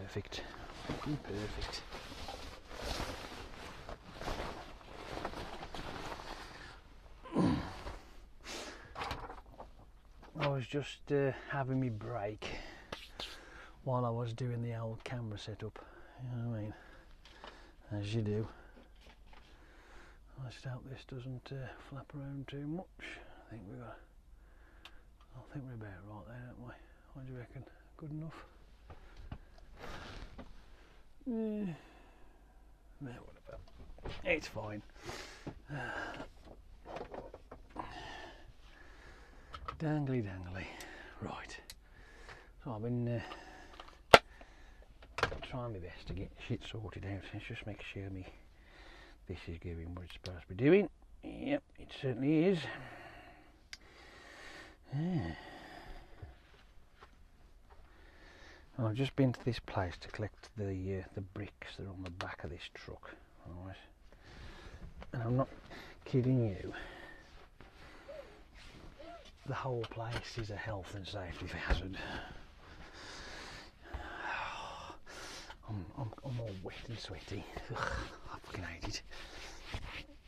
perfect. Fucking perfect. I was just having me break while I was doing the old camera setup. You know what I mean? As you do. I just hope this doesn't flap around too much. I think we're about right there, aren't we? What do you reckon? Good enough? Yeah. No, what about? It's fine. Dangly dangly. Right. So I've been trying my best to get shit sorted out. Let's just make sure this is doing what it's supposed to be doing. Yep, it certainly is. Yeah. And I've just been to this place to collect the bricks that are on the back of this truck. Alright. And I'm not kidding you. The whole place is a health and safety hazard. I'm all wet and sweaty. Ugh, I fucking hate it.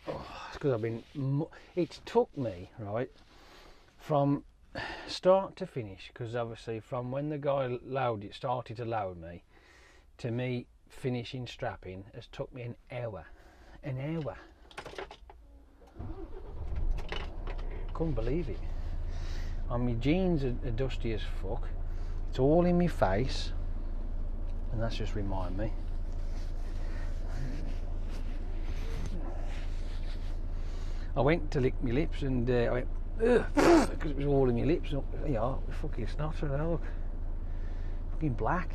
Oh, it's because I've been. It's took me, right, from start to finish, because obviously from when the guy started to load me to me finishing strapping has took me an hour. An hour. Couldn't believe it. And my jeans are dusty as fuck. It's all in my face. And that's just remind me. I went to lick my lips and I went, ugh, because it was all in my lips. Yeah, fucking snot, look. Fucking black.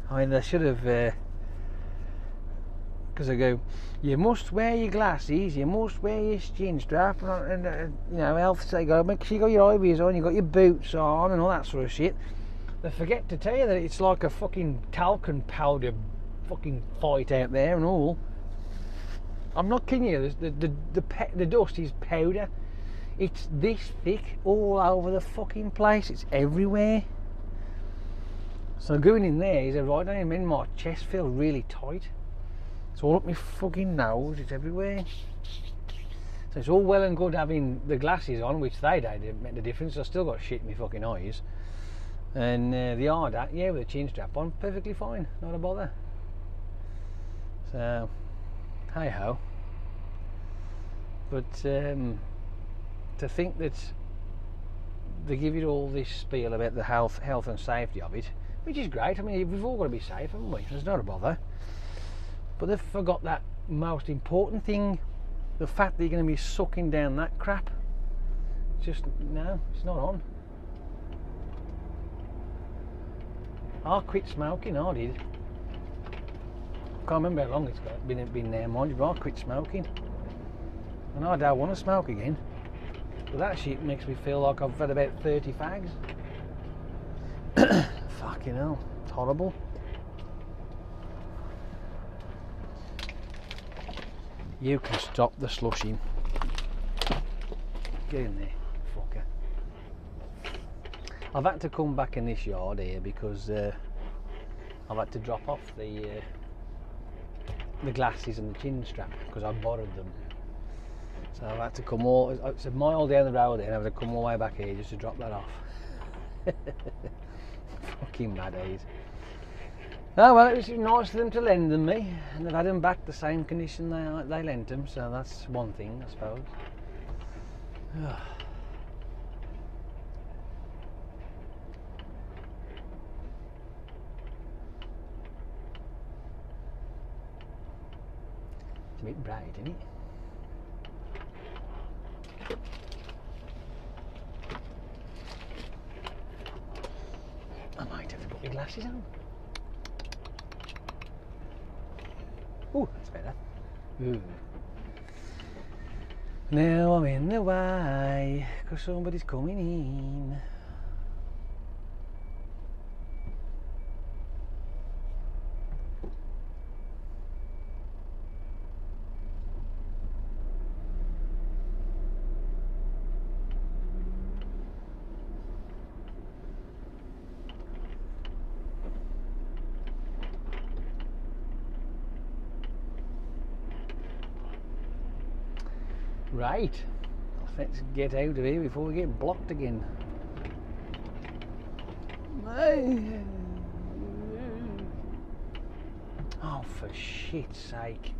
I mean, they should have, because I go, you must wear your glasses, you must wear your chin strap, and you know, health say, go, make sure you got your IVs on, you got your boots on, and all that sort of shit. They forget to tell you that it's like a fucking talcum powder fucking fight out there and all. I'm not kidding you, the dust is powder. It's this thick all over the fucking place, it's everywhere. So going in there is a right down in my chest feels really tight. It's all up my fucking nose, it's everywhere. So it's all well and good having the glasses on, which they didn't make the difference. I still got shit in my fucking eyes. And the hard hat, yeah, with a chin strap on, perfectly fine, not a bother. So, hey ho. But to think that they give you all this spiel about the health and safety of it, which is great. I mean, we've all got to be safe, haven't we? There's not a bother. But they've forgot that most important thing, the fact that you're going to be sucking down that crap. Just, no, it's not on. I quit smoking, I did. Can't remember how long it's been there, mind you, but I quit smoking. And I don't want to smoke again. But that shit makes me feel like I've had about 30 fags. Fucking hell, it's horrible. You can stop the slushing. Get in there, fucker. I've had to come back in this yard here because I've had to drop off the glasses and the chin strap because I borrowed them. So I've had to come it's a mile down the road and I've had to come all the way back here just to drop that off. Fucking mad days. Oh well, it was nice of them to lend them me, and they've had them back the same condition they lent them, so that's one thing, I suppose. It's a bit bright, isn't it? I might have to put my glasses on. Ooh, that's better. Ooh. Now I'm in the way, because somebody's coming in. Right, let's get out of here before we get blocked again. Oh, for shit's sake.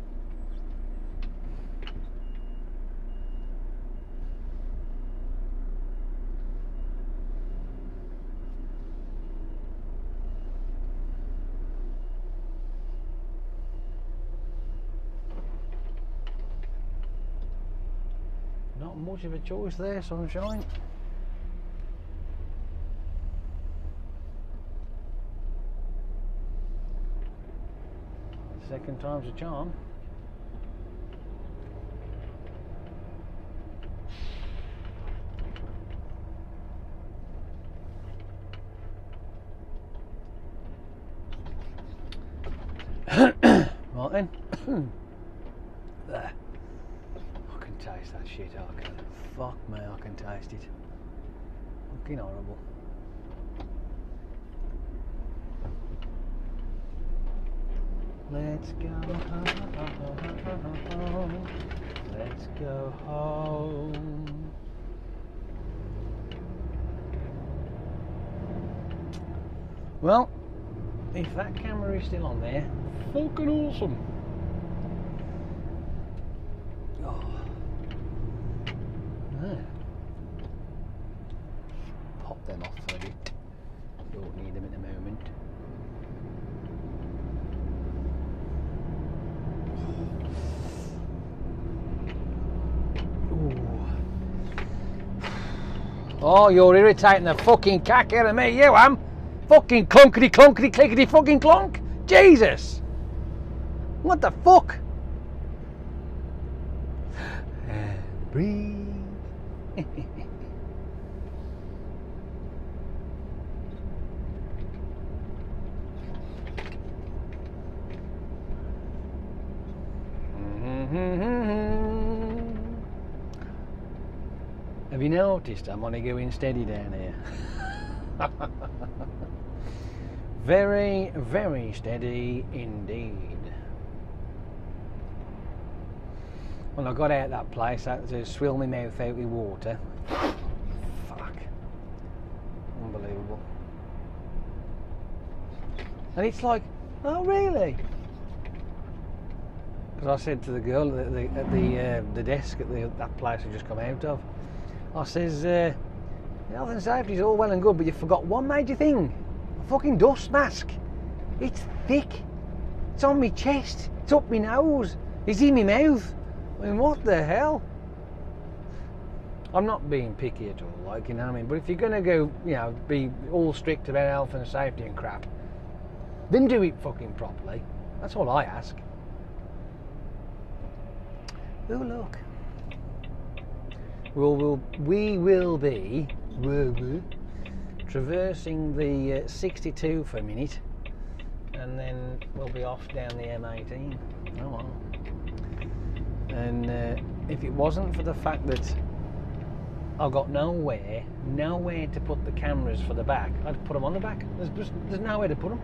Not much of a choice there, sunshine. Second time's a charm. Right then. There. I can taste that shit, I can. Fuck me, I can taste it. Fucking horrible. Let's go home. Let's go home. Well, if that camera is still on there, fucking awesome. Oh. Ah. Pop them off for a bit. Don't need them in a moment. Oh, you're irritating the fucking cack out of me, you am. Fucking clunkety clunkety clickety fucking clonk. Jesus. What the fuck? Breathe. Have you noticed I'm only going steady down here? Very, very steady indeed. When I got out of that place, I had to swill my mouth out with water. Fuck. Unbelievable. And it's like, oh really? Because I said to the girl at the desk at that place I just come out of, I says, health and safety is all well and good, but you forgot one major thing. A fucking dust mask. It's thick. It's on my chest. It's up my nose. It's in my mouth. I mean, what the hell? I'm not being picky at all, like, you know what I mean? But if you're going to go, you know, be all strict about health and safety and crap, then do it fucking properly. That's all I ask. Oh, look. We will be traversing the 62 for a minute, and then we'll be off down the M18. Oh well. And if it wasn't for the fact that I've got nowhere to put the cameras for the back, I'd put them on the back. There's nowhere to put them,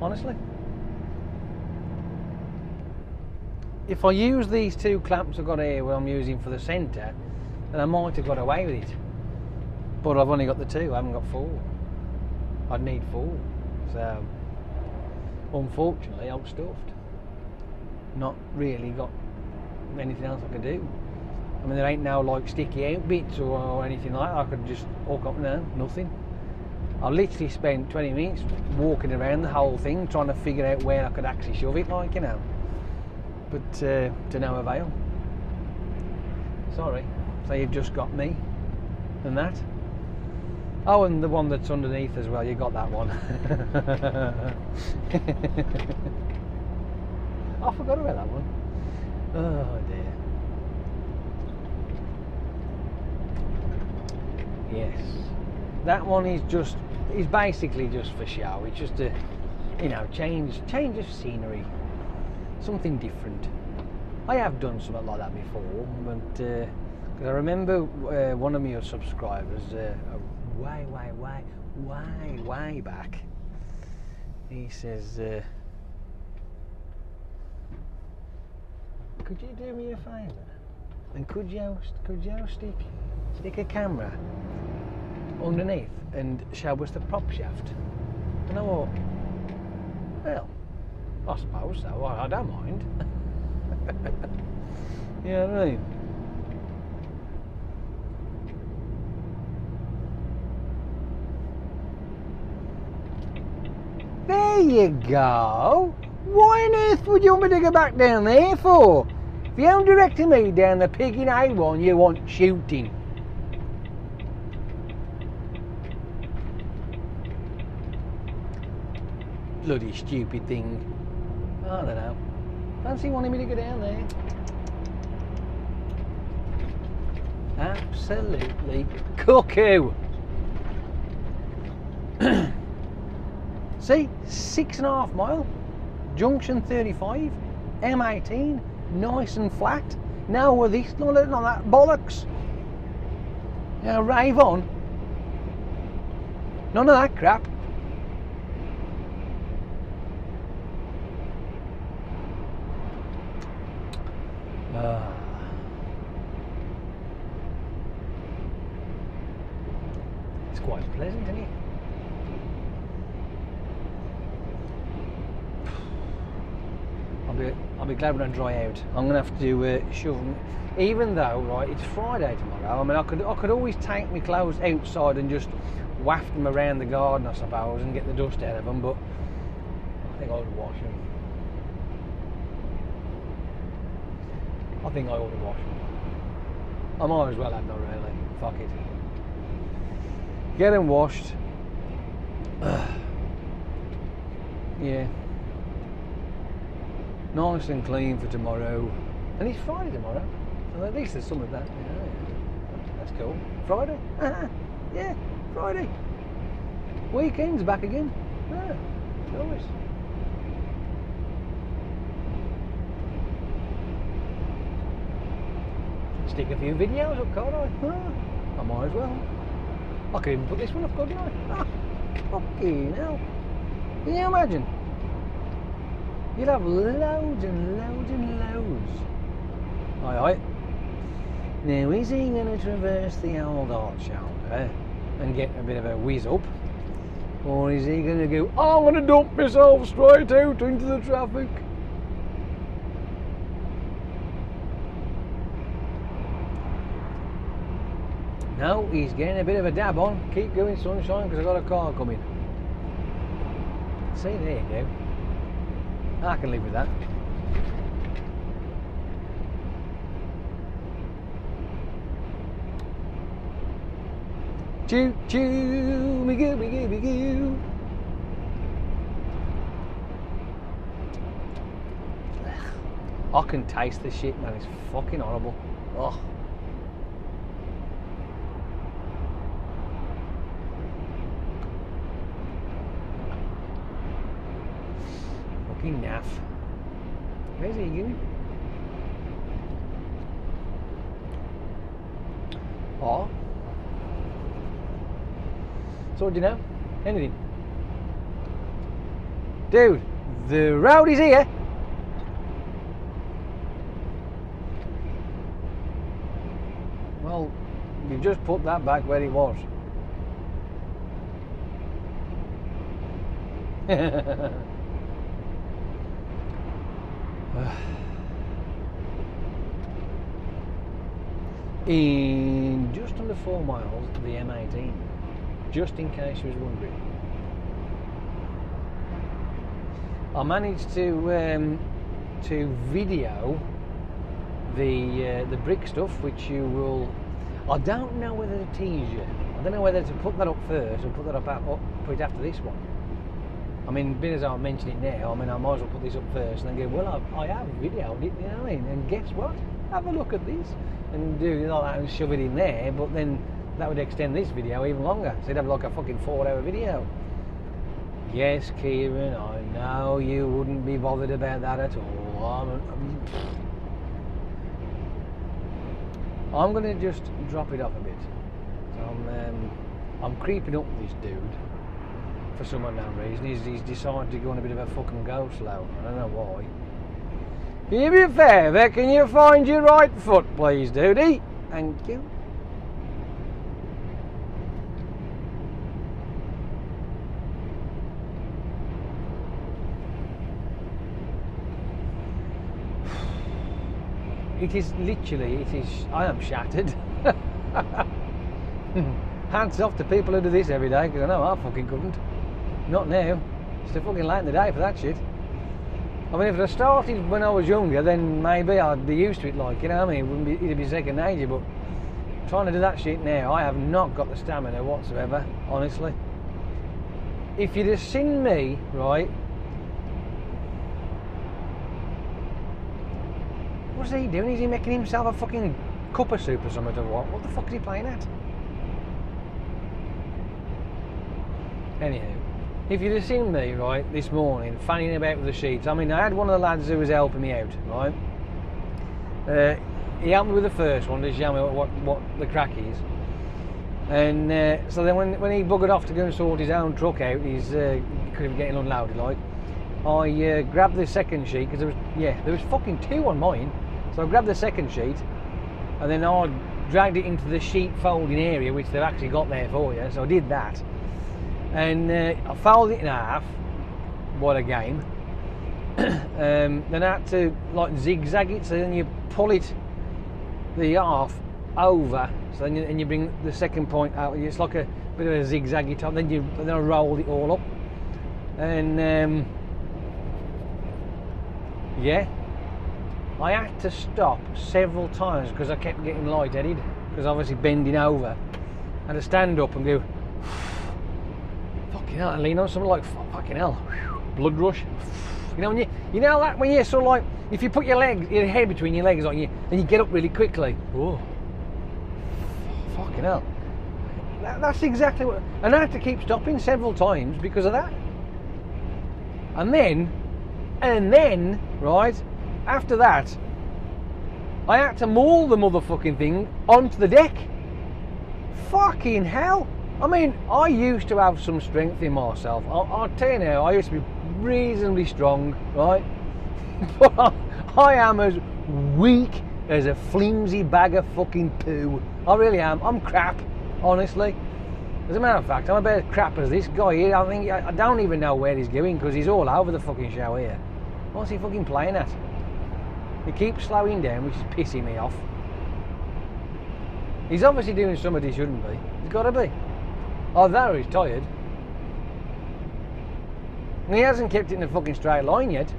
honestly. If I use these two clamps I've got here, what I'm using for the centre, then I might have got away with it. But I've only got the two, I haven't got four. I'd need four. So, unfortunately, I'm stuffed. Not really got anything else I could do. I mean, there ain't no like sticky out bits or anything like that. I could just hook up, no, nothing. I literally spent 20 minutes walking around the whole thing, trying to figure out where I could actually shove it, like, you know. But to no avail. Sorry. So you've just got me and that. Oh, and the one that's underneath as well, you got that one. I forgot about that one. Oh dear. Yes. That one is basically just for show. It's just a, you know, change of scenery. Something different. I have done something like that before, but I remember one of your subscribers way back, he says, could you do me a favour? And could you stick a camera underneath and show us the prop shaft? And I thought, well, I suppose so. I don't mind. You know what I mean? There you go. Why on earth would you want me to go back down there for? If you haven't directed me down the pig in A1, you want shooting. Bloody stupid thing. I don't know. Fancy wanting me to go down there. Absolutely cuckoo. See, 6.5 mile, junction 35, M18, nice and flat. Now with this, none of that bollocks. Now rave on. None of that crap. It's quite pleasant, isn't it? I'll be glad when I dry out. I'm gonna have to shove them. Even though, right, it's Friday tomorrow. I mean, I could always take my clothes outside and just waft them around the garden, I suppose, and get the dust out of them. But I think I ought to wash them. I think I ought to wash them. I might as well, hadn't I, really? Fuck it. Get them washed. Yeah. Nice and clean for tomorrow. And it's Friday tomorrow. So at least there's some of that. Yeah. That's cool. Friday? Yeah, Friday. Weekend's back again. Yeah, nice. Stick a few videos up, can't I? I might as well. I could even put this one up, couldn't I? Fucking hell. Can you imagine? You'll have loads and loads and loads. Aye. Now, is he going to traverse the old art shoulder and get a bit of a whiz up? Or is he going to go, I'm going to dump myself straight out into the traffic? No, he's getting a bit of a dab on. Keep going, sunshine, because I've got a car coming. See, there you go. I can live with that. Choo choo, me goo, me goo, me goo. I can taste this shit, man. It's fucking horrible. Oh. Fucking naff. Where's he going? Oh. So, do you know? Anything? Dude, the road is here. Well, you just put that back where it was. In just under 4 miles of the M18, just in case you was wondering. I managed to video the brick stuff, which you will. I don't know whether to tease you. I don't know whether to put that up first or put that put it after this one. I mean, being as I mention it now, I mean, I might as well put this up first and then go, well, I have videoed it, you know what I mean? And guess what? Have a look at this and do all that and shove it in there, but then that would extend this video even longer. So you'd have like a fucking 4-hour video. Yes, Kieran, I know you wouldn't be bothered about that at all. I'm going to just drop it off a bit. So I'm creeping up this dude for some unknown reason. He's decided to go on a bit of a fucking go slow. I don't know why. Can you be a favour? Can you find your right foot, please, Doody? Thank you. It is literally, I am shattered. Hands off to people who do this every day, because I know I fucking couldn't. Not now. It's too fucking late in the day for that shit. I mean, if it had started when I was younger, then maybe I'd be used to it, like, you know what I mean? It'd be second nature, but trying to do that shit now, I have not got the stamina whatsoever, honestly. If you'd have seen me, right, what's he doing? Is he making himself a fucking cup of soup or something or what? What the fuck is he playing at? Anyhow, if you'd have seen me, right, this morning, fanning about with the sheets, I mean, I had one of the lads who was helping me out, right? He helped me with the first one to show me what the crack is. And so then when he buggered off to go and sort his own truck out, he's could be getting unloaded, like, I grabbed the second sheet, because there was fucking two on mine. So I grabbed the second sheet, and then I dragged it into the sheet folding area, which they've actually got there for you. So I did that, and I folded it in half. What a game! Then I had to like zigzag it, so then you pull it the half over, so then you bring the second point out. It's like a bit of a zigzaggy top. Then I rolled it all up, and yeah. I had to stop several times because I kept getting lightheaded, because obviously bending over. I had to stand up and go, fucking hell, and lean on something like, fucking hell, blood rush. You know, when you're sort of like, if you put your head between your legs, like, and you get up really quickly. Oh, fucking hell. That's exactly what, and I had to keep stopping several times because of that. And then, right, after that, I had to maul the motherfucking thing onto the deck. Fucking hell. I mean, I used to have some strength in myself. I'll tell you now, I used to be reasonably strong, right? But I am as weak as a flimsy bag of fucking poo. I really am. I'm crap, honestly. As a matter of fact, I'm about as crap as this guy here. I don't even know where he's going, because he's all over the fucking show here. What's he fucking playing at? He keeps slowing down, which is pissing me off. He's obviously doing something he shouldn't be. He's got to be. Although he's tired. And he hasn't kept it in a fucking straight line yet.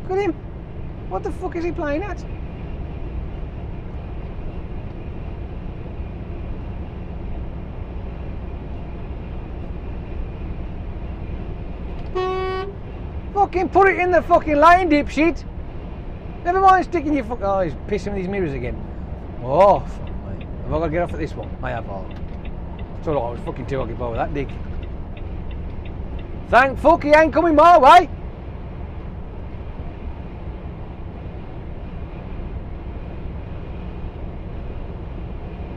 Look at him. What the fuck is he playing at? Fucking put it in the fucking lane, dipshit. Never mind sticking your fuck. Oh, he's pissing with these mirrors again. Oh, fuck me. Have I got to get off at this one? I have. It's alright, I was fucking too occupied with that dick. Thank fuck he ain't coming my way.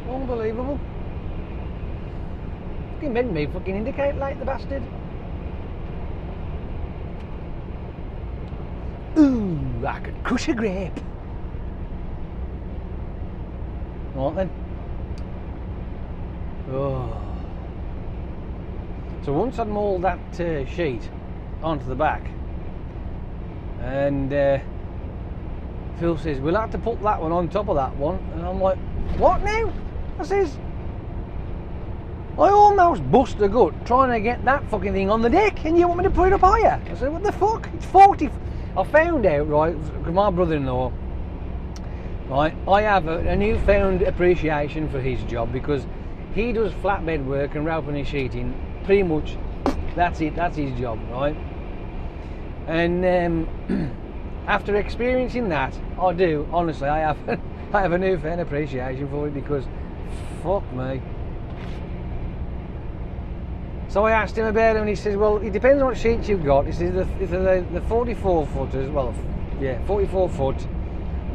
Unbelievable. Fucking made me fucking indicate light, the bastard. Ooh, I could crush a grape. Right then. Oh. So once I'd mauled that sheet onto the back, and Phil says, we'll have to put that one on top of that one. And I'm like, what now? I says, I almost bust a gut trying to get that fucking thing on the deck, and you want me to put it up higher? I said, what the fuck? It's 40. I found out, right, because my brother-in-law, right, I have a newfound appreciation for his job, because he does flatbed work and roping and sheeting. Pretty much, that's it. That's his job, right? And after experiencing that, I do honestly. I have a newfound appreciation for it, because fuck me. So I asked him about it, and he says, well, it depends on what sheets you've got. He says if they're the 44 footers, well, yeah, 44 foot,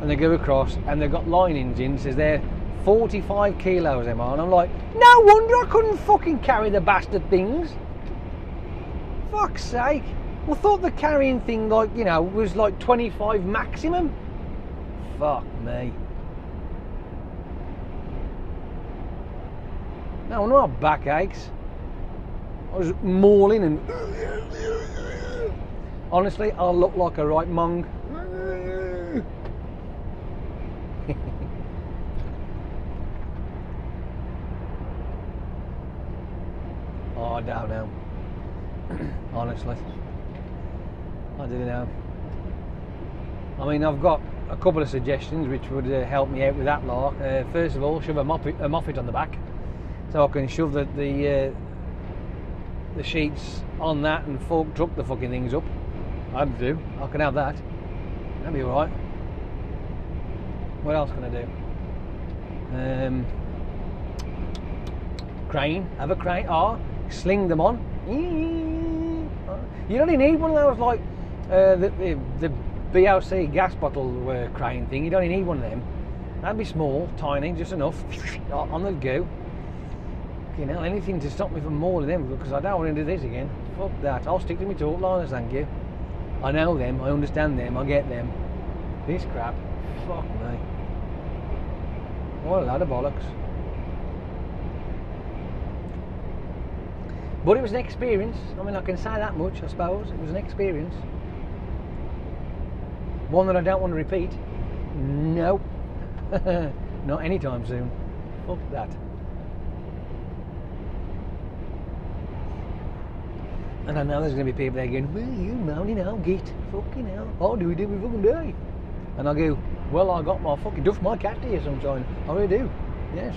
and they go across, and they've got linings in. Says they're 45 kilos, Emma. And I'm like, no wonder I couldn't fucking carry the bastard things. Fuck's sake. I thought the carrying thing, like, you know, was like 25 maximum. Fuck me. No, not back aches. I was mauling and honestly, I look like a right mong. Oh, I don't know. Honestly, I don't know. I mean, I've got a couple of suggestions which would help me out with that lark. First of all, shove a moffat on the back, so I can shove the sheets on that and fork truck the fucking things up. I'd do. I can have that. That'd be alright. What else can I do? Crane. Have a crane. Sling them on. You only need one of those, like the BLC gas bottle crane thing. You don't need one of them. That'd be small, tiny, just enough. On the go. You know, anything to stop me from mauling them, because I don't want to do this again. Fuck that. I'll stick to my talk liners, thank you. I know them, I understand them, I get them. This crap, fuck me. What a lot of bollocks. But it was an experience. I mean, I can say that much, I suppose. It was an experience. One that I don't want to repeat. No. Not anytime soon. Fuck that. And I know there's going to be people there going, well, you moaning now, git. Fucking hell. I'll do it every fucking day. And I go, well, I got my fucking duff my cat here sometime. I really do. Yes.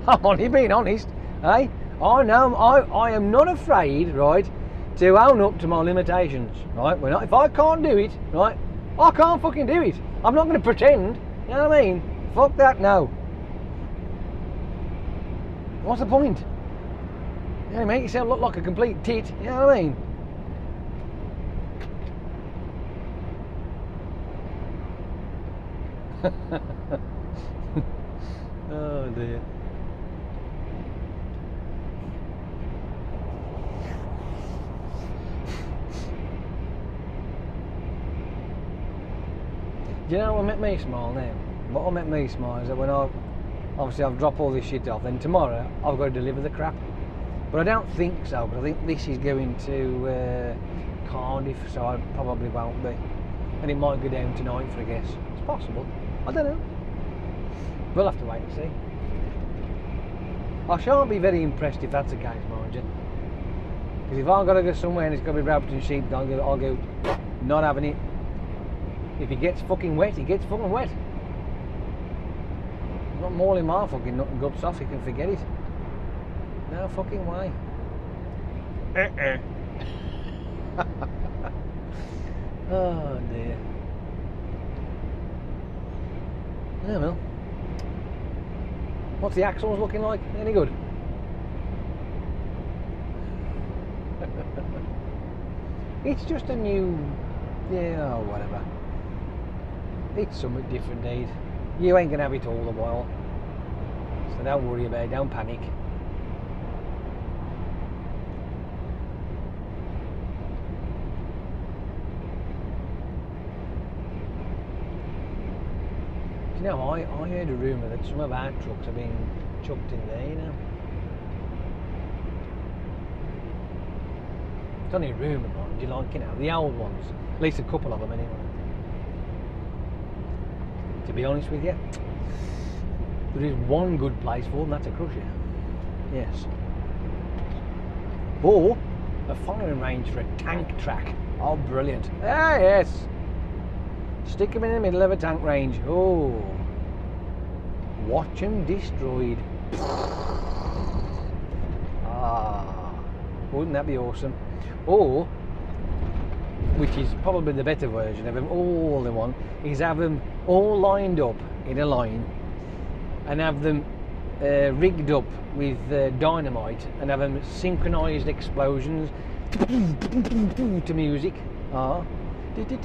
I'm only being honest. Hey, I know I am not afraid, right, to own up to my limitations. Right? If I can't do it, right, I can't fucking do it. I'm not going to pretend. You know what I mean? Fuck that, no. What's the point? You know, make yourself look like a complete tit, you know what I mean? Oh dear. Do you know what make me smile now? What will make me smile is that when I've dropped all this shit off, then tomorrow I've got to deliver the crap. But I don't think so, but I think this is going to Cardiff, so I probably won't be. And it might go down tonight for a guess. It's possible. I don't know. We'll have to wait and see. I shan't be very impressed if that's the case, mind you. Because if I've got to go somewhere and it's got to be wrapped in sheep, I'll go, not having it. If it gets fucking wet, it gets fucking wet. I'm not mauling my fucking nut and guts off, you can forget it. No fucking way. Oh dear. Yeah, well. What's the axles looking like? Any good? It's just a new... Yeah, oh, whatever. It's something different, Dave. You ain't gonna have it all the while. So don't worry about it, don't panic. You know, I heard a rumour that some of our trucks are being chucked in there, you know. It's only a rumour, mind you, like, you know, the old ones. At least a couple of them, anyway. To be honest with you, there is one good place for them, that's a crusher. Yes. Or a firing range for a tank track. Oh, brilliant. Ah, yes. Stick them in the middle of a tank range. Oh. Watch them destroyed. Ah. Wouldn't that be awesome? Or, which is probably the better version of them, all the one, is have them all lined up in a line and have them rigged up with dynamite and have them synchronised explosions to music. Ah. You know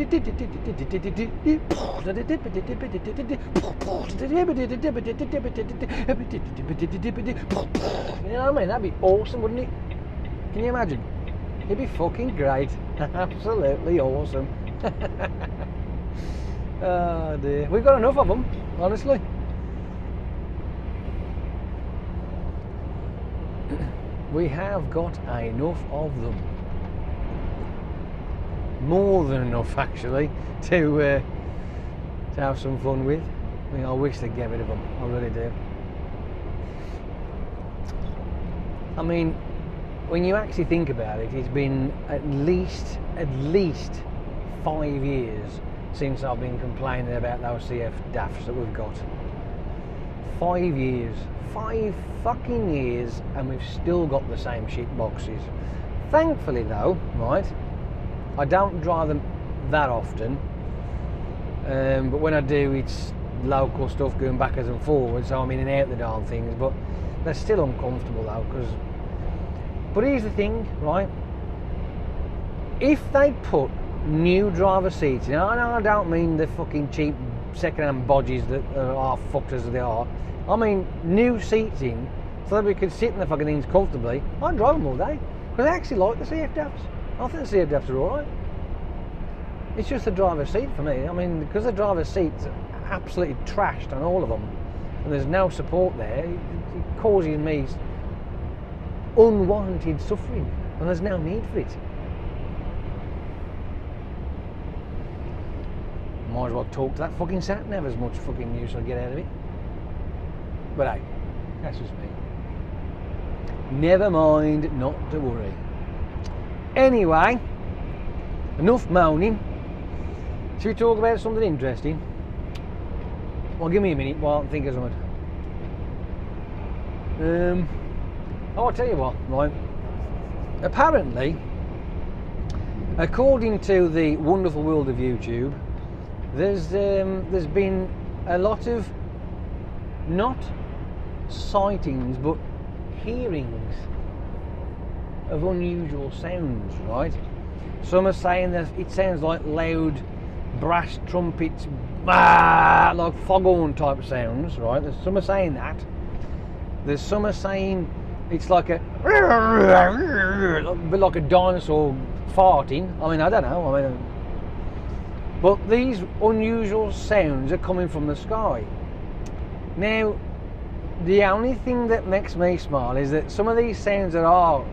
what I mean? That'd be awesome, wouldn't it? Can you imagine? It'd be fucking great. Absolutely awesome. Oh dear. We've got enough of them, honestly. We have got enough of them. More than enough, actually, to have some fun with. I mean, I wish they'd get rid of them. I really do. I mean, when you actually think about it, it's been at least 5 years since I've been complaining about those CF DAFs that we've got. 5 years. 5 fucking years, and we've still got the same shit boxes. Thankfully though, right, I don't drive them that often, but when I do, it's local stuff going backwards and forwards, so I'm in and out the darn things, but they're still uncomfortable though, but here's the thing, right, if they put new driver seats in, and I don't mean the fucking cheap second-hand bodges that are fucked as they are, I mean new seats in, so that we could sit in the fucking things comfortably. I'd drive them all day, because I actually like the CFDAFs. I think the CFDAFs are alright. It's just the driver's seat for me. I mean, because the driver's seat's absolutely trashed on all of them, and there's no support there, it causes me unwarranted suffering, and there's no need for it. Might as well talk to that fucking sat nav as much fucking use I get out of it. But hey, that's just me. Never mind, not to worry. Anyway, enough moaning. Should we talk about something interesting? Well, give me a minute while I think of something. I'll tell you what, right? Apparently, according to the wonderful world of YouTube, there's been a lot of not sightings but hearings of unusual sounds, right? Some are saying that it sounds like loud brass trumpets, like foghorn type sounds, right? There's some are saying that. There's some are saying it's like a bit like a dinosaur farting. I mean, I don't know. I mean, but these unusual sounds are coming from the sky. Now, the only thing that makes me smile is that some of these sounds that are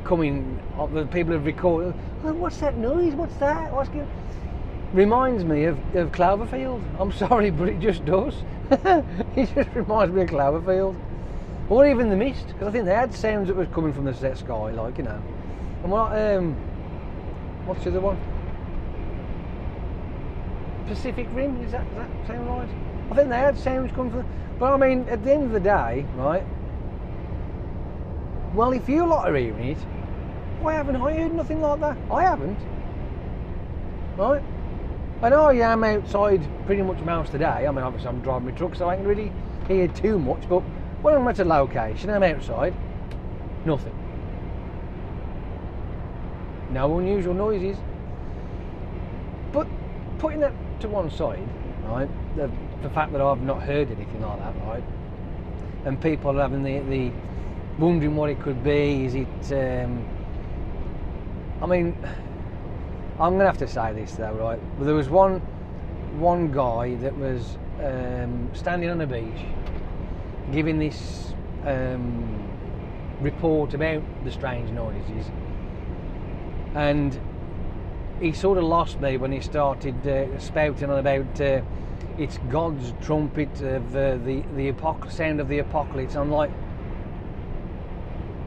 coming, that people have recorded, oh, what's that noise? What's that? What's going? Reminds me of Cloverfield. I'm sorry, but it just does. It just reminds me of Cloverfield. Or even The Mist, because I think they had sounds that was coming from the set sky, like, you know. And what, what's the other one? Pacific Rim, does that sound right? I think they had sounds coming from, but I mean, at the end of the day, right, well, if you lot are hearing it, why haven't I heard nothing like that? I haven't, right? I know I am outside pretty much most of the day. I mean, obviously I'm driving my truck, so I ain't really hear too much, but when I'm at a location, I'm outside, nothing. No unusual noises. But putting that to one side, right, the fact that I've not heard anything like that, right, and people are having the wondering what it could be, is it, I mean, I'm going to have to say this though, right, but there was one guy that was standing on a beach giving this report about the strange noises, and he sort of lost me when he started spouting on about it's God's trumpet of the sound of the apocalypse. I'm like,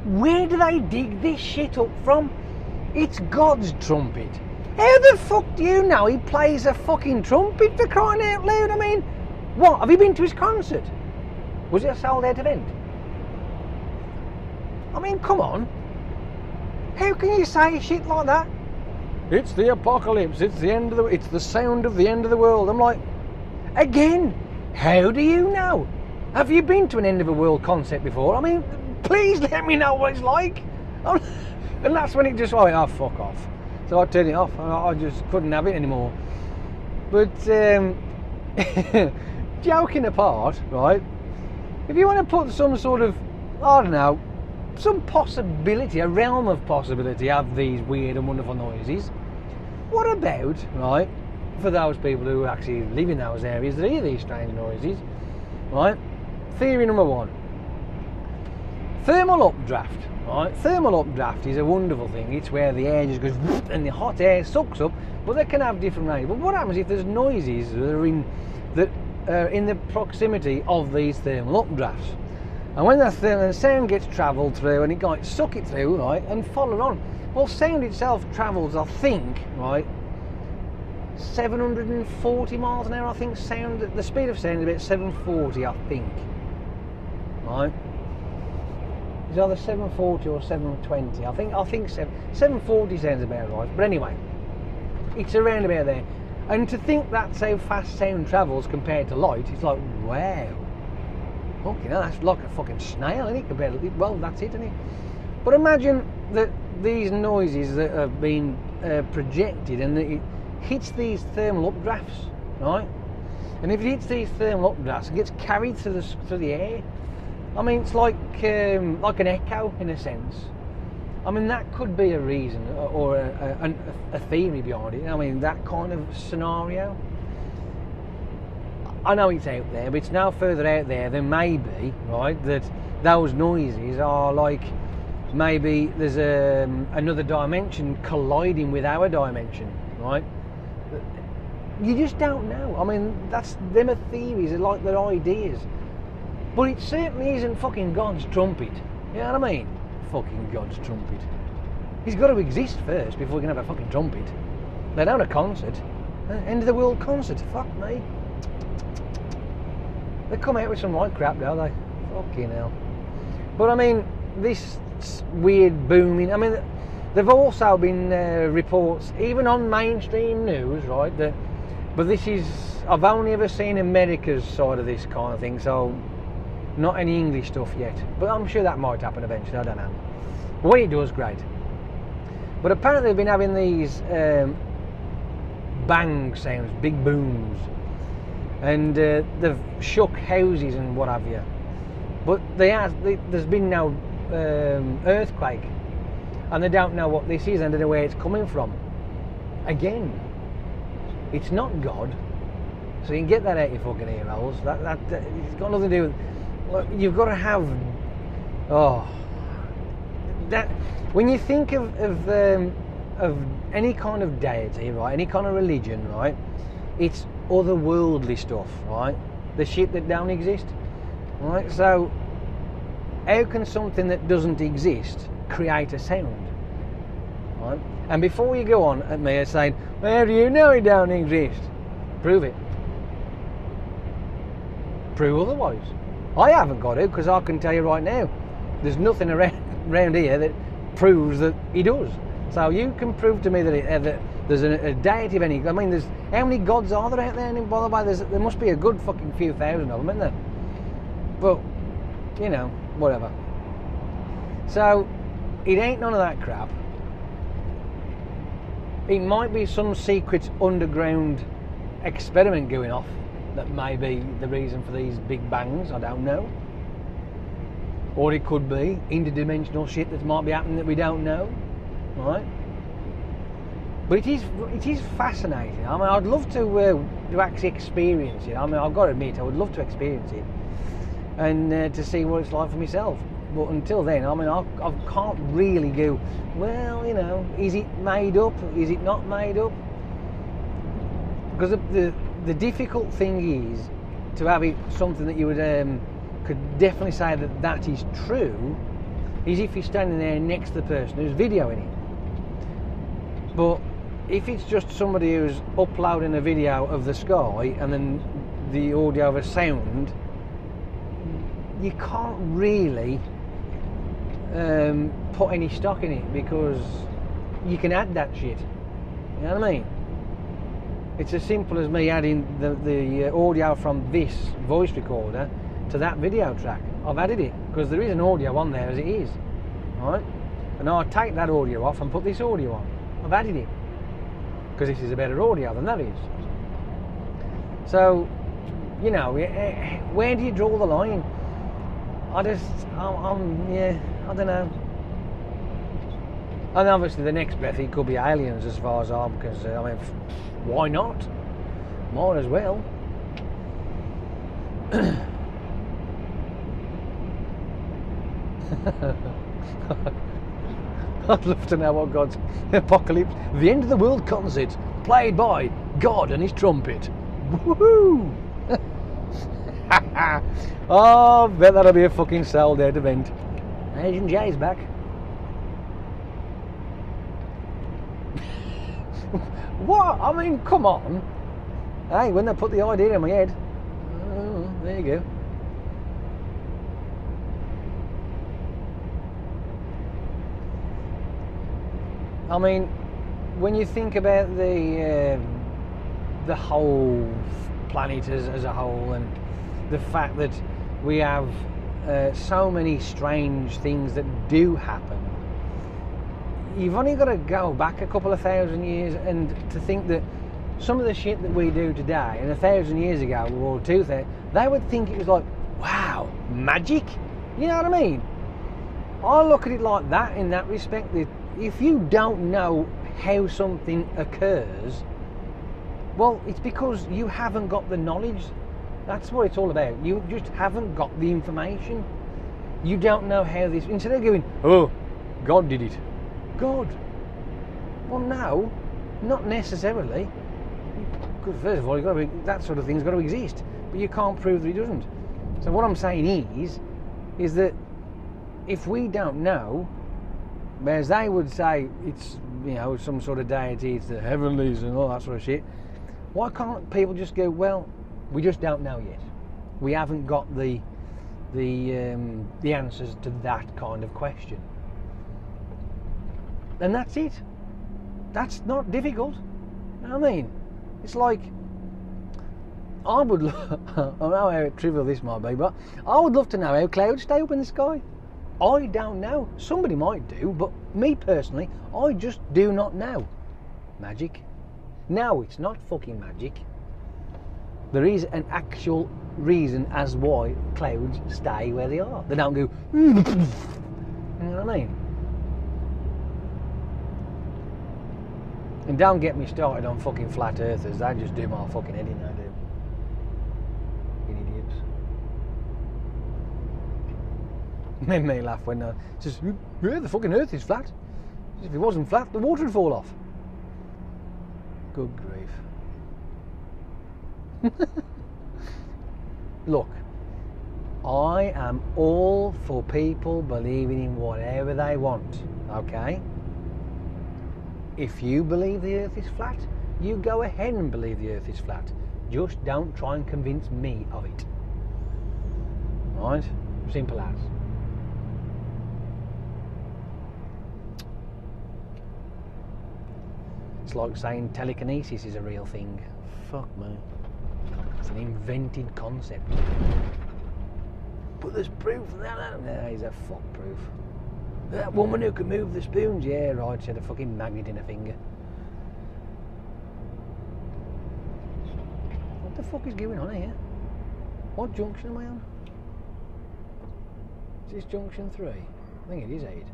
where do they dig this shit up from? It's God's trumpet. How the fuck do you know he plays a fucking trumpet, for crying out loud? I mean, what? Have you been to his concert? Was it a sold out event? I mean, come on. How can you say shit like that? It's the apocalypse, it's the sound of the end of the world. I'm like, again, how do you know? Have you been to an end of the world concert before? I mean, please let me know what it's like. And that's when it just went, oh, fuck off. So I turned it off, I just couldn't have it anymore. But, joking apart, right, if you want to put some sort of, I don't know, some possibility, a realm of possibility of these weird and wonderful noises. What about, right, for those people who actually live in those areas that hear these strange noises, right? Theory number one. Thermal updraft, right? Thermal updraft is a wonderful thing. It's where the air just goes and the hot air sucks up, but they can have different range. But what happens if there's noises that are in the proximity of these thermal updrafts? And when the sound gets travelled through and it gets suck it through, right, and follow on. Well, sound itself travels, I think, right, 740 miles an hour. I think the speed of sound is about 740, I think. Right? It's either 740 or 720. I think 740 sounds about right. But anyway, it's around about there. And to think that's how fast sound travels compared to light, it's like, wow. Okay, now that's like a fucking snail, isn't it? Compared to, well, that's it, isn't it? But imagine that these noises that have been projected and that it hits these thermal updrafts, right? And if it hits these thermal updrafts, it gets carried through the air. I mean, it's like an echo in a sense. I mean, that could be a reason or a theory behind it. I mean, that kind of scenario. I know it's out there, but it's now further out there than maybe, right, that those noises are like maybe there's another dimension colliding with our dimension, right? You just don't know. I mean, them are theories, like they're ideas. But it certainly isn't fucking God's trumpet. You know what I mean? Fucking God's trumpet. He's got to exist first before we can have a fucking trumpet. Let down a concert. End of the world concert. Fuck me. They come out with some right crap, don't they? Fucking hell. But I mean, this weird booming. I mean, there've also been reports, even on mainstream news, right? But this is, I've only ever seen America's side of this kind of thing, so not any English stuff yet. But I'm sure that might happen eventually. I don't know. But when it does, great. But apparently they've been having these bang sounds, big booms. And they've shook houses and what have you. But there's been no earthquake. And they don't know what this is and they don't know where it's coming from. Again, it's not God. So you can get that out your fucking ear holes. It's got nothing to do with... Look, you've got to have... Oh... That, when you think of any kind of deity, right, any kind of religion, right, it's otherworldly stuff, right? The shit that don't exist, right? So how can something that doesn't exist create a sound, right? And before you go on at me and saying, well, how do you know it don't exist? Prove it. Prove otherwise. I haven't got it, because I can tell you right now, there's nothing around here that proves that he does. So you can prove to me that there's a deity of any... I mean, how many gods are there out there? And by the way, there must be a good fucking few thousand of them, isn't there? But, you know, whatever. So, it ain't none of that crap. It might be some secret underground experiment going off that may be the reason for these big bangs, I don't know. Or it could be interdimensional shit that might be happening that we don't know, right? But it is fascinating. I mean, I'd love to actually experience it. I mean, I've got to admit, I would love to experience it and to see what it's like for myself. But until then, I mean, I can't really go, well, you know, is it made up? Is it not made up? Because the difficult thing is to have it something that you would could definitely say that is true is if you're standing there next to the person who's videoing it. But if it's just somebody who's uploading a video of the sky and then the audio of a sound, you can't really put any stock in it, because you can add that shit. You know what I mean? It's as simple as me adding the audio from this voice recorder to that video track. I've added it because there is an audio on there as it is, right? And I take that audio off and put this audio on. I've added it because this is a better audio than that is. So, you know, where do you draw the line? I I don't know. And obviously the next breath it could be aliens as far as I'm concerned. I mean, why not? Might as well. I'd love to know what God's apocalypse, the end of the world concert, played by God and his trumpet. Woohoo! Oh, I bet that'll be a fucking sold out event. Agent Jay's back. What? I mean, come on. Hey, when they put the idea in my head, oh, there you go. I mean, when you think about the whole planet as a whole, and the fact that we have so many strange things that do happen, you've only got to go back a couple of thousand years and to think that some of the shit that we do today, and 1,000 years ago, or 2,000, they would think it was like, wow, magic. You know what I mean? I look at it like that in that respect. That if you don't know how something occurs, well, it's because you haven't got the knowledge. That's what it's all about. You just haven't got the information. You don't know how this... Instead of going, oh, God did it. God. Well, no, not necessarily. Because first of all, you've got to be, that sort of thing's got to exist. But you can't prove that it doesn't. So what I'm saying is that if we don't know, whereas they would say it's, you know, some sort of deity, it's the heavenlies and all that sort of shit, why can't people just go, well, we just don't know yet. We haven't got the answers to that kind of question. And that's it. That's not difficult. You know what I mean? It's like, I would I don't know how trivial this might be, but I would love to know how clouds stay up in the sky. I don't know. Somebody might do, but me personally, I just do not know. Magic? No, it's not fucking magic. There is an actual reason as why clouds stay where they are. They don't go, you know what I mean? And don't get me started on fucking flat earthers. They just do my fucking head in, they do. Fucking idiots. Made me laugh when it says, yeah, the fucking earth is flat. If it wasn't flat, the water would fall off. Good grief. Look, I am all for people believing in whatever they want, okay? If you believe the earth is flat, you go ahead and believe the earth is flat. Just don't try and convince me of it. Right? Simple as. It's like saying telekinesis is a real thing. Fuck me. It's an invented concept. But there's proof of that. No, he's a fuck proof. That woman who can move the spoons, yeah, right, she had a fucking magnet in her finger. What the fuck is going on here? What junction am I on? Is this junction 3? I think it is 8.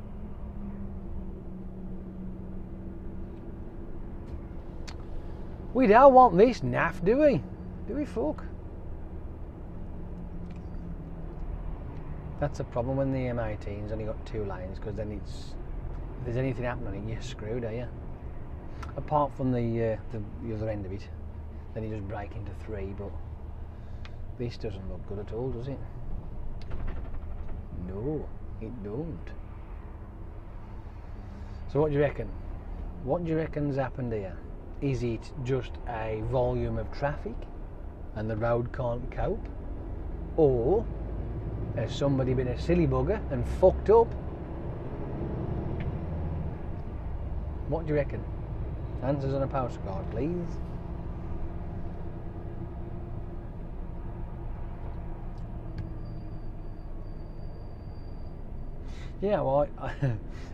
We don't want this naff, do we? Do we, fuck? That's a problem when the M18's only got 2 lanes, because then it's, if there's anything happening on it, you're screwed, are you? Apart from the other end of it, then you just break into 3, but this doesn't look good at all, does it? No, it don't. So what do you reckon? What do you reckon's happened here? Is it just a volume of traffic and the road can't cope? Or has somebody been a silly bugger and fucked up? What do you reckon? Answers on a postcard, please. Yeah, well,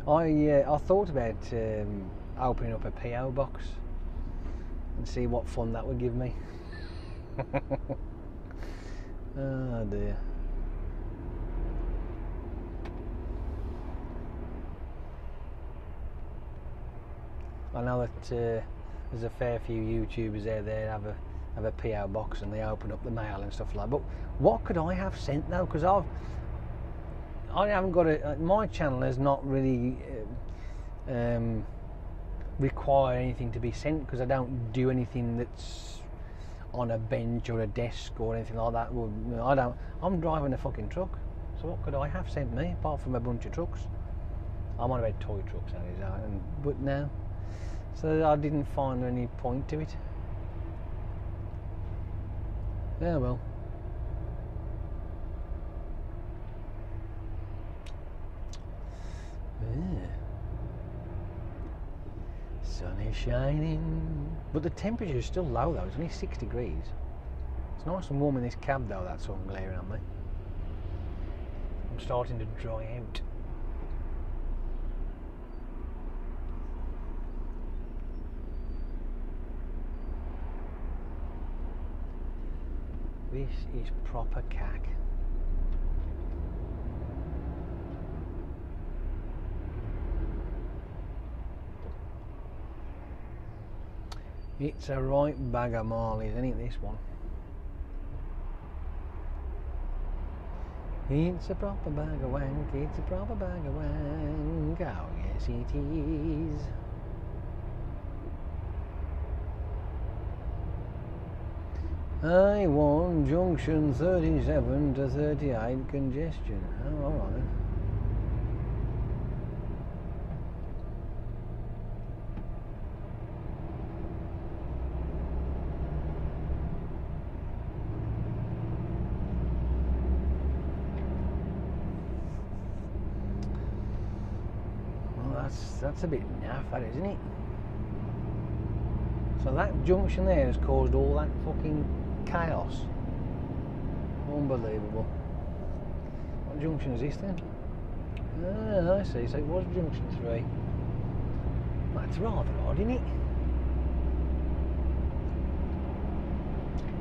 I thought about opening up a PO box and see what fun that would give me. Oh dear. I know that there's a fair few YouTubers out there that have a PO box and they open up the mail and stuff like that. But what could I have sent though? Because I haven't got my channel has not really require anything to be sent, because I don't do anything that's on a bench or a desk or anything like that. Well, you know, I'm driving a fucking truck, so what could I have sent me apart from a bunch of trucks? I'm on about toy trucks, that is, but no. So I didn't find any point to it. Yeah, well. Yeah. Sun is shining, but the temperature is still low though. It's only 6 degrees. It's nice and warm in this cab though, that sun glaring at me. I'm starting to dry out. This is proper cack. It's a right bag of marlies, isn't it, this one? It's a proper bag of wank, it's a proper bag of wank, oh yes it is. I1 junction 37 to 38 congestion. Oh, alright. Well, that's a bit naff, that, isn't it? So that junction there has caused all that fucking chaos. Unbelievable. What junction is this then? Ah, I see. So it was junction 3. That's rather odd, isn't it?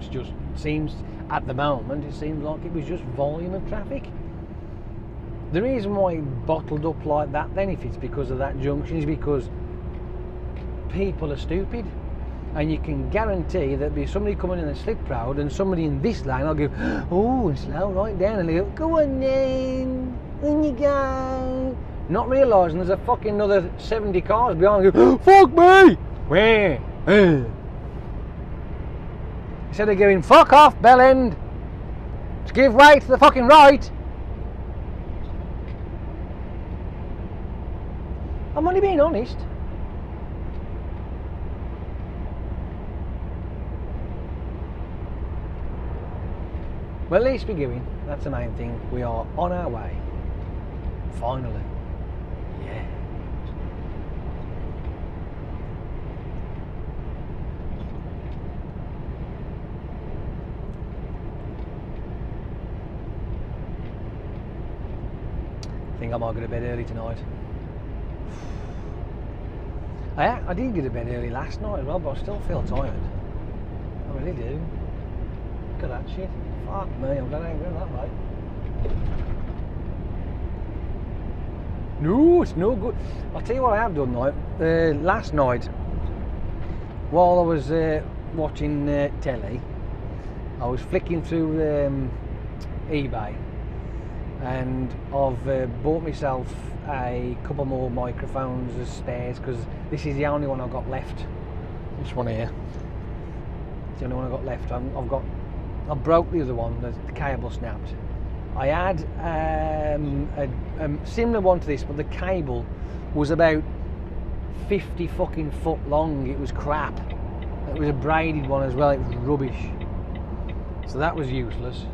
It just seems, at the moment, it seems like it was just volume of traffic. The reason why it bottled up like that then, if it's because of that junction, is because people are stupid. And you can guarantee there'll be somebody coming in a slip road and somebody in this lane will go, oh, and slow right down, and they go, go on then, in you go. Not realising there's a fucking another 70 cars behind and go, fuck me! Where? Instead of going, fuck off, bell end, just give way to the fucking right. I'm only being honest. Well, at least we're going. That's the main thing. We are on our way. Finally. Yeah. I think I might go to bed early tonight. I did go to bed early last night as well, but I still feel tired. I really do. Look at that shit. Fuck me, I'm glad I ain't doing that, mate. No, it's no good. I'll tell you what I have done, like, last night, while I was watching telly, I was flicking through eBay, and I've bought myself a couple more microphones as spares, because this is the only one I've got left. This one here. It's the only one I've got left. I broke the other one, the cable snapped. I had a similar one to this, but the cable was about 50 fucking foot long. It was crap. It was a braided one as well, it was rubbish. So that was useless.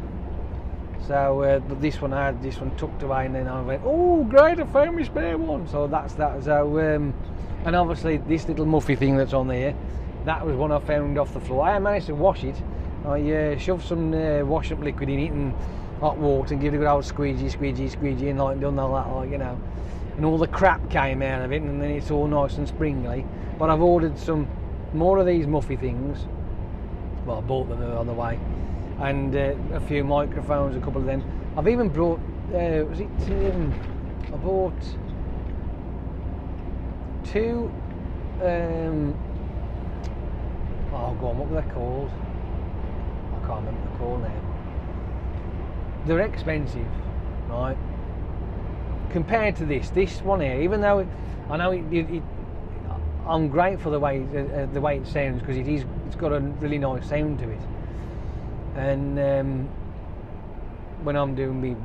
So, but this one, I had this one tucked away, and then I went, oh great, I found my spare one. So that's that. So, and obviously this little muffy thing that's on there, that was one I found off the floor. I managed to wash it. I shoved some wash up liquid in it and hot water and give it a good old squeegee and like done all that, like, you know, and all the crap came out of it, and then it's all nice and springly. But I've ordered some more of these muffy things. Well, I bought them on the way, and a few microphones, a couple of them. I've even brought I bought two oh, go on, what were they called? I can't remember what they're called now. They're expensive, right? Compared to this one here, even though I know I'm grateful the way it sounds, because it's got a really nice sound to it, and when I'm doing me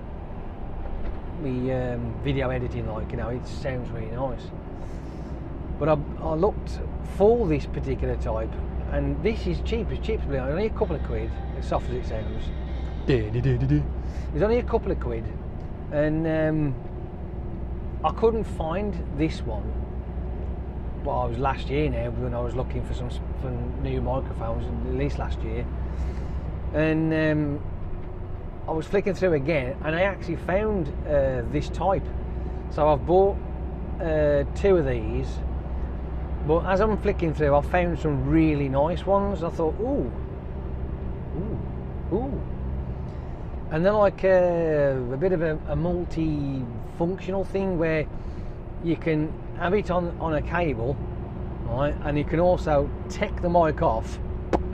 video editing, like, you know, it sounds really nice. But I looked for this particular type, and this is cheap as chips, but only a couple of quid, as soft as it sounds. It's only a couple of quid, and I couldn't find this one. Well, I was last year now when I was looking for new microphones, at least last year, and I was flicking through again, and I actually found this type. So I've bought 2 of these, but as I'm flicking through, I found some really nice ones. I thought, ooh, and they're like a bit of a multi-functional thing where you can have it on a cable, right, and you can also take the mic off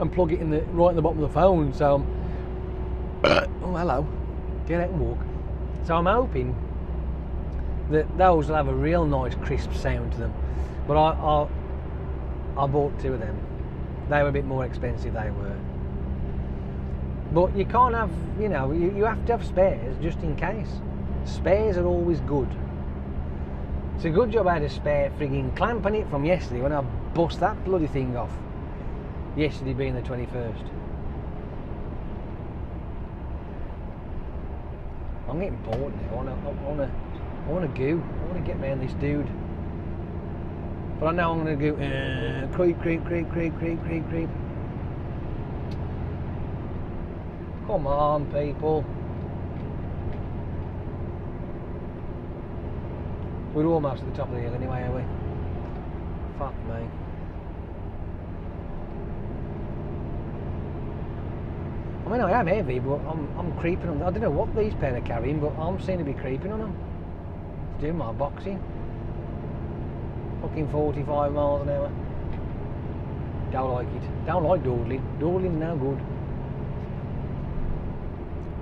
and plug it in right in the bottom of the phone. So oh, hello, get out and walk. So I'm hoping that those will have a real nice crisp sound to them. But I bought 2 of them. They were a bit more expensive, they were. But you can't have, you know, you have to have spares just in case. Spares are always good. It's a good job I had a spare frigging clamp on it from yesterday when I bust that bloody thing off. Yesterday being the 21st. I'm getting bored now. I want to go. I want to get round this dude. But I know I'm going to go creep. Come on, people. We're almost at the top of the hill anyway, are we? Fuck me. I mean, I am heavy, but I'm creeping on them. I don't know what these pair are carrying, but I'm seem to be creeping on them. Doing my boxing. Fucking 45 miles an hour. Don't like it. Don't like dawdling. Dawdling's no good.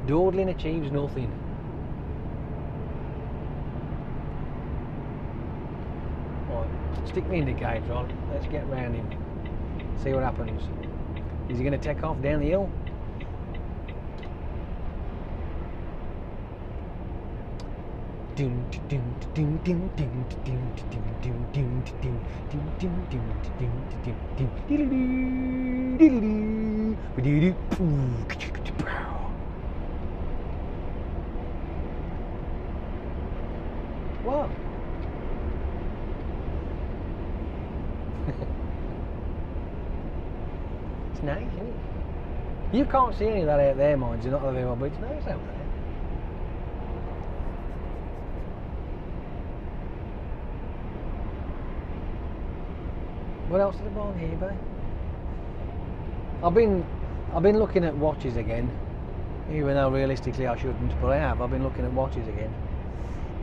Dawdling achieves nothing. Right, stick the indicator on. Let's get round him. See what happens. Is he going to take off down the hill? What? It's nice, isn't it? You can't see any of that out there, mind you, not very well, but it's nice out there. What else did I buy on eBay? I've been looking at watches again, even though realistically I shouldn't, but I have. I've been looking at watches again.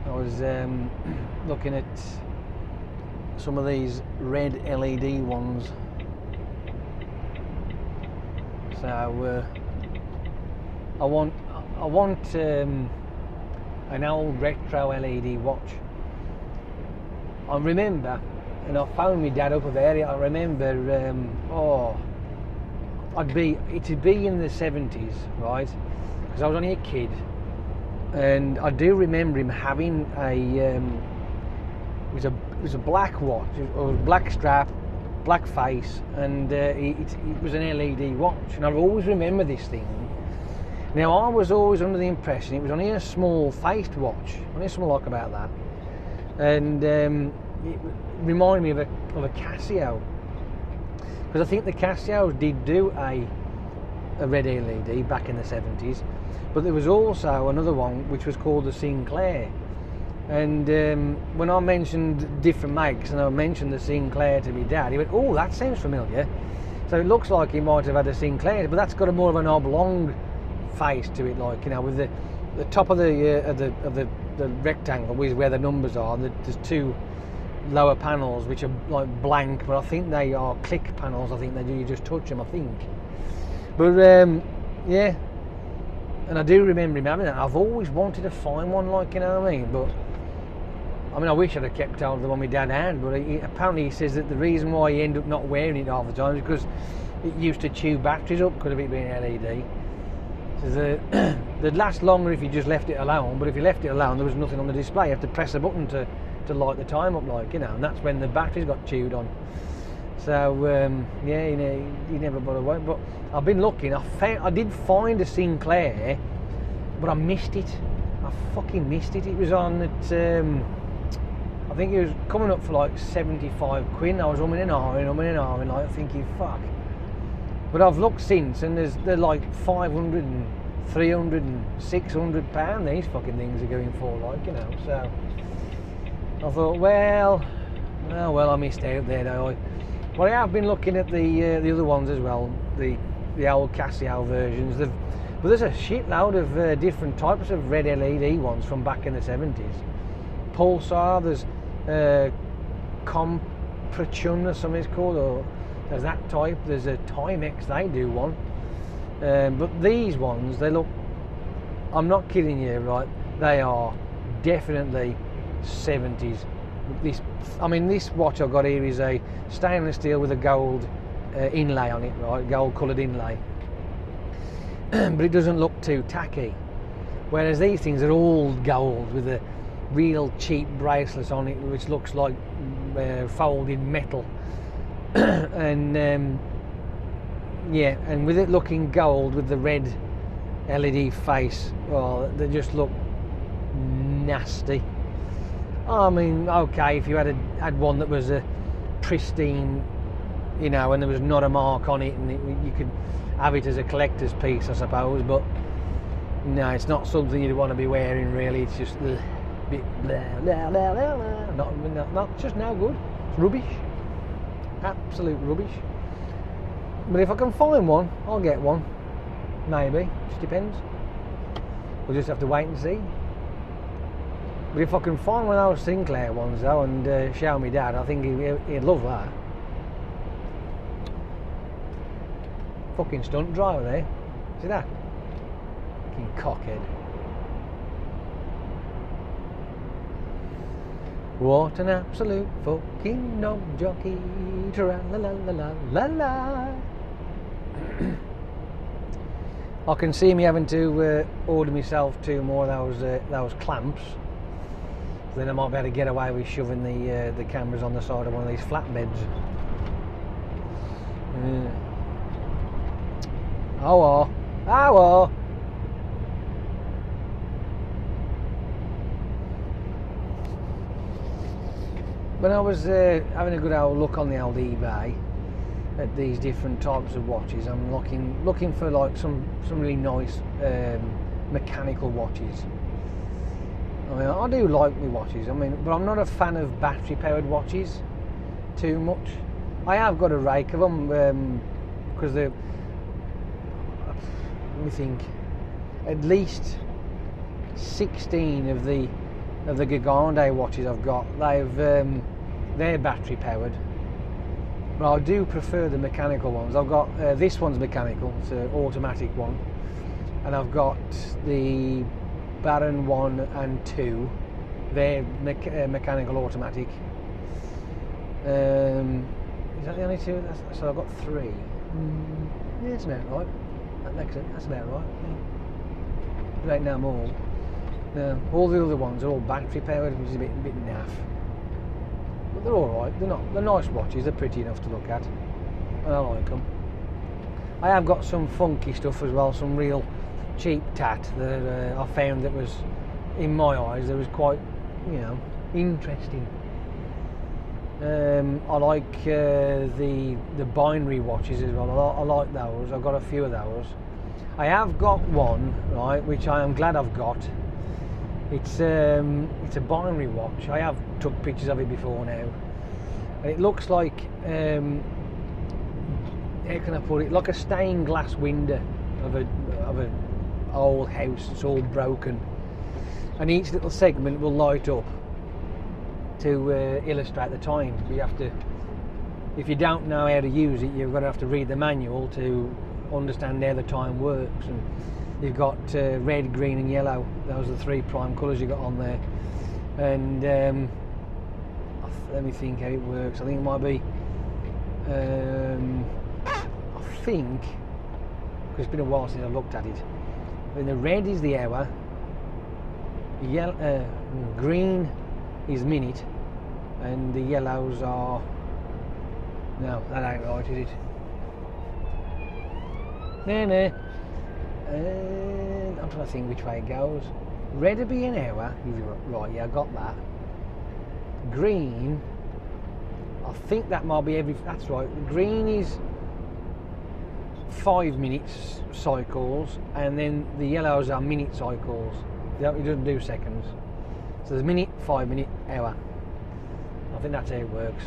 I was looking at some of these red LED ones. So I want an old retro LED watch. I remember, and I phoned my dad up about it. I remember, it'd be in the 70s, right? Because I was only a kid, and I do remember him having it was a black watch, or black strap, black face, and it was an LED watch, and I always remember this thing. Now I was always under the impression it was only a small faced watch, only something like about that, and it reminded me of a Casio, because I think the Casios did do a red LED back in the 70s, but there was also another one which was called the Sinclair. And when I mentioned different makes, and I mentioned the Sinclair to my dad, he went, "Oh, that sounds familiar." So it looks like he might have had a Sinclair, but that's got a more of an oblong face to it, like, you know, with the top of the rectangle is where the numbers are. There's two lower panels which are like blank, but I think they are click panels. I think they do, you just touch them, I think. But yeah, and I do remember him having that. I've always wanted to find one, like, you know what I mean, but I mean, I wish I'd have kept hold of the one my dad had, but apparently he says that the reason why he ended up not wearing it half the time is because it used to chew batteries up, could have it been LED. So they'd last longer if you just left it alone, but if you left it alone there was nothing on the display. You have to press a button to light the time up, like, you know, and that's when the batteries got chewed on. So yeah, you know, he never bothered away. But I've been looking, I did find a Sinclair, but I missed it. I fucking missed it. It was on at I think it was coming up for like 75 quid. I was umming and ahhing, like thinking, fuck. But I've looked since, and they're like 500 and 300 and 600 pound. These fucking things are going for, like, you know. So I thought, well, I missed out there though. But I have been looking at the other ones as well, the old Casio versions. But there's a shitload of different types of red LED ones from back in the 70s. Pulsar, there's Compression or something it's called, or there's that type. There's a Timex, they do one. But these ones, they look, I'm not kidding you, right? They are definitely 70s. This watch I've got here is a stainless steel with a gold inlay on it, right? Gold coloured inlay. But it doesn't look too tacky. Whereas these things are all gold with a real cheap bracelets on it, which looks like folded metal. And yeah, and with it looking gold with the red LED face, well, they just look nasty. I mean, okay, if you had one that was a pristine, you know, and there was not a mark on it, and you could have it as a collector's piece, I suppose, but no, it's not something you'd want to be wearing, really. It's just a bit blah, blah, blah, blah, blah. Not just no good. It's rubbish. Absolute rubbish. But if I can find one, I'll get one. Maybe. Just depends. We'll just have to wait and see. But if I can find one of those Sinclair ones though, and show me dad, I think he'd love that. Fucking stunt driver there. See that? Fucking cockhead. What an absolute fucking knob jockey. Tra la la la la la. I can see me having to order myself 2 more of those clamps. Then I might be able to get away with shoving the cameras on the side of one of these flatbeds. Oh. When I was having a good old look on the old eBay at these different types of watches, I'm looking for like some really nice mechanical watches. I mean, I do like my watches, but I'm not a fan of battery powered watches too much. I have got a rake of them because they're, let me think, at least 16 of the Gigande watches I've got, they're battery powered, but I do prefer the mechanical ones. I've got this one's mechanical, it's an automatic one, and I've got the Baron 1 and 2, they're mechanical automatic. Is that the only 2? So I've got 3. Yeah, that's about right. That makes it. That's about right. Yeah. Right now more. No, all the other ones are all battery powered, which is a bit naff. But they're all right. They're nice watches. They're pretty enough to look at, and I like them. I have got some funky stuff as well. Some real cheap tat that I found that was, in my eyes, that was quite, you know, interesting. I like the binary watches as well. I like those. I've got a few of those. I have got one, right, which I am glad I've got. It's a binary watch. I have took pictures of it before now, and it looks like how can I put it? Like a stained glass window of a old house. It's all broken, and each little segment will light up to illustrate the time. You have to, if you don't know how to use it, you're going to have to read the manual to understand how the time works. And you've got red, green and yellow. Those are the 3 prime colours you got on there. And let me think how it works. I think it might be, I think, because it's been a while since I looked at it. When the red is the hour, green is minute, and the yellows are, no, that ain't right, is it? No. I'm trying to think which way it goes. Red would be an hour. Right, yeah, I got that. Green, I think that might be that's right. Green is 5 minutes cycles, and then the yellows are minute cycles. It doesn't do seconds. So there's minute, 5 minute, hour. I think that's how it works.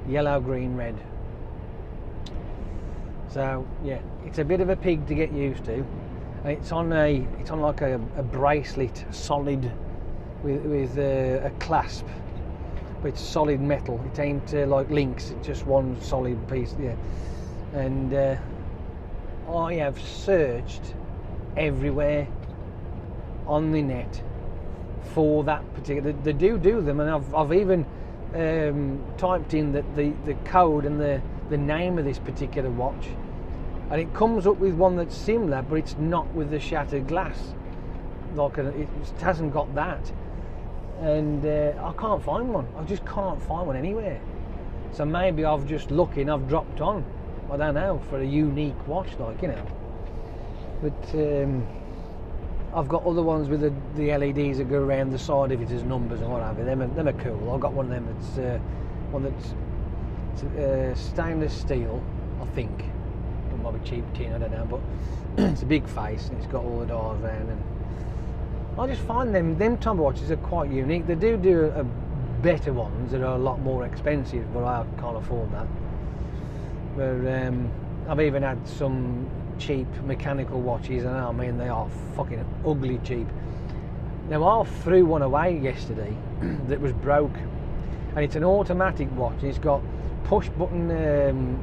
Yellow, green, red. So yeah, it's a bit of a pig to get used to. And it's on like a bracelet, solid, with a clasp. But it's solid metal. It ain't like links. It's just one solid piece. Yeah. And I have searched everywhere on the net for that particular. They do them, and I've even typed in the code and the name of this particular watch, and it comes up with one that's similar, but it's not with the shattered glass. Like it hasn't got that, and I can't find one. I just can't find one anywhere. So maybe I've just looking. I've dropped on. I don't know, for a unique watch, like, you know. But I've got other ones with the LEDs that go around the side of it as numbers and what have you. Them are cool. I've got one of them that's stainless steel, I think. It might be cheap tin, I don't know, but it's a big face and it's got all the dials around. And I just find them time watches are quite unique. They do a better ones that are a lot more expensive, but I can't afford that. But I've even had some cheap mechanical watches, and I mean they are fucking ugly cheap. Now I threw one away yesterday that was broke, and it's an automatic watch. It's got push button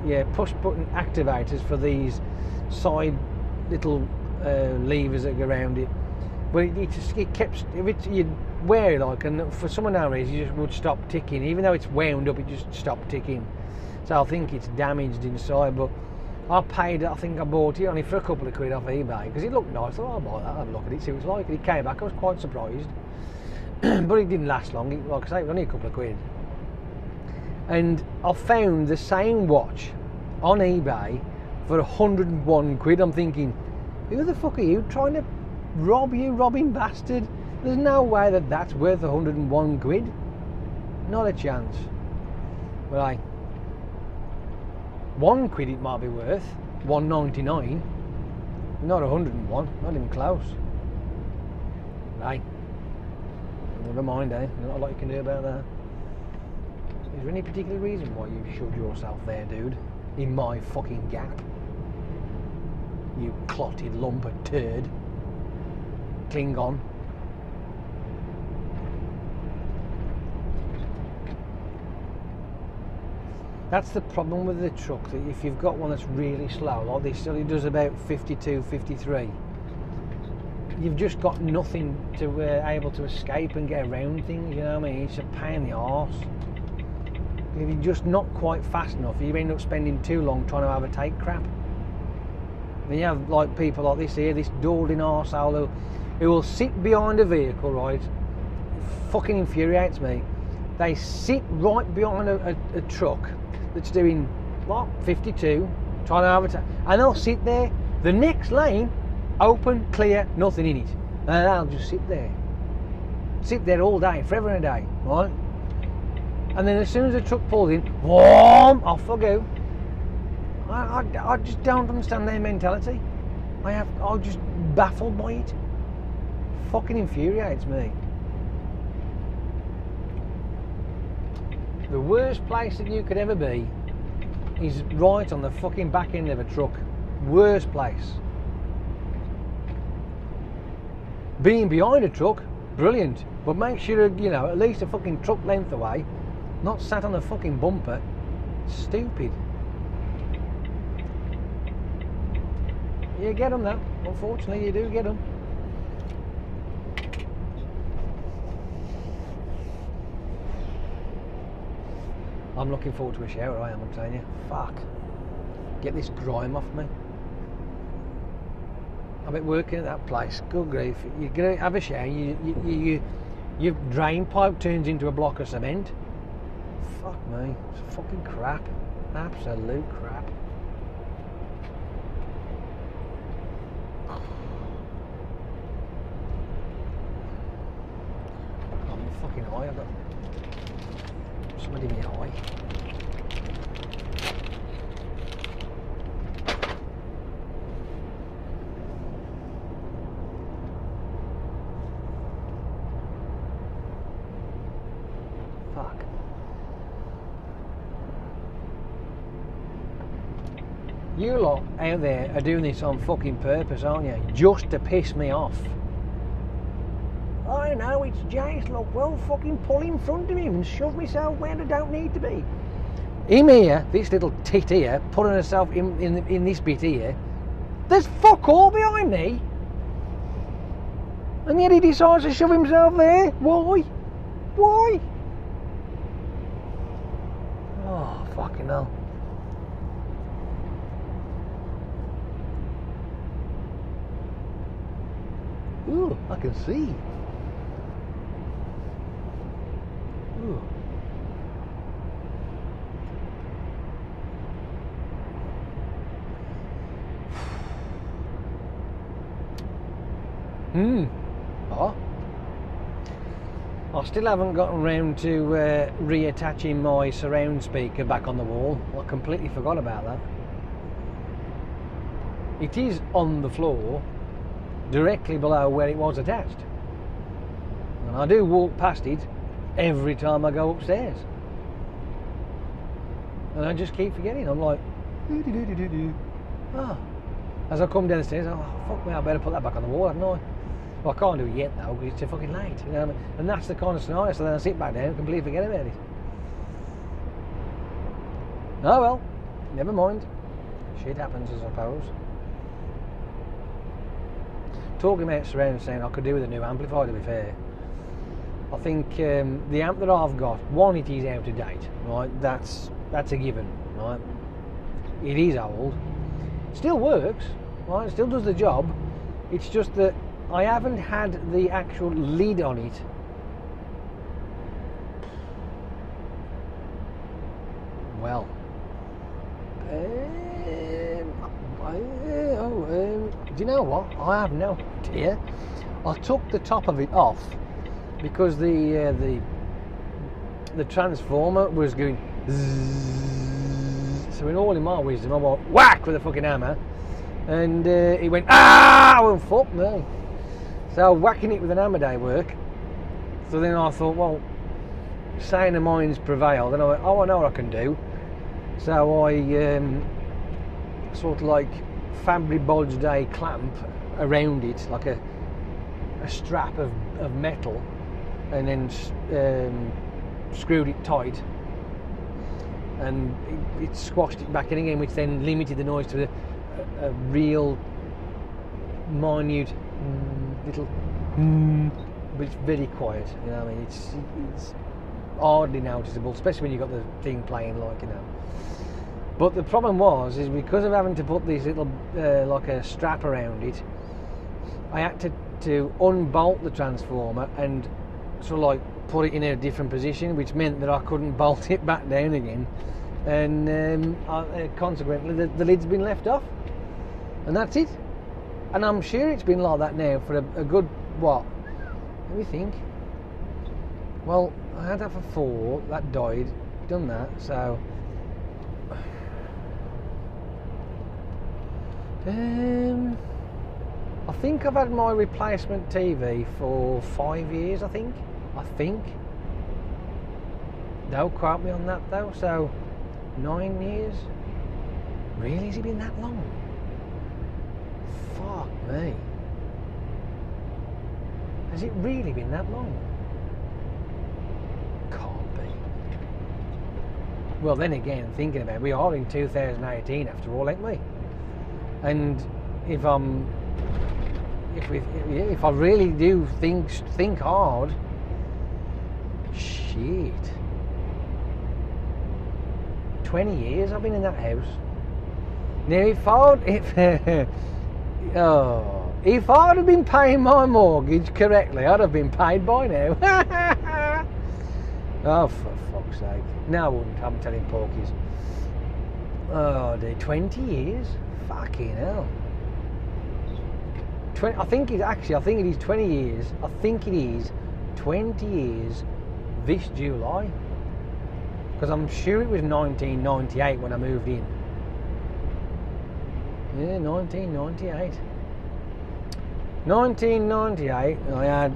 activators for these side little levers that go around it. But it kept, you'd wear it like, and for some unknown reason it just would stop ticking. Even though it's wound up, it just stopped ticking. So I think it's damaged inside. But I paid, I think I bought it only for a couple of quid off eBay because it looked nice. I thought, I'll buy that, I'll have a look at it, see what it's like. And it came back, I was quite surprised. But it didn't last long. Like I say, it was only a couple of quid. And I found the same watch on eBay for 101 quid. I'm thinking, who the fuck are you trying to rob, you robbing bastard? There's no way that that's worth 101 quid. Not a chance. But I, 1 quid it might be worth, 1.99. Not 101, not even close. Right. Never mind, eh? Not a lot you can do about that. Is there any particular reason why you shoved yourself there, dude? In my fucking gap? You clotted lump of turd. Klingon. That's the problem with the truck, that if you've got one that's really slow, like this only does about 52, 53, you've just got nothing to able to escape and get around things, you know what I mean? It's a pain in the arse. If you're just not quite fast enough, you end up spending too long trying to overtake crap. Then you have like people like this here, this dawdling arsehole who will sit behind a vehicle, right? It fucking infuriates me. They sit right behind a truck that's doing, what, 52, trying to overtake, and they'll sit there, the next lane, open, clear, nothing in it. And they'll just sit there all day, forever and a day, right? And then as soon as the truck pulls in, whoom, off I go. I just don't understand their mentality. I'm just baffled by it. Fucking infuriates me. The worst place that you could ever be is right on the fucking back end of a truck. Worst place. Being behind a truck, brilliant. But make sure, you know, at least a fucking truck length away, not sat on a fucking bumper. Stupid. You get them though. Unfortunately, you do get them. I'm looking forward to a shower, I am, I'm telling you. Fuck. Get this grime off me. I've been working at that place. Good grief. You're going to have a shower, your drain pipe turns into a block of cement. Fuck me. It's fucking crap. Absolute crap. I'm fucking eye. I've got somebody in my eye. Fuck. You lot out there are doing this on fucking purpose, aren't you? Just to piss me off. I know, it's Jace, look, well fucking pull in front of him and shove myself where I don't need to be. Him here, this little tit here, putting herself in this bit here, there's fuck all behind me. And yet he decides to shove himself there. Why? Why? Oh, fucking hell. Ooh, I can see. Ooh. Oh. I still haven't gotten round to reattaching my surround speaker back on the wall. I completely forgot about that. It is on the floor, directly below where it was attached. And I do walk past it every time I go upstairs. And I just keep forgetting. I'm like, oh. As I come downstairs, oh fuck me, I better put that back on the wall, haven't I? Well, I can't do it yet though, because it's too fucking late. You know what I mean? And that's the kind of scenario, so then I sit back down and completely forget about it. Oh well, never mind. Shit happens, I suppose. Talking about surround sound, I could do with a new amplifier, to be fair. I think the amp that I've got, one, it is out of date, right? That's a given, right? It is old. Still works, right? It still does the job. It's just that I haven't had the actual lid on it. Well, do you know what? I have no idea. I took the top of it off because the transformer was going zzz. So in all in my wisdom, I went whack with a fucking hammer, and it went ah! Well, fuck me. So whacking it with an hammer day work. So then I thought, well, saying the minds prevail. Then I went, oh, I know what I can do. So I sort of like fabric bodge day clamp around it, like a strap of metal, and then screwed it tight, and it squashed it back in again, which then limited the noise to a real minute little but it's very quiet, you know what I mean? It's hardly noticeable, especially when you've got the thing playing, like, you know. But the problem is because of having to put this little like a strap around it, I had to unbolt the transformer and sort of like put it in a different position, which meant that I couldn't bolt it back down again, and consequently the lid's been left off, and that's it. And I'm sure it's been like that now for a good, what, let me think, well, I had that for 4, that died, done that, so I think I've had my replacement TV for 5 years, I think. Don't quote me on that though, so 9 years? Really, has it been that long? Fuck me. Has it really been that long? Well, then again, thinking about it, we are in 2018 after all, ain't we? And if I really do think hard, shit, 20 years I've been in that house. Now, if I'd have been paying my mortgage correctly, I'd have been paid by now. Oh, for fuck's sake. No, I wouldn't. I'm telling porkies. Oh, dear. 20 years? Fucking hell. I think it is 20 years. I think it is 20 years this July. Because I'm sure it was 1998 when I moved in. Yeah, 1998. 1998, I had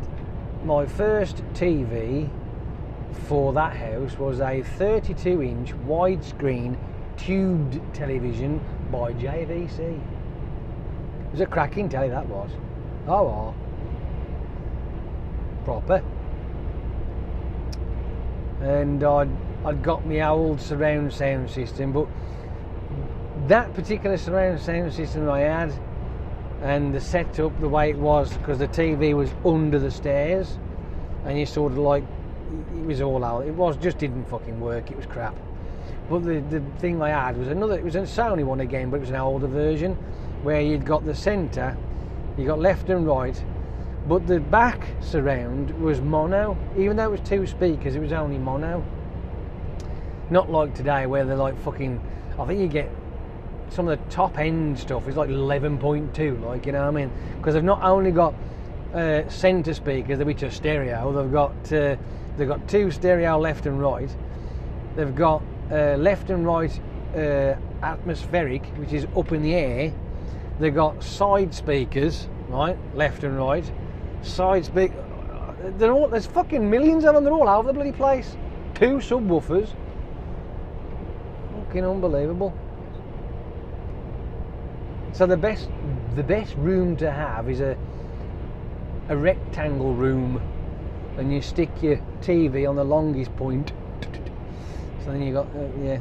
my first TV for that house was a 32-inch widescreen tubed television by JVC. It was a cracking telly, that was. Oh, proper. And I'd got my old surround sound system, but that particular surround sound system I had, and the setup the way it was, because the TV was under the stairs, and you sort of like, it was all out. It just didn't fucking work. It was crap. But the thing I had was it was a Sony one again, but it was an older version, where you'd got the centre, you got left and right, but the back surround was mono. Even though it was 2 speakers, it was only mono. Not like today, where they're like fucking, I think you get some of the top end stuff is like 11.2, like, you know what I mean? Because they've not only got centre speakers, which are stereo, they've got 2 stereo left and right. They've got left and right atmospheric, which is up in the air. They've got side speakers, right, left and right. Side speak. There's fucking millions of them. They're all over the bloody place. 2 subwoofers. Fucking unbelievable. So the best room to have is a rectangle room, and you stick your TV on the longest point. So then you got yeah,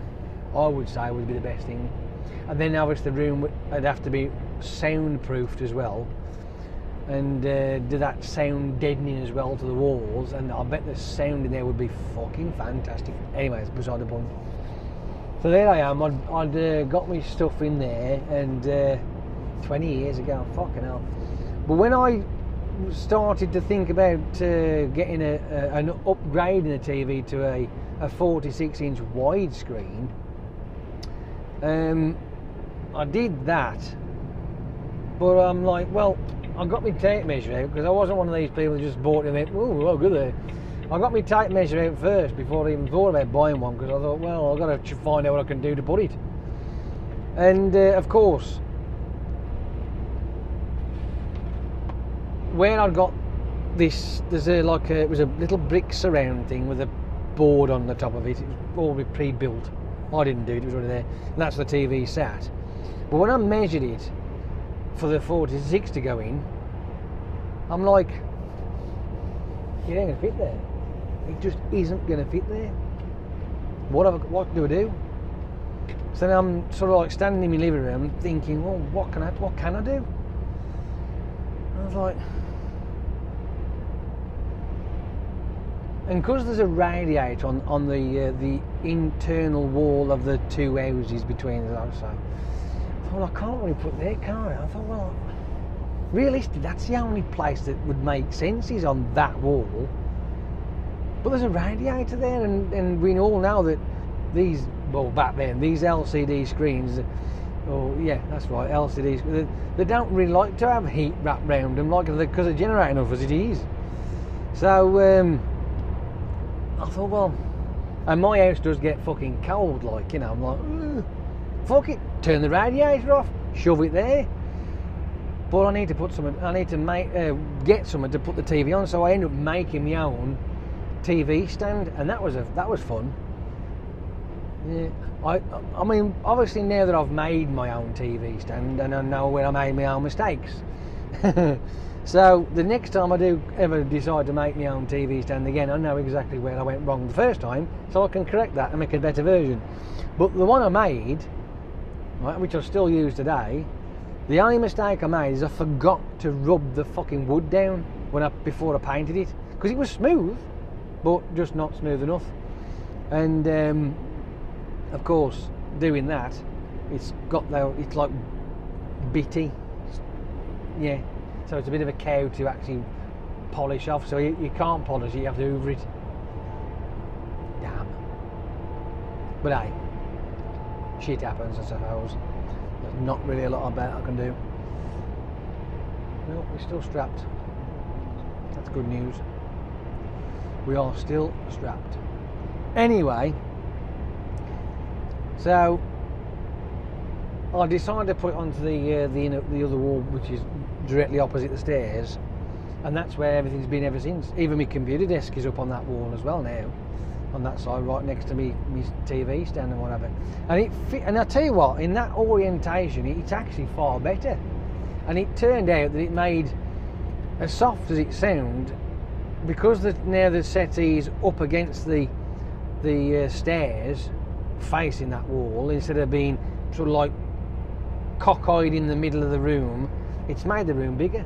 I would say would be the best thing. And then obviously the room would have to be soundproofed as well, and do that sound deadening as well to the walls. And I bet the sound in there would be fucking fantastic. Anyways, beside the point. So there I am. I'd got my stuff in there, and 20 years ago, fucking hell. But when I started to think about getting an upgrade in the TV to a 46-inch widescreen, I did that. But I'm like, well, I got my tape measure out, because I wasn't one of these people who just bought it and went, oh, good there. I got my tape measure out first before I even thought about buying one, because I thought, well, I've got to find out what I can do to put it. And of course, where I'd got this, it was a little brick surround thing with a board on the top of it. It was all pre-built. I didn't do it, it was already there. And that's where the TV sat. But when I measured it for the 46 to go in, I'm like, it ain't going to fit there. It just isn't going to fit there. What do I do? So then I'm sort of like standing in my living room thinking, well, what can I do? And I was like, and because there's a radiator on the internal wall of the 2 houses between us, so I thought, well, I can't really put there, can I? I thought, well, realistically, that's the only place that would make sense is on that wall. But there's a radiator there, and we all know that back then, these LCD screens, yeah, that's right, LCDs, they don't really like to have heat wrapped round them, like, because they're generating enough as it is. So, I thought, well, and my house does get fucking cold, like, you know, I'm like, fuck it, turn the radiator off, shove it there. But I need to put something, I need to get something to put the TV on, so I ended up making my own TV stand, and that was fun. Yeah, I mean, obviously now that I've made my own TV stand and I know where I made my own mistakes, So the next time I do ever decide to make my own TV stand again, I know exactly where I went wrong the first time, so I can correct that and make a better version. But the one I made, right, which I still use today, the only mistake I made is I forgot to rub the fucking wood down before I painted it, because it was smooth, but just not smooth enough. And of course, doing that, it's like bitty, yeah. So it's a bit of a cow to actually polish off. So you can't polish it; you have to hoover it. Damn. But hey, shit happens, I suppose. There's not really a lot I can do. Well, we're still strapped. That's good news. We are still strapped. Anyway, so I decided to put it onto the other wall, which is directly opposite the stairs, and that's where everything's been ever since. Even my computer desk is up on that wall as well now, on that side, right next to me TV stand and whatever. And I tell you what, in that orientation, it's actually far better. And it turned out that it made, as soft as it sounded, because now the settee's up against the stairs, facing that wall, instead of being sort of like cockeyed in the middle of the room, it's made the room bigger.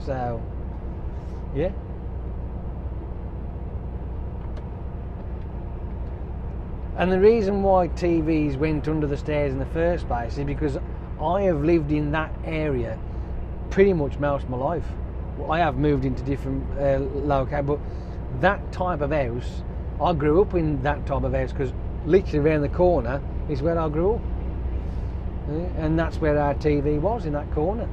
So, yeah. And the reason why TVs went under the stairs in the first place is because I have lived in that area pretty much most of my life. Well, I have moved into different locations, but that type of house, I grew up in that type of house, because literally around the corner is where I grew up. And that's where our TV was, in that corner,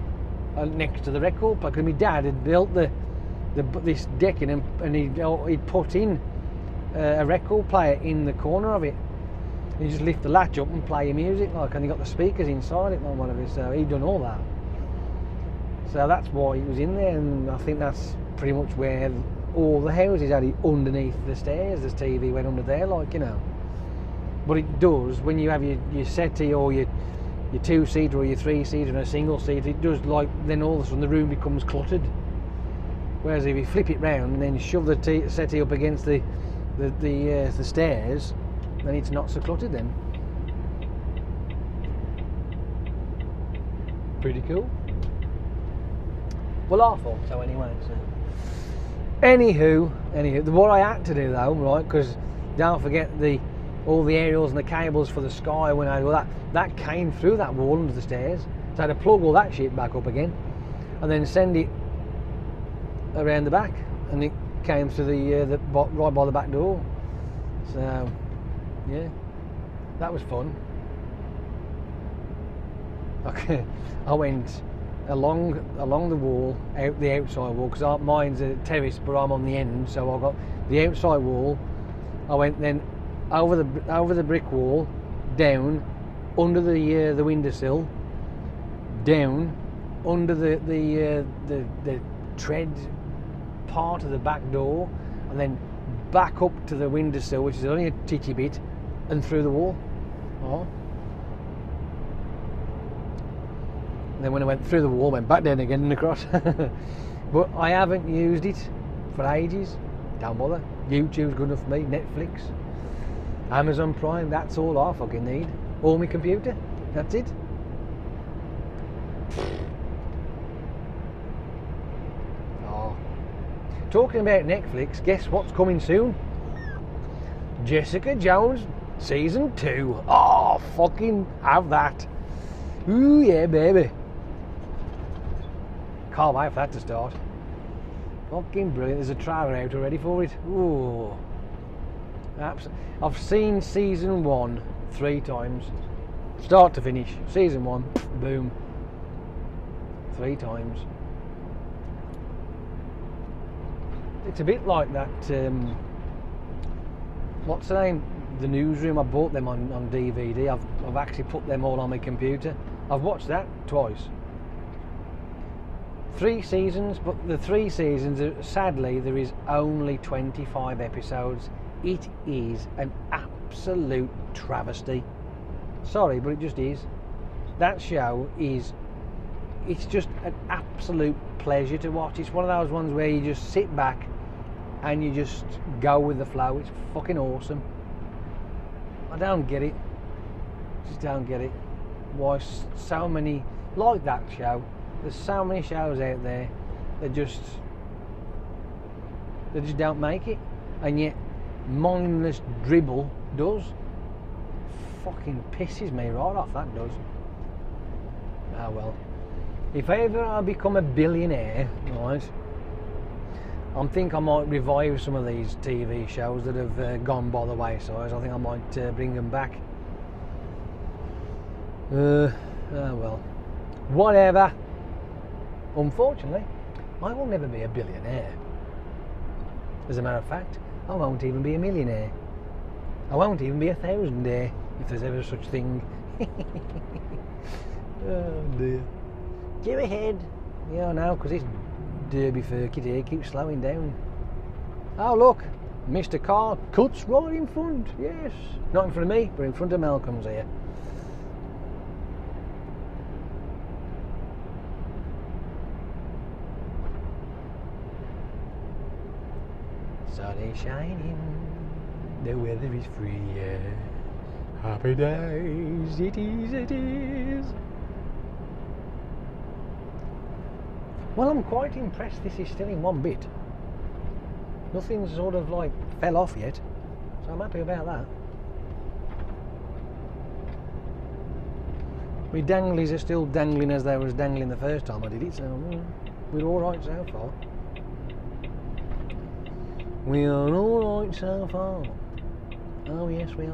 next to the record player. Because my dad had built this decking, and he'd put in a record player in the corner of it. You just lift the latch up and play your music, and he got the speakers inside it and whatever. So he'd done all that. So that's why it was in there, and I think that's pretty much where all the houses had it underneath the stairs. The TV went under there, But it does, when you have your settee or your two-seater or your three-seater and a single-seater, it does, then all of a sudden the room becomes cluttered. Whereas if you flip it round and then shove the settee up against the stairs, then it's not so cluttered then. Pretty cool. Well, I thought so anyway. So. Anywho, what I had to do though, right, because don't forget all the aerials and the cables for the Sky, when I do that came through that wall under the stairs. So I had to plug all that shit back up again, and then send it around the back, and it came through right by the back door. So yeah, that was fun. Okay, I went along the wall, out the outside wall, because mine's a terrace, but I'm on the end, so I got the outside wall. I went then over the brick wall, down under the windowsill, down under the tread part of the back door, and then back up to the windowsill, which is only a titty bit, and through the wall. Oh. And then when I went through the wall, went back down again and across. But I haven't used it for ages. Don't bother. YouTube's good enough for me. Netflix, Amazon Prime, that's all I fucking need. Or my computer. That's it. Oh. Talking about Netflix, guess what's coming soon? Jessica Jones Season 2. Oh, fucking have that. Ooh, yeah, baby. Can't wait for that to start. Fucking brilliant. There's a trailer out already for it. Ooh. I've seen Season 1 3 times. Start to finish. Season 1, boom. 3 times. It's a bit like that, what's the name? The Newsroom. I bought them on DVD. I've actually put them all on my computer. I've watched that twice. 3 seasons, but the 3 seasons, sadly, there is only 25 episodes. It is an absolute travesty. Sorry, but it just is. That show is it's just an absolute pleasure to watch. It's one of those ones where you just sit back and you just go with the flow. It's fucking awesome. I don't get it. Just don't get it. Why so many like that show? There's so many shows out there that just don't make it, and yet mindless dribble does. Fucking pisses me right off, that does. Ah well. If ever I become a billionaire, right, I think I might revive some of these TV shows that have gone by the wayside. I think I might bring them back. Ah well. Whatever. Unfortunately, I will never be a billionaire. As a matter of fact, I won't even be a millionaire. I won't even be a thousandaire, if there's ever such thing. Oh dear. Go ahead. Yeah, I know, because this derby circuit here keeps slowing down. Oh look, Mr. Car cuts right in front. Yes. Not in front of me, but in front of Malcolm's here. Sun is shining, the weather is free, yeah. Happy days, it is, it is. Well, I'm quite impressed this is still in one bit. Nothing's sort of like fell off yet, so I'm happy about that. My danglies are still dangling as they was dangling the first time I did it, so we're alright so far. We are alright so far. Oh yes we are.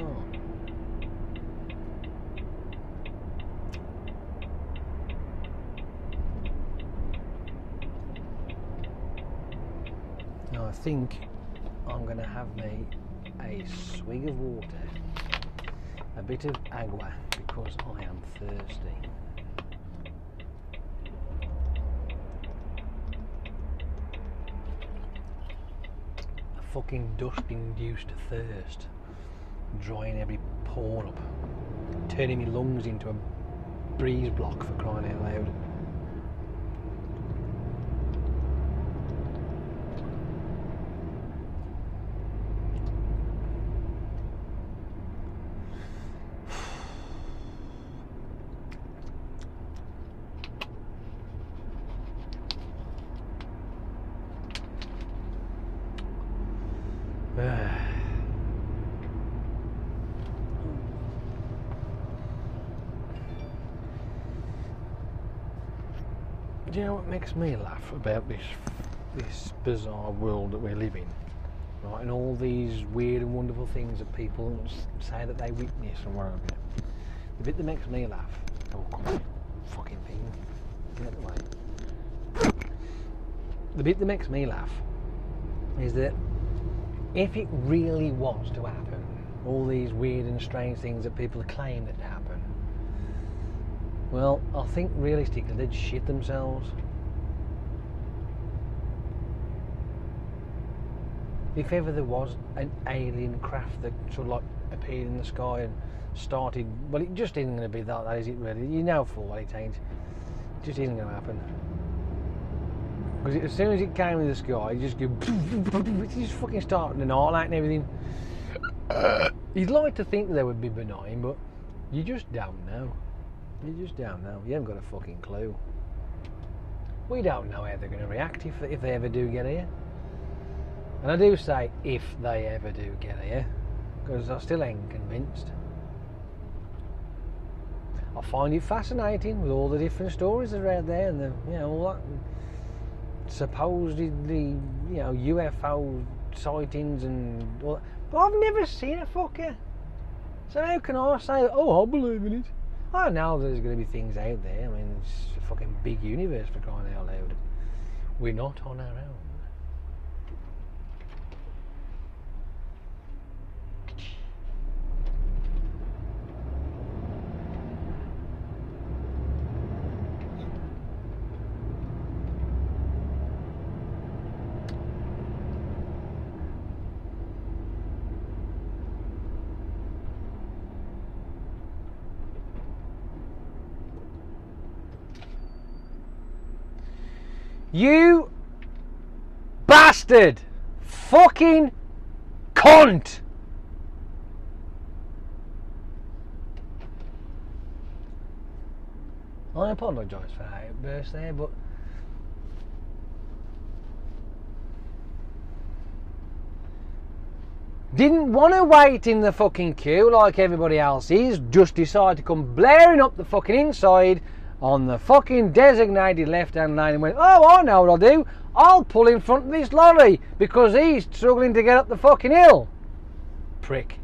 Now I think I'm going to have me a swig of water, a bit of agua, because I am thirsty. Fucking dust-induced thirst, drying every pore up, turning my lungs into a breeze block, for crying out loud. Do you know what makes me laugh about this bizarre world that we live in, right? And all these weird and wonderful things that people say that they witness and whatever. The bit that makes me laugh. Oh, come on, fucking thing, get out of the way. The bit that makes me laugh is that if it really was to happen, all these weird and strange things that people claim that happen, well, I think realistically they'd shit themselves. If ever there was an alien craft that sort of like appeared in the sky and started, well, it just isn't going to be that, is it really? You know full well it ain't. It just isn't going to happen. Because as soon as it came in the sky, it just go, it's just fucking starting an all out and everything. You'd like to think that they would be benign, but you just don't know. You just don't know. You haven't got a fucking clue. We don't know how they're going to react if they ever do get here. And I do say if they ever do get here, because I still ain't convinced. I find it fascinating with all the different stories that are out there, and the, you know, all that supposedly, you know, UFO sightings and all that. But I've never seen a fucker. So how can I say, oh, I believe in it? I know there's going to be things out there. I mean, it's a fucking big universe, for crying out loud. We're not on our own. You bastard! Fucking cunt! I apologise for that outburst there, but didn't want to wait in the fucking queue like everybody else is, just decided to come blaring up the fucking inside on the fucking designated left-hand lane and went, oh, I know what I'll do, I'll pull in front of this lorry because he's struggling to get up the fucking hill. Prick.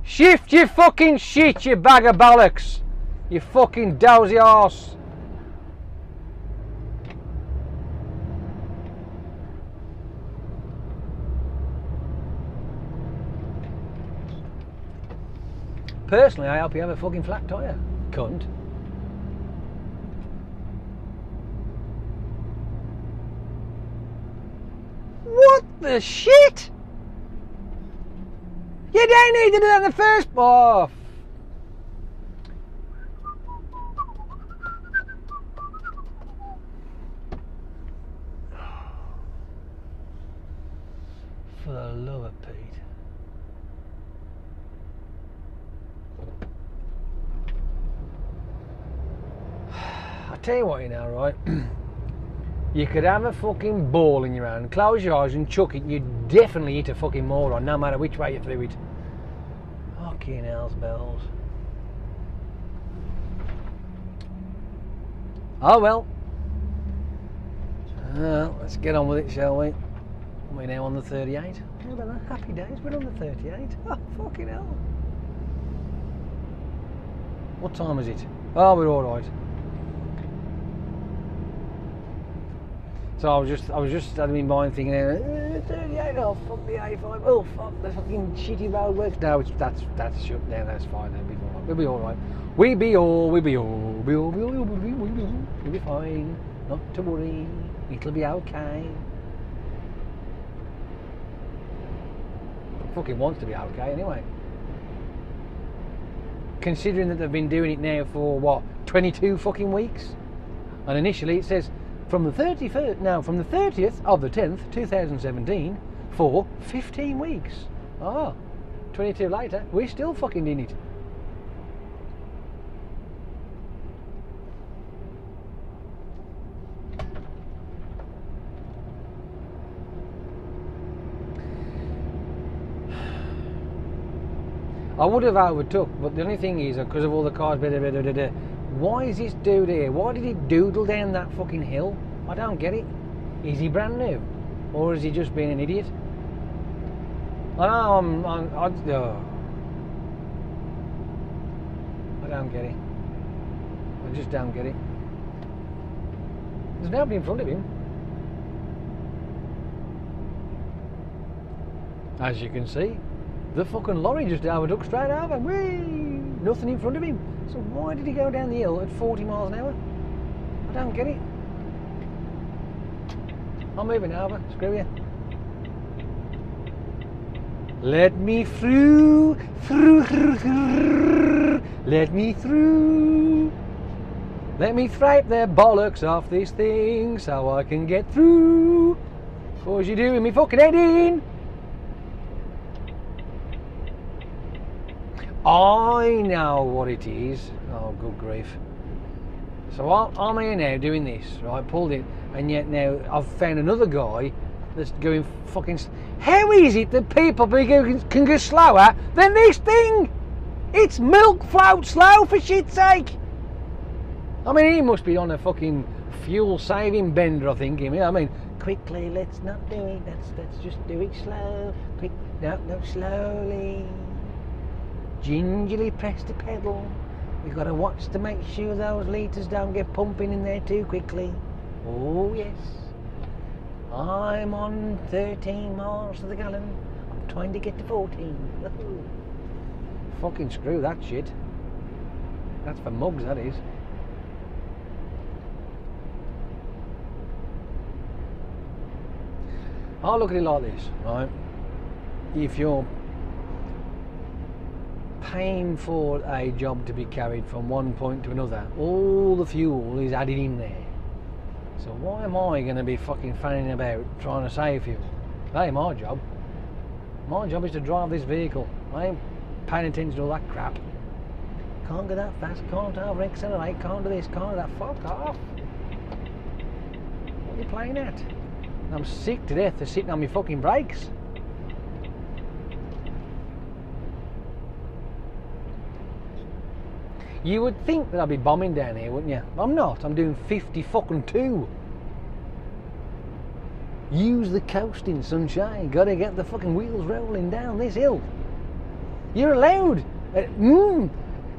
Shift your fucking shit, you bag of bollocks, you fucking dozy arse. Personally, I hope you have a fucking flat tyre, cunt. What the shit? You don't need to do that in the first... Oh. For the love of Pete. I tell you what, you know, right? You could have a fucking ball in your hand, close your eyes and chuck it, you'd definitely hit a fucking moron, no matter which way you threw it. Fucking hell's bells. Oh well. Let's get on with it, shall we? We're now on the 38. How about that? Happy days, we're on the 38. Oh, fucking hell. What time is it? Oh, we're alright. So I was just having in mind thinking, 38, oh fuck the A5, oh fuck the fucking shitty road works. No, that's shut down, that's fine, we'll be alright. We'll be fine, not to worry, it'll be okay. It fucking wants to be okay anyway. Considering that they've been doing it now for what, 22 fucking weeks? And initially it says, from the 30th of the 10th, 2017, for 15 weeks. 22 later, we're still fucking in it. I would have overtook, but the only thing is, because of all the cars, why is this dude here? Why did he doodle down that fucking hill? I don't get it. Is he brand new? Or is he just being an idiot? I know I don't get it. I just don't get it. There's nobody in front of him. As you can see, the fucking lorry just overtook straight over. Whee! Nothing in front of him. So why did he go down the hill at 40 miles an hour? I don't get it. I'm moving over, screw you. Let me through, let me through. Let me thrape their bollocks off this thing so I can get through. Cause you're doing me fucking head in. I know what it is. Oh, good grief. So I'm here now doing this, right? Pulled it, and yet now I've found another guy that's going fucking... How is it that people can go slower than this thing? It's milk float slow, for shit's sake. I mean, he must be on a fucking fuel-saving bender, I think. I mean, quickly, let's not do it. Let's just do it slow. Quick, no, slowly. Gingerly press the pedal. We've got to watch to make sure those litres don't get pumping in there too quickly. Oh yes. I'm on 13 miles to the gallon. I'm trying to get to 14. Fucking screw that shit. That's for mugs, that is. I'll look at it like this, right? If you're paying for a job to be carried from one point to another. All the fuel is added in there. So why am I going to be fucking fanning about trying to save fuel? That ain't my job. My job is to drive this vehicle. I ain't paying attention to all that crap. Can't go that fast, can't over accelerate, can't do this, can't do that. Fuck off. What are you playing at? I'm sick to death of sitting on my fucking brakes. You would think that I'd be bombing down here, wouldn't you? I'm not. I'm doing 50 fucking 2. Use the coasting, sunshine. Gotta get the fucking wheels rolling down this hill. You're allowed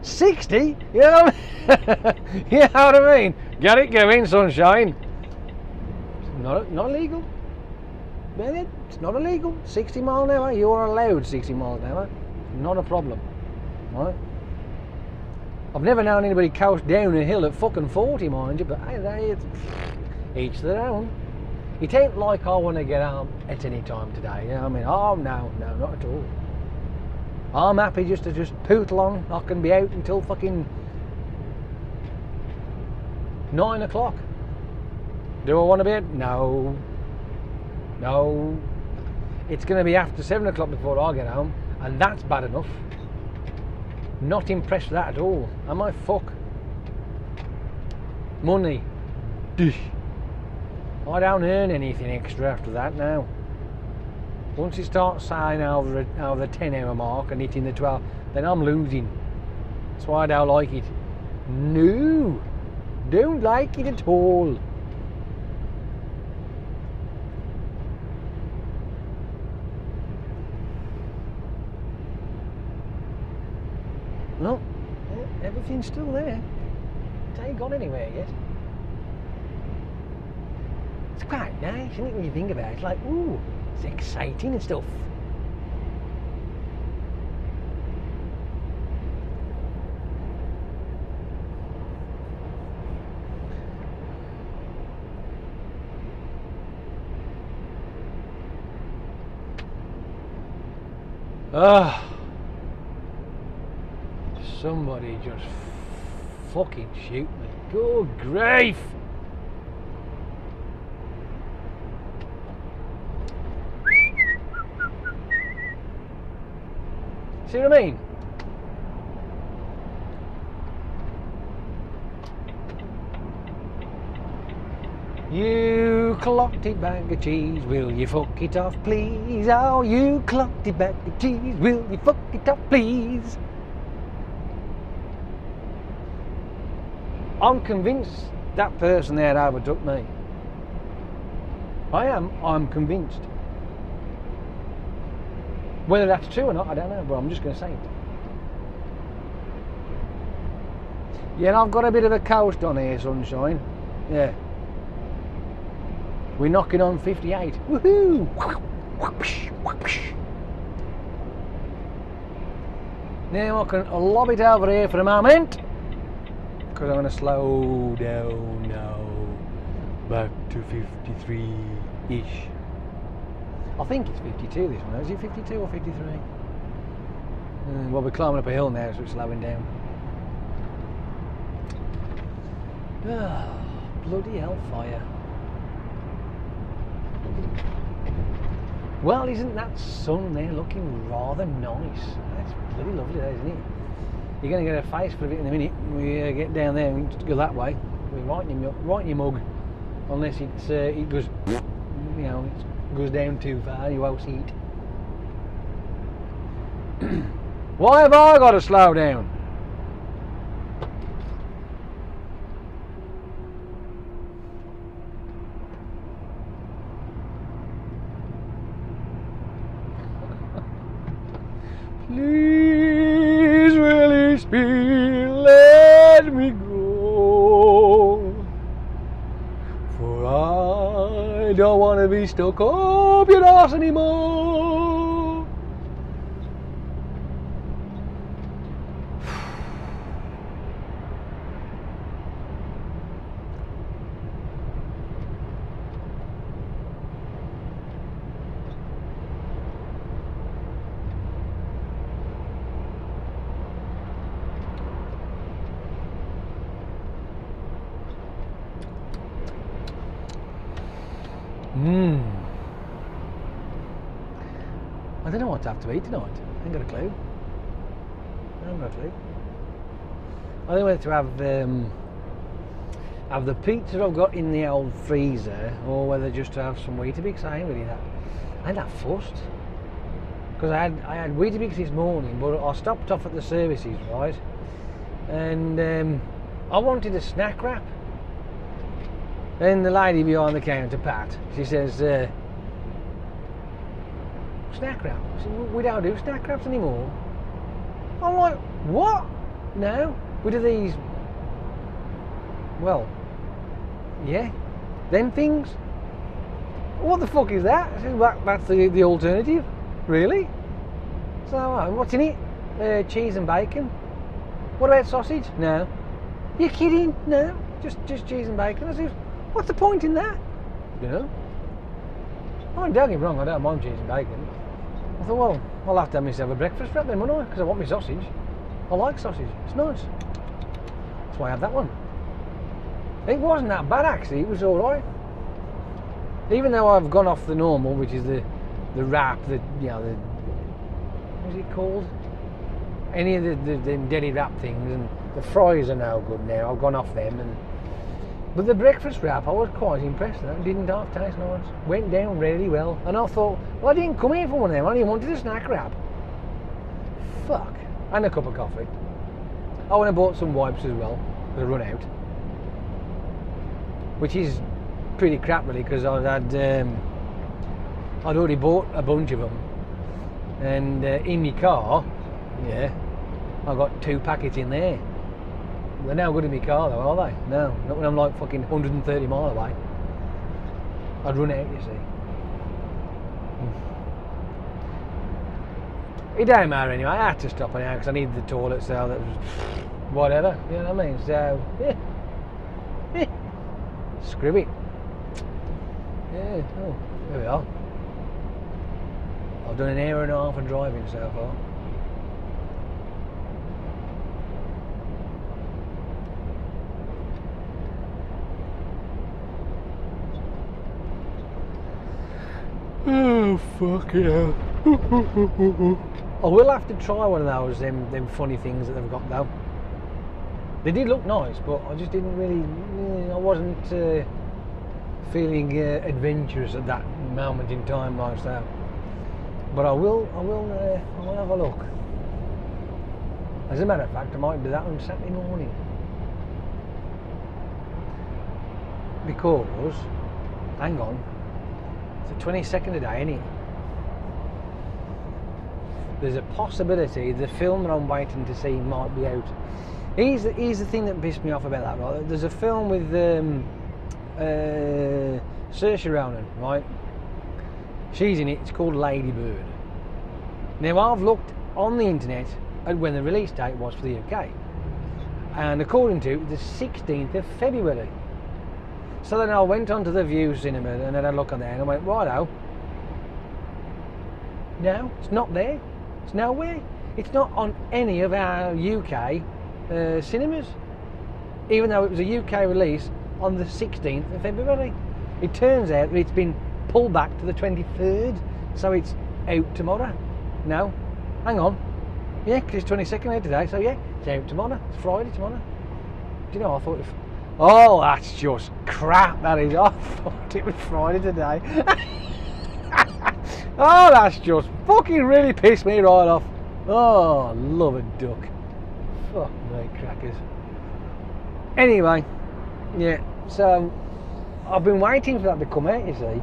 60? You know what I mean? You know what I mean? Get it going, sunshine. Not illegal. It's not illegal. 60 mile an hour. You're allowed 60 miles an hour. Not a problem. Right? I've never known anybody coast down a hill at fucking 40, mind you, but hey, it's each their own. It ain't like I want to get home at any time today, you know what I mean? Oh, no, not at all. I'm happy just to pootle on. I can be out until fucking 9 o'clock. Do I want to be out? No. It's going to be after 7 o'clock before I get home, and that's bad enough. Not impressed with that at all. Am I fuck? Money. Dish. I don't earn anything extra after that now. Once you start saying over the 10-hour mark and hitting the 12, then I'm losing. That's why I don't like it. No. Don't like it at all. No, everything's still there. It ain't gone anywhere yet. It's quite nice, isn't it, when you think about it? It's like, ooh, it's exciting and stuff. Somebody just fucking shoot me. Good grief! See what I mean? You clotted bag of cheese, will you fuck it off please? Oh, you clotted bag of cheese, will you fuck it off please? I'm convinced that person there overtook me. I'm convinced. Whether that's true or not, I don't know, but I'm just going to say it. Yeah, I've got a bit of a coast on here, sunshine. Yeah. We're knocking on 58. Woohoo! Now I can lob it over here for a moment, because I'm going to slow down now. Back to 53-ish. I think it's 52 this one. Is it 52 or 53? Well, we're climbing up a hill now, so it's slowing down. Bloody hellfire. Well, isn't that sun there looking rather nice? That's bloody lovely, that, isn't it? You're going to get a face for it in a minute. We get down there and go that way. We're right in your mug. Unless it goes, you know, it goes down too far, you won't see it. Why have I got to slow down? Please, Willie Speed, let me go, for I don't want to be stuck up your ass anymore. I don't know what to have to eat tonight. I ain't got a clue. I don't know whether to have the pizza I've got in the old freezer, or whether just to have some Weetabix. I ain't that fussed. Because I had Weetabix this morning, but I stopped off at the services, right? And I wanted a snack wrap. And the lady behind the counter, Pat, she says, snack wrap? I said, we don't do snack wraps anymore. I'm like, what? No? We do these, well, yeah, them things? What the fuck is that? I said, that's the alternative, really? So, what's in it? Cheese and bacon. What about sausage? No. You kidding? No, just cheese and bacon. I said, what's the point in that? You know? I mean, don't get me wrong, I don't mind cheese and bacon. I thought, well, I'll have to have myself a breakfast wrap then, won't I? Because I want my sausage. I like sausage. It's nice. That's why I had that one. It wasn't that bad, actually. It was alright. Even though I've gone off the normal, which is the wrap, what's it called? Any of the deli wrap things, and the fries are no good now. I've gone off them, but the breakfast wrap, I was quite impressed. That didn't half taste nice. Went down really well, and I thought, well, I didn't come here for one of them. I only wanted a snack wrap. Fuck, and a cup of coffee. Oh, and I bought some wipes as well. They run out, which is pretty crap really, because I'd already bought a bunch of them, and in my car, yeah, I got 2 packets in there. They're no good in my car though, are they? No, not when I'm like fucking 130 miles away. I'd run out, you see. It don't matter anyway. I had to stop an hour because I needed the toilet, so that was whatever. You know what I mean? So yeah. Screw it. Yeah. Oh, there we are. I've done an hour and a half of driving so far. Oh, fuck yeah. I will have to try one of those, them funny things that they've got though. They did look nice, but I just didn't really, I wasn't feeling adventurous at that moment in time like so. But I will have a look. As a matter of fact, I might do that on Saturday morning. Because, hang on, it's the 22nd today, ain't it? There's a possibility the film that I'm waiting to see might be out. Here's the thing that pissed me off about that, right? There's a film with Saoirse Ronan, right? She's in it. It's called Lady Bird. Now I've looked on the internet at when the release date was for the UK, and according to it, the 16th of February. So then I went onto the View Cinema and then I look on there and I went, righto. No, it's not there. It's nowhere. It's not on any of our UK cinemas, even though it was a UK release on the 16th of February. It turns out that it's been pulled back to the 23rd, so it's out tomorrow. No, hang on. Yeah, because it's 22nd out today, so yeah, it's out tomorrow. It's Friday tomorrow. Do you know, I thought if... Oh, that's just crap, that is. I thought it was Friday today. Oh, that's just fucking really pissed me right off. Oh, love a duck. Fuck me, crackers. Anyway, yeah, so I've been waiting for that to come out, you see.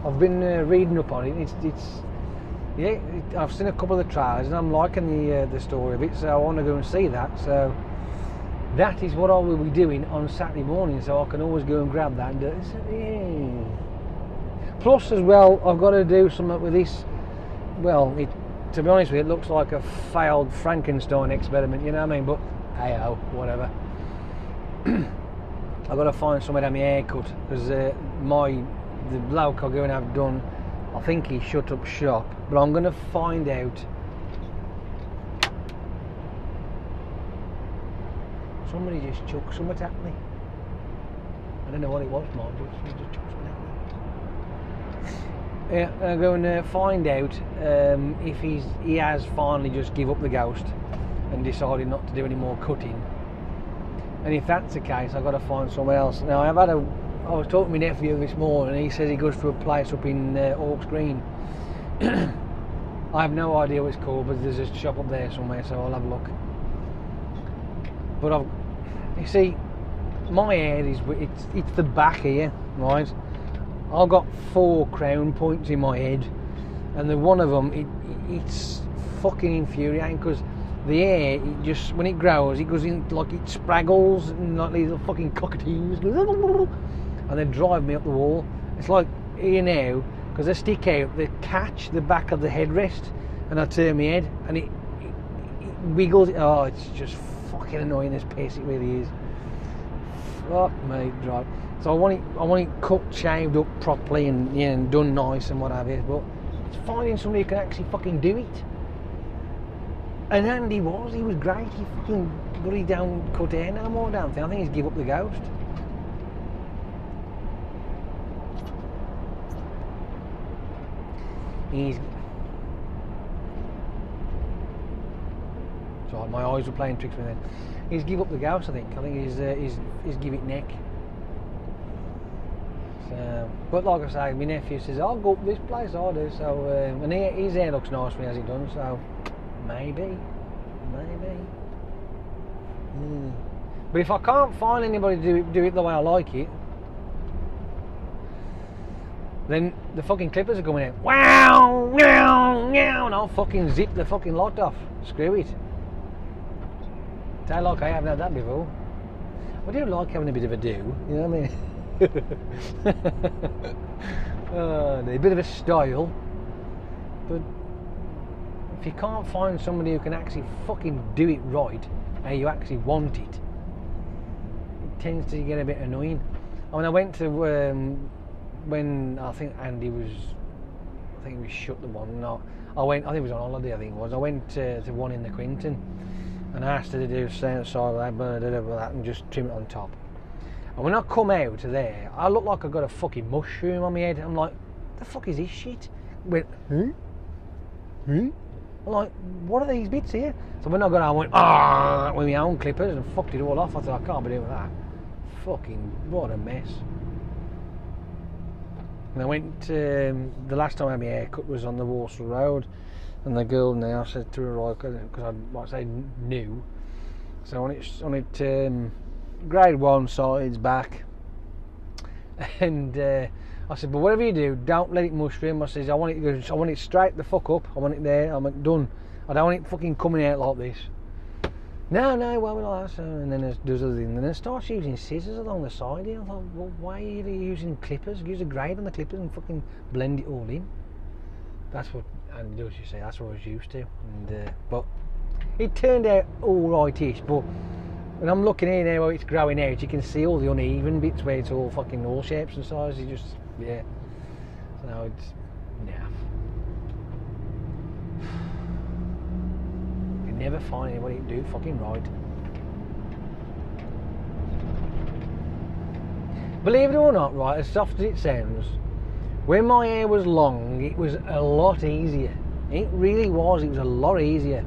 I've been reading up on it. Yeah, I've seen a couple of the trailers and I'm liking the story of it, so I want to go and see that. So that is what I will be doing on Saturday morning, so I can always go and grab that and do it. Yeah. Plus, as well, I've got to do something with this. Well, to be honest with you, it looks like a failed Frankenstein experiment, you know what I mean? But, hey-oh, whatever. I've got to find somewhere to have my hair cut, because the bloke I'm going to have done, I think he shut up shop. But I'm going to find out. Somebody just chucked something at me. I don't know what it was, mind you. Somebody just chucked something at me. Yeah, I'm going to find out if he has finally just give up the ghost and decided not to do any more cutting. And if that's the case, I've got to find somewhere else. Now, I was talking to my nephew this morning, and he says he goes to a place up in Hawks Green. I have no idea what it's called, but there's a shop up there somewhere, so I'll have a look. But you see, my head it's the back here, right? I've got 4 crown points in my head, and the one of them it's fucking infuriating because the hair, it just, when it grows, it goes in like it spraggles and like these little fucking cockatoos, and they drive me up the wall. It's like here now, because they stick out, they catch the back of the headrest, and I turn my head, and it wiggles. Oh, it's just fucking annoying as piss. It really is. Fuck me, right. So I want it cut, shaved up properly, and yeah, and done nice and what have you. But it's finding somebody who can actually fucking do it. And Andy he was great. He fucking bloody down cut hair no more damn thing. I think he's give up the ghost. Sorry, my eyes were playing tricks with me then. He's give up the ghost, I think. I think he's give it neck. So, but like I say, my nephew says, I'll go up this place, I do. So, and his hair looks nice for me as he done, so maybe. But if I can't find anybody to do it the way I like it, then the fucking clippers are coming out. Wow, wow, wow, and I'll fucking zip the fucking lot off. Screw it. Sound like I haven't had that before. I do like having a bit of a do, you know what I mean? A bit of a style. But if you can't find somebody who can actually fucking do it right, and you actually want it, it tends to get a bit annoying. I mean, I went to when I think Andy was, I think we shut the one. No, I think it was on holiday. I think it was. I went to one in the Quinton, and I asked her to do stand aside like that and just trim it on top. And when I come out of there, I look like I got a fucking mushroom on my head. I'm like, the fuck is this shit? Went, I'm like, what are these bits here? So when I got out, I went with my own clippers and fucked it all off. I thought, I can't be doing that. Fucking, what a mess. And I went, the last time I had my hair cut was on the Walsall Road, and the girl now, I said to her, because I might say new, so on it grade 1 sides back, and I said, but whatever you do, don't let it mushroom. I says, I want it straight the fuck up. I want it there. I want it done. I don't want it fucking coming out like this. No, why would I? So, and then it does other things. And then it starts using scissors along the side here. I thought, well, why are you using clippers? Use a grade on the clippers and fucking blend it all in. That's what Andy does, you see. That's what I was used to. And but it turned out all right-ish. But when I'm looking here now, how it's growing out, you can see all the uneven bits where it's all fucking all shapes and sizes. You just, yeah. So now it's, yeah. Never find anybody who can do it fucking right. Believe it or not, right, as soft as it sounds, when my hair was long, it was a lot easier. It really was. It was a lot easier.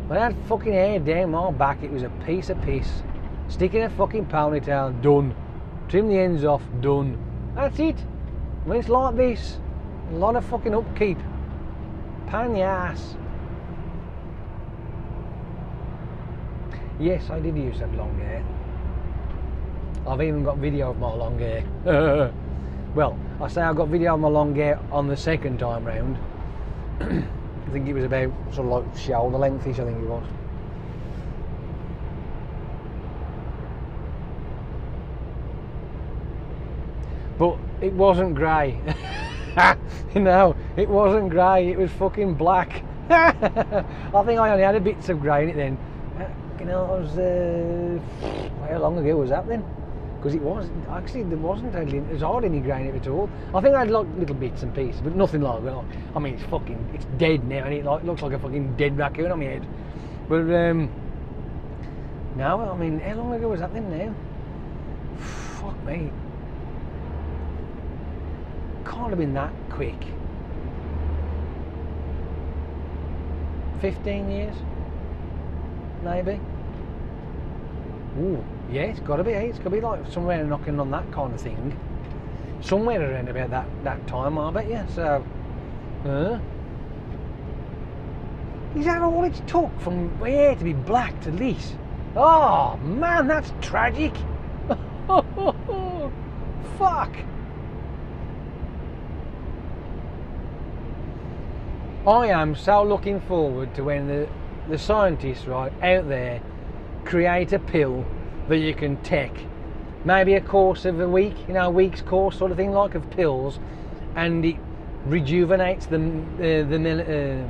When I had fucking hair down my back, it was a piece of piss. Stick in a fucking ponytail, done. Trim the ends off, done. That's it. When it's like this, a lot of fucking upkeep. Pain in the ass. Yes, I did used to have long hair. I've even got video of my long hair. Well, I say I got video of my long hair on the second time round. I think it was about sort of like shoulder lengthish, I think it was. But it wasn't grey. No, it wasn't grey, it was fucking black. I think I only had a bits of grey in it then. You know, it was, how long ago was that then? Because it was, actually there wasn't hardly, there was hardly any grey in it at all. I think I had like little bits and pieces, but nothing like that. I mean, it's dead now, and it like looks like a fucking dead raccoon on my head. But, no, I mean, how long ago was that then now? Fuck me. can't have been that quick. 15 years? Maybe? Ooh, yeah, it's got to be. It's got to be like somewhere knocking on that kind of thing. Somewhere around about that time, I bet you. So, is that all it's took from hair to be black to this? Oh man, that's tragic. Fuck. I am so looking forward to when the scientists right out there create a pill that you can take, maybe a course of a week, a week's course sort of thing, like of pills, and it rejuvenates the melanin.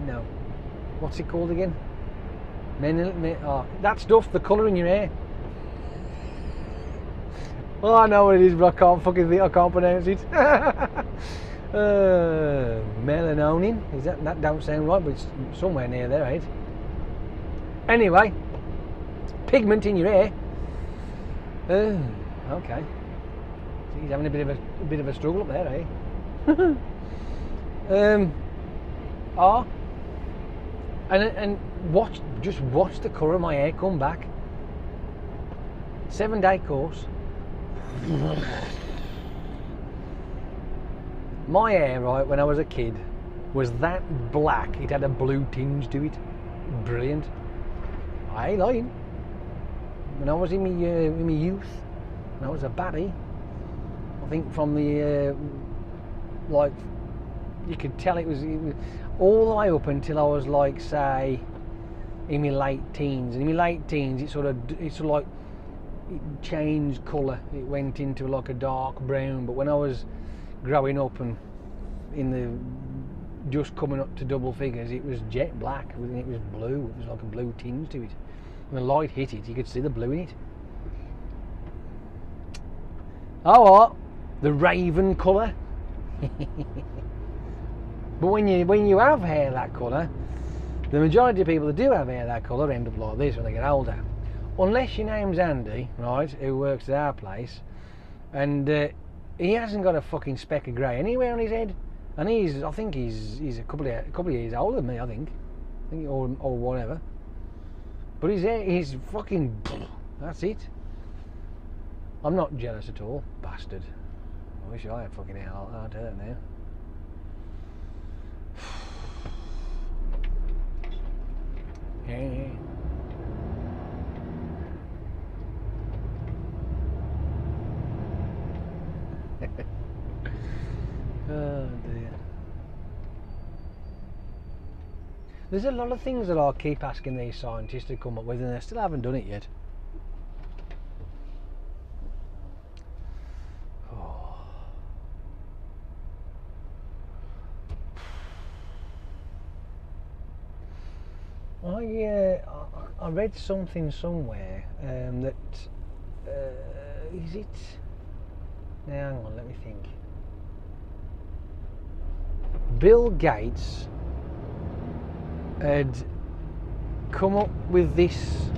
No, what's it called again? That stuff, the colour in your hair. Oh, I know what it is, but I can't pronounce it. Melatonin, is that don't sound right, but it's somewhere near there, right? Anyway, pigment in your hair. Okay. He's having a bit of a struggle up there, eh? And just watch the colour of my hair come back. 7-day course. My hair, right, when I was a kid, was that black. It had a blue tinge to it. Brilliant. I ain't lying. When I was in my youth, when I was a baddie, I think from the like, you could tell it was all the way up until I was like, say, in my late teens. And in my late teens, it sort of like it changed colour. It went into like a dark brown. But when I was growing up and just coming up to double figures, it was jet black. It was blue. It was like a blue tinge to it. When the light hit it, you could see the blue in it. Oh, what? The raven colour. But when you have hair that colour, the majority of people that do have hair that colour end up like this when they get older. Unless your name's Andy, right, who works at our place, and he hasn't got a fucking speck of grey anywhere on his head, and I think he's a couple of years older than me, I think or whatever. But his hair, he's fucking, that's it. I'm not jealous at all, bastard. I wish I had fucking hair like that. I'll tell you now. Yeah. Oh dear. There's a lot of things that I keep asking these scientists to come up with, and they still haven't done it yet. I read something somewhere that is it? Now hang on, let me think. Bill Gates had come up with these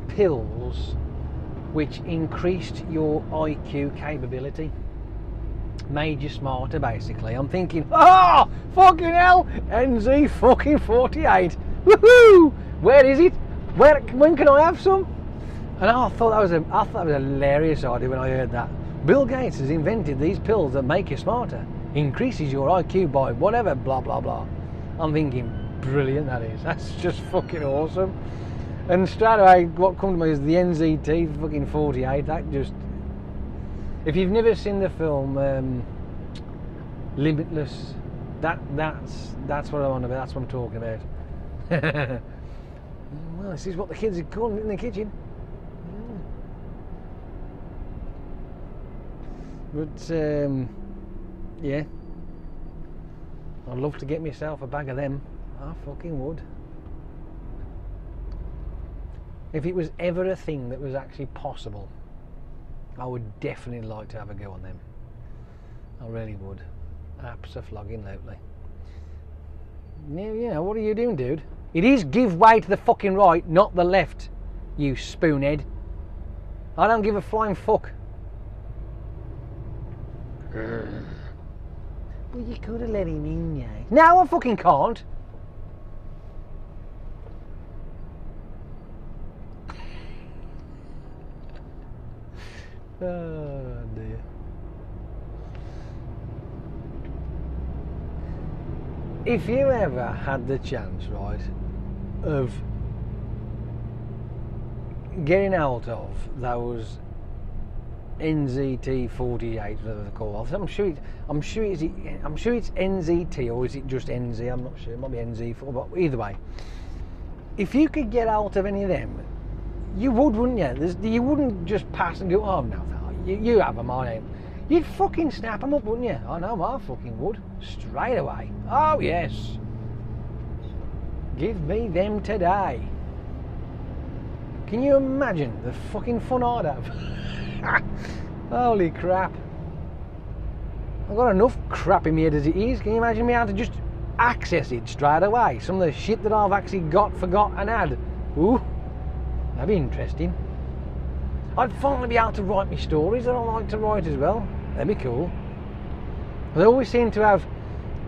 pills which increased your IQ capability. Made you smarter, basically. I'm thinking, oh, fucking hell, NZ fucking 48. Woohoo! Where is it? When can I have some? And I thought that was a hilarious idea when I heard that. Bill Gates has invented these pills that make you smarter, increases your IQ by whatever, blah blah blah. I'm thinking, brilliant that is. That's just fucking awesome. And straight away, what comes to me is the NZT fucking 48. That just. If you've never seen the film Limitless, that's what I'm on about. That's what I'm talking about. Well, this is what the kids are calling it in the kitchen. But yeah, I'd love to get myself a bag of them. I fucking would. If it was ever a thing that was actually possible, I would definitely like to have a go on them. I really would. Abso-flogging-lutely. You know, what are you doing, dude? It is give way to the fucking right, not the left, you spoonhead. I don't give a flying fuck. Well, you could have let him in, yeah. No, I fucking can't. Oh dear. If you ever had the chance, right, of getting out of those NZT 48, whatever they're called, I'm sure it's NZT, or is it just NZ? I'm not sure. It might be NZ4, but either way, if you could get out of any of them, you would, wouldn't you? You wouldn't just pass and go, oh no, you have them, I ain't. You'd fucking snap them up, wouldn't you? I know I fucking would. Straight away. Oh yes. Give me them today. Can you imagine the fucking fun I'd have? Holy crap. I've got enough crap in my head as it is. Can you imagine me how to just access it straight away? Some of the shit that I've actually forgot and had. Ooh, that'd be interesting. I'd finally be able to write my stories that I like to write as well. That'd be cool. I always seem to have,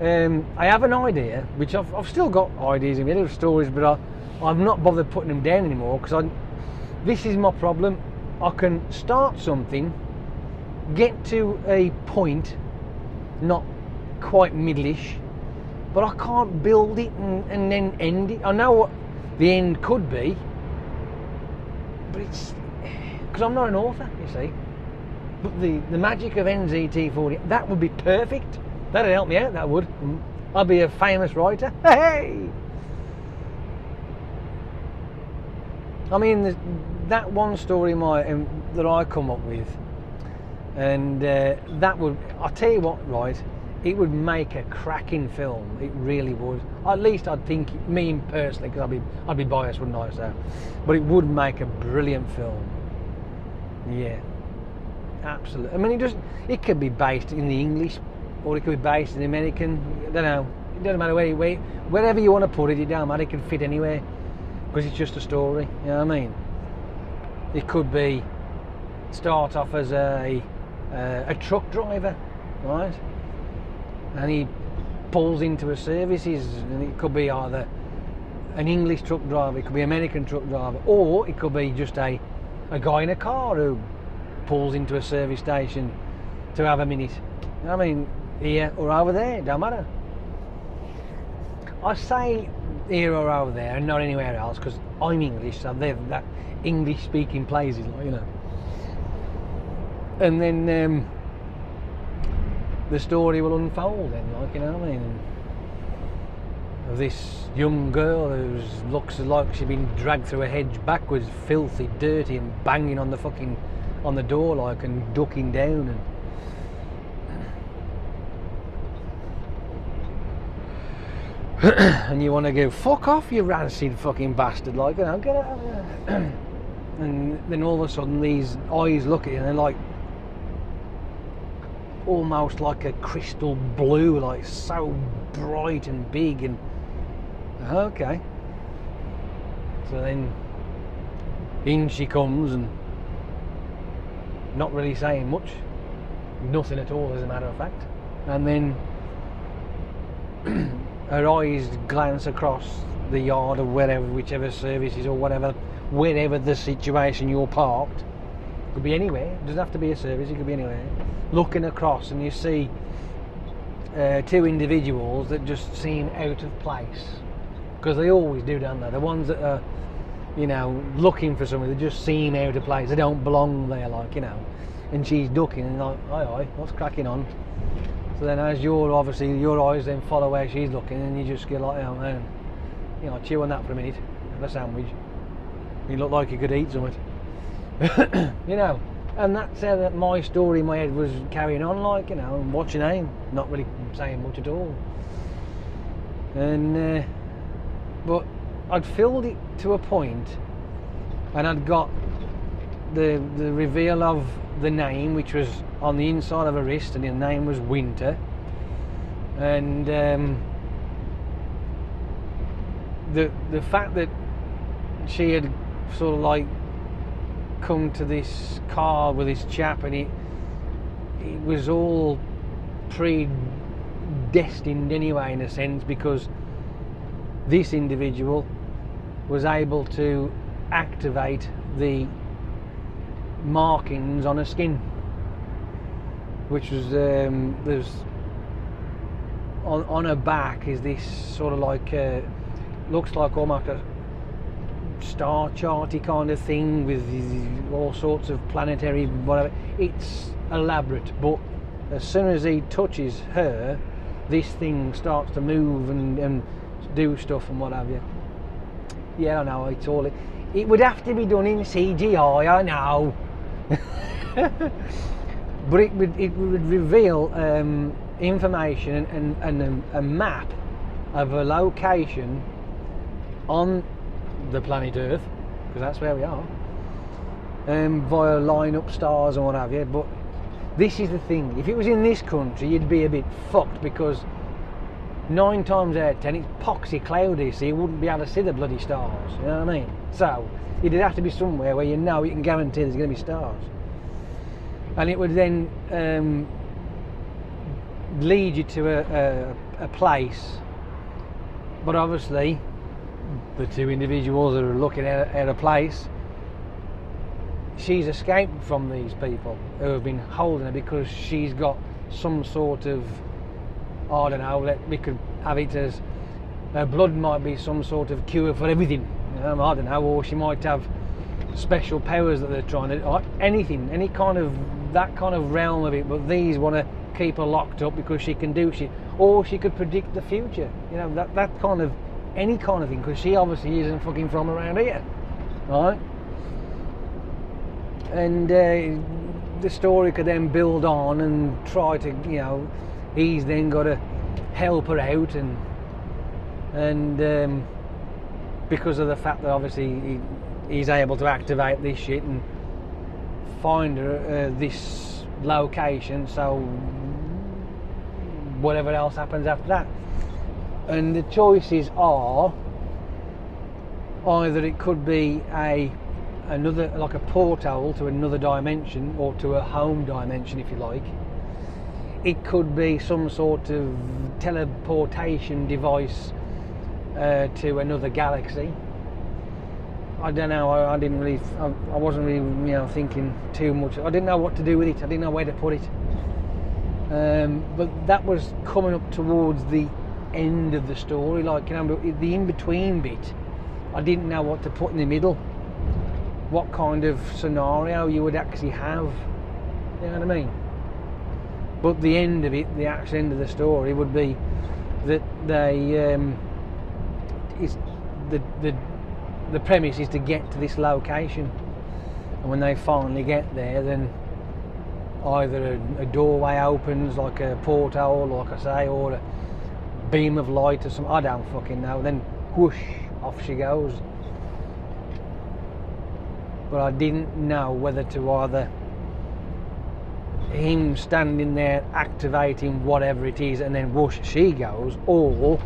I have an idea, which I've still got ideas in my head of stories, but I've not bothered putting them down anymore, because this is my problem. I can start something, get to a point, not quite middle-ish, but I can't build it and then end it. I know what the end could be, but it's because I'm not an author, you see. But the magic of NZT40, that would be perfect. That'd help me out, that would. I'd be a famous writer. Hey! I mean, that one story that I come up with, and that would, I'll tell you what, right, it would make a cracking film. It really would. At least I'd think, me personally, because I'd be biased, wouldn't I? So, but it would make a brilliant film. Yeah, absolutely. I mean, it could be based in the English, or it could be based in the American. I don't know. It doesn't matter wherever you want to put it. It don't matter. It can fit anywhere, because it's just a story. You know what I mean? It could be start off as a truck driver, right? And he pulls into a services, and it could be either an English truck driver, it could be an American truck driver, or it could be just a guy in a car who pulls into a service station to have a minute. I mean, here or over there, don't matter. I say here or over there and not anywhere else because I'm English, so they're that English speaking places, like, you know. And then the story will unfold then, like, you know what I mean, of this young girl who looks like she's been dragged through a hedge backwards, filthy, dirty, and banging on the door, like, and ducking down, and you want to go, fuck off, you rancid fucking bastard, like, you know, get out of here. And then all of a sudden these eyes look at you and they're like almost like a crystal blue, like so bright and big, and okay. So then in she comes, and not really saying much, nothing at all as a matter of fact, and then her eyes glance across the yard or wherever, whichever services or whatever, wherever the situation you're parked. Could be anywhere, it doesn't have to be a service, it could be anywhere. Looking across, and you see two individuals that just seem out of place, because they always do, don't they? The ones that are, you know, looking for something, they just seem out of place, they don't belong there, like, you know. And she's ducking and like, aye, what's cracking on? So then as your eyes then follow where she's looking, and you just get like, oh man, you know, chew on that for a minute, have a sandwich, you look like you could eat something. You know, and that's how that my story in my head was carrying on, like, you know, and watching AIM, not really saying much at all. And but I'd filled it to a point, and I'd got the reveal of the name, which was on the inside of her wrist, and the name was Winter. And the fact that she had sort of like come to this car with this chap, and it was all predestined anyway, in a sense, because this individual was able to activate the markings on her skin, which was there's on her back is this sort of like looks like almost a star charty kind of thing with all sorts of planetary whatever. It's elaborate, but as soon as he touches her, this thing starts to move and do stuff and what have you. Yeah, I know, it's all it would have to be done in CGI, I know. But it would reveal information and a map of a location on the planet Earth, because that's where we are, via line-up stars and what have you. But this is the thing, if it was in this country, you'd be a bit fucked, because 9 times out of 10 it's poxy cloudy, so you wouldn't be able to see the bloody stars, you know what I mean? So it'd have to be somewhere where you know you can guarantee there's going to be stars, and it would then lead you to a place. But obviously the two individuals that are looking at a place, she's escaped from these people who have been holding her, because she's got some sort of, I don't know, we could have it as her blood might be some sort of cure for everything, I don't know, or she might have special powers that they're trying to, or anything, any kind of that kind of realm of it. But these want to keep her locked up because she can do shit, or she could predict the future, that kind of, any kind of thing, because she obviously isn't fucking from around here, right? And the story could then build on and try to, he's then got to help her out, and because of the fact that obviously he's able to activate this shit and find her this location, so whatever else happens after that. And the choices are either it could be another, like a porthole to another dimension, or to a home dimension if you like. It could be some sort of teleportation device to another galaxy. I don't know, I wasn't really thinking too much. I didn't know what to do with it, I didn't know where to put it. But that was coming up towards the end of the story, like, the in-between bit, I didn't know what to put in the middle, what kind of scenario you would actually have, you know what I mean? But the end of it, the actual end of the story, would be that they the premise is to get to this location, and when they finally get there, then either a doorway opens, like a porthole, like I say, or a beam of light or something, I don't fucking know, then whoosh, off she goes. But I didn't know whether to either him standing there activating whatever it is and then whoosh she goes, or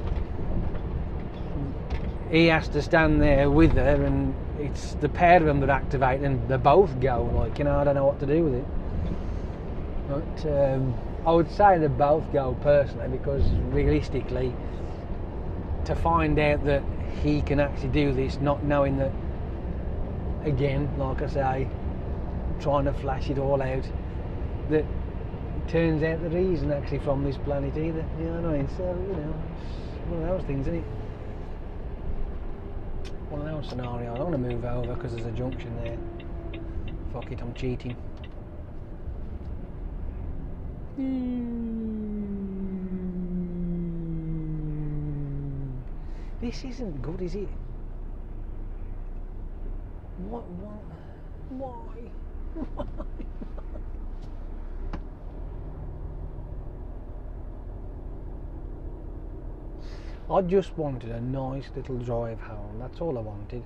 he has to stand there with her and it's the pair of them that activate and they both go, like, I don't know what to do with it. But I would say they both go personally, because realistically, to find out that he can actually do this, not knowing that, again, like I say, trying to flash it all out, that it turns out that he isn't actually from this planet either, you know what I mean? So, it's one of those things, isn't it? One of those scenarios. I want to move over because there's a junction there. Fuck it, I'm cheating. This isn't good, is it? What? Why? I just wanted a nice little drive home, that's all I wanted.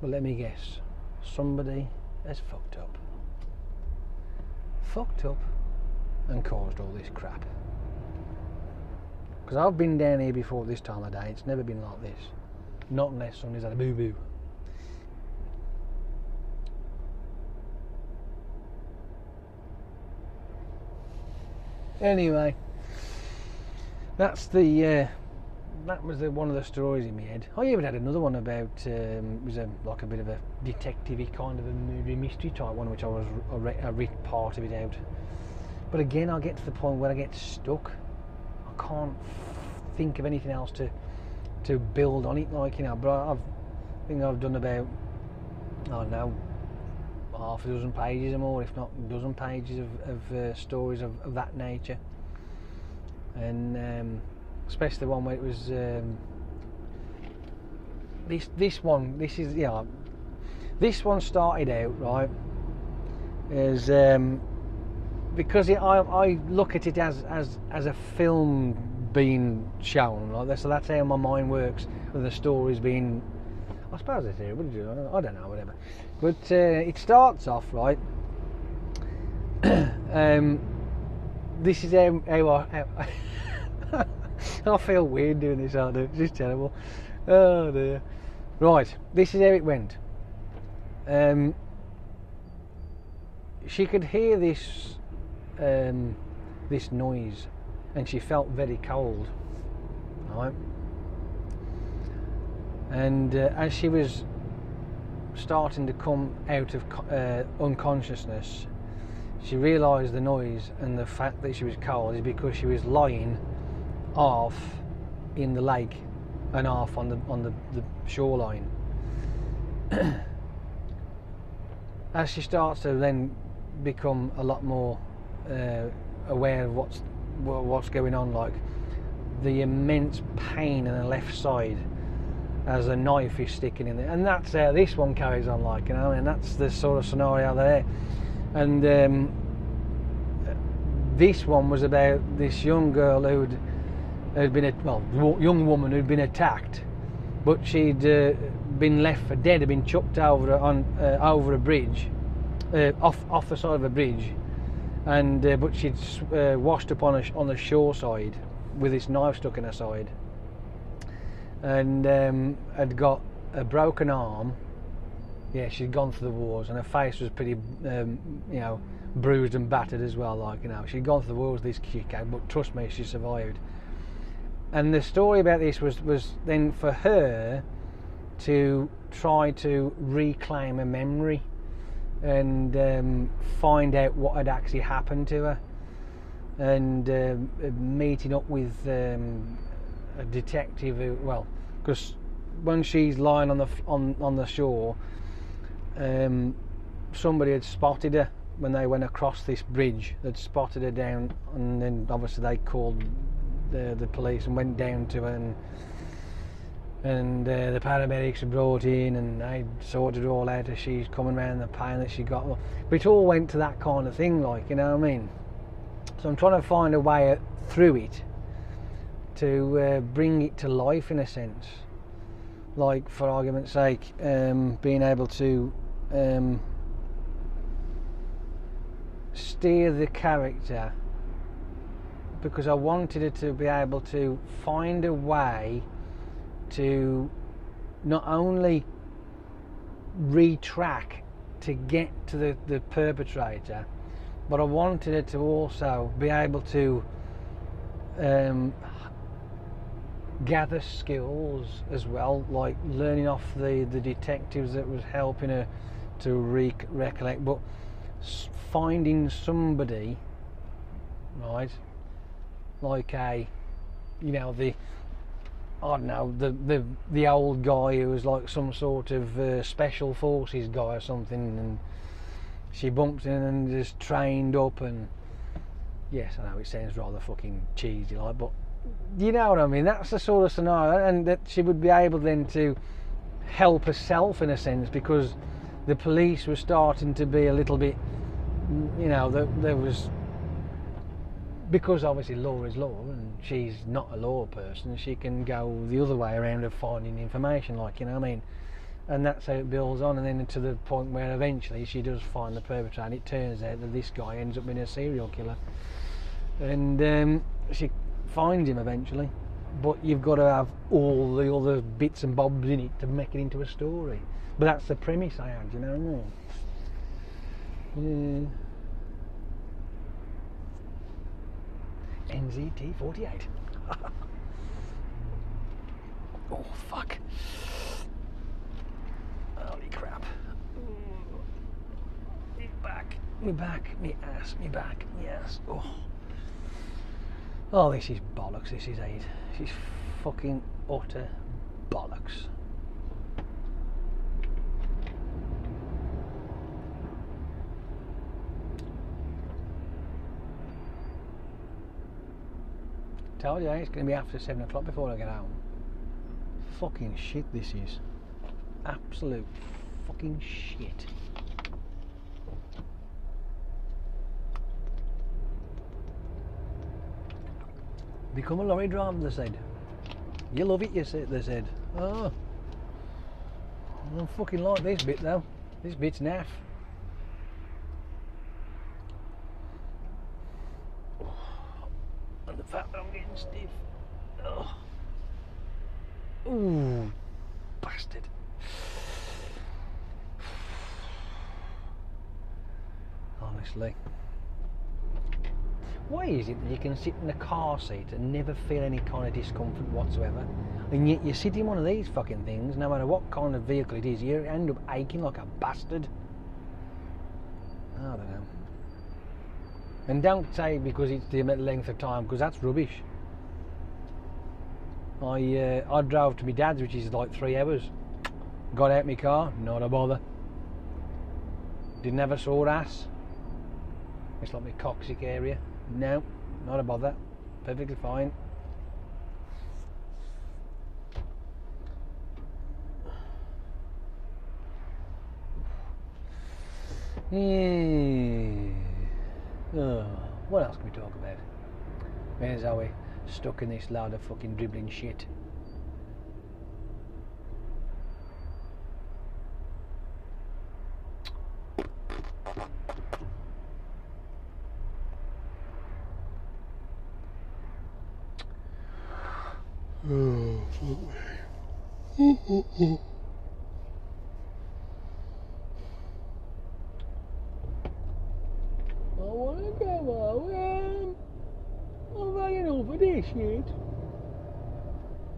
But let me guess, somebody has fucked up. And caused all this crap. Because I've been down here before this time of day, it's never been like this. Not unless somebody's had a boo-boo. Anyway, that's the that was one of the stories in my head. I even had another one about it was like a bit of a detective-y kind of a murder mystery type one, which I read part of it out. But again, I get to the point where I get stuck. I can't think of anything else to build on it, like, you know. But I think I've done about, I don't know, half a dozen pages or more, if not a dozen pages of stories of that nature. And especially the one where it was this one started out right as because I look at it as a film being shown, like, so that's how my mind works with the stories being, I suppose it's here, I don't know, whatever. But it starts off right. This is how I feel weird doing this, aren't I? It's just terrible. Oh dear. Right, this is how it went. She could hear this this noise, and she felt very cold. Right. And as she was starting to come out of unconsciousness, she realised the noise and the fact that she was cold is because she was lying half in the lake and half on the shoreline. As she starts to then become a lot more aware of what's going on, like the immense pain in the left side as a knife is sticking in there, and that's how this one carries on, like, you know, and that's the sort of scenario there. And this one was about this young girl who'd been young woman who'd been attacked, but she'd been left for dead, had been chucked over a bridge, off the side of a bridge, and but she'd washed up on the shore side with this knife stuck in her side, and had got a broken arm. Yeah, she'd gone through the wars, and her face was pretty, bruised and battered as well. Like, you know, she'd gone through the wars, this chick, but trust me, she survived. And the story about this was then for her to try to reclaim a memory and find out what had actually happened to her, and meeting up with a detective who, well, because when she's lying on the shore, somebody had spotted her when they went across this bridge. They'd spotted her down, and then obviously they called the police and went down to her, and the paramedics were brought in, and they sorted it all out as she's coming around, the pain that she got. But it all went to that kind of thing, like, you know what I mean? So I'm trying to find a way through it to bring it to life in a sense, like, for argument's sake, being able to steer the character, because I wanted her to be able to find a way to not only retrack to get to the perpetrator, but I wanted her to also be able to gather skills as well, like learning off the detectives that was helping her to recollect, but finding somebody, right, like I don't know, the old guy who was like some sort of special forces guy or something, and she bumps in and just trained up, and yes, I know it sounds rather fucking cheesy, like, but you know what I mean. That's the sort of scenario, and that she would be able then to help herself in a sense, because the police were starting to be a little bit, you know, there was, because obviously law is law, and she's not a law person, she can go the other way around of finding information, like, you know what I mean, and that's how it builds on, and then to the point where eventually she does find the perpetrator, and it turns out that this guy ends up being a serial killer, and she finds him eventually, but you've got to have all the other bits and bobs in it to make it into a story. But that's the premise I had, you know what I mean? Yeah. NZT 48. Oh fuck. Holy crap. Me back, me ass, me back, me ass. Oh, this is bollocks, this is Aid. This is fucking utter bollocks. Tell you, it's going to be after 7 o'clock before I get home. Fucking shit this is. Absolute fucking shit. Become a lorry driver, they said. You love it, they said. Oh. I don't fucking like this bit though. This bit's naff. And the fact that I'm getting stiff. Oh. Ooh, bastard. Honestly. Why is it that you can sit in a car seat and never feel any kind of discomfort whatsoever, and yet you sit in one of these fucking things, no matter what kind of vehicle it is, you end up aching like a bastard? I don't know. And don't say because it's the length of time, because that's rubbish. I drove to my dad's, which is like 3 hours. Got out my car, not a bother. Didn't have a sore ass. It's like my coccyx area. No, not a bother. Perfectly fine. Oh, what else can we talk about? Where's Zoe? Stuck in this load of fucking dribbling shit. Oh, fuck me. I wanna go home. I'm had enough of this shit.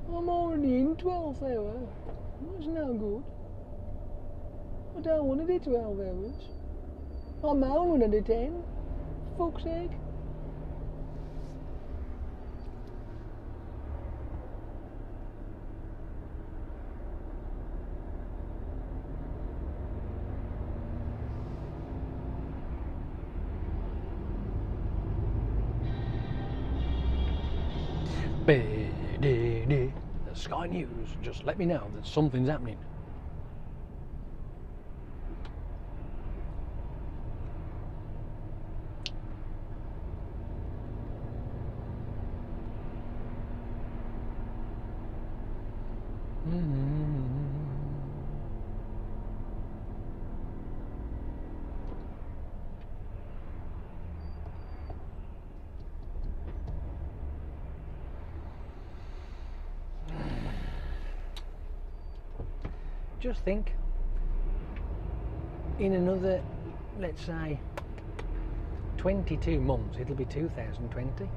I'm already in 12th hour. That's no good. I don't want to do 12 hours. I'm out 1 out of 10. Fuck's sake. The Sky News just let me know that something's happening. Just think, in another, let's say, 22 months, it'll be 2020.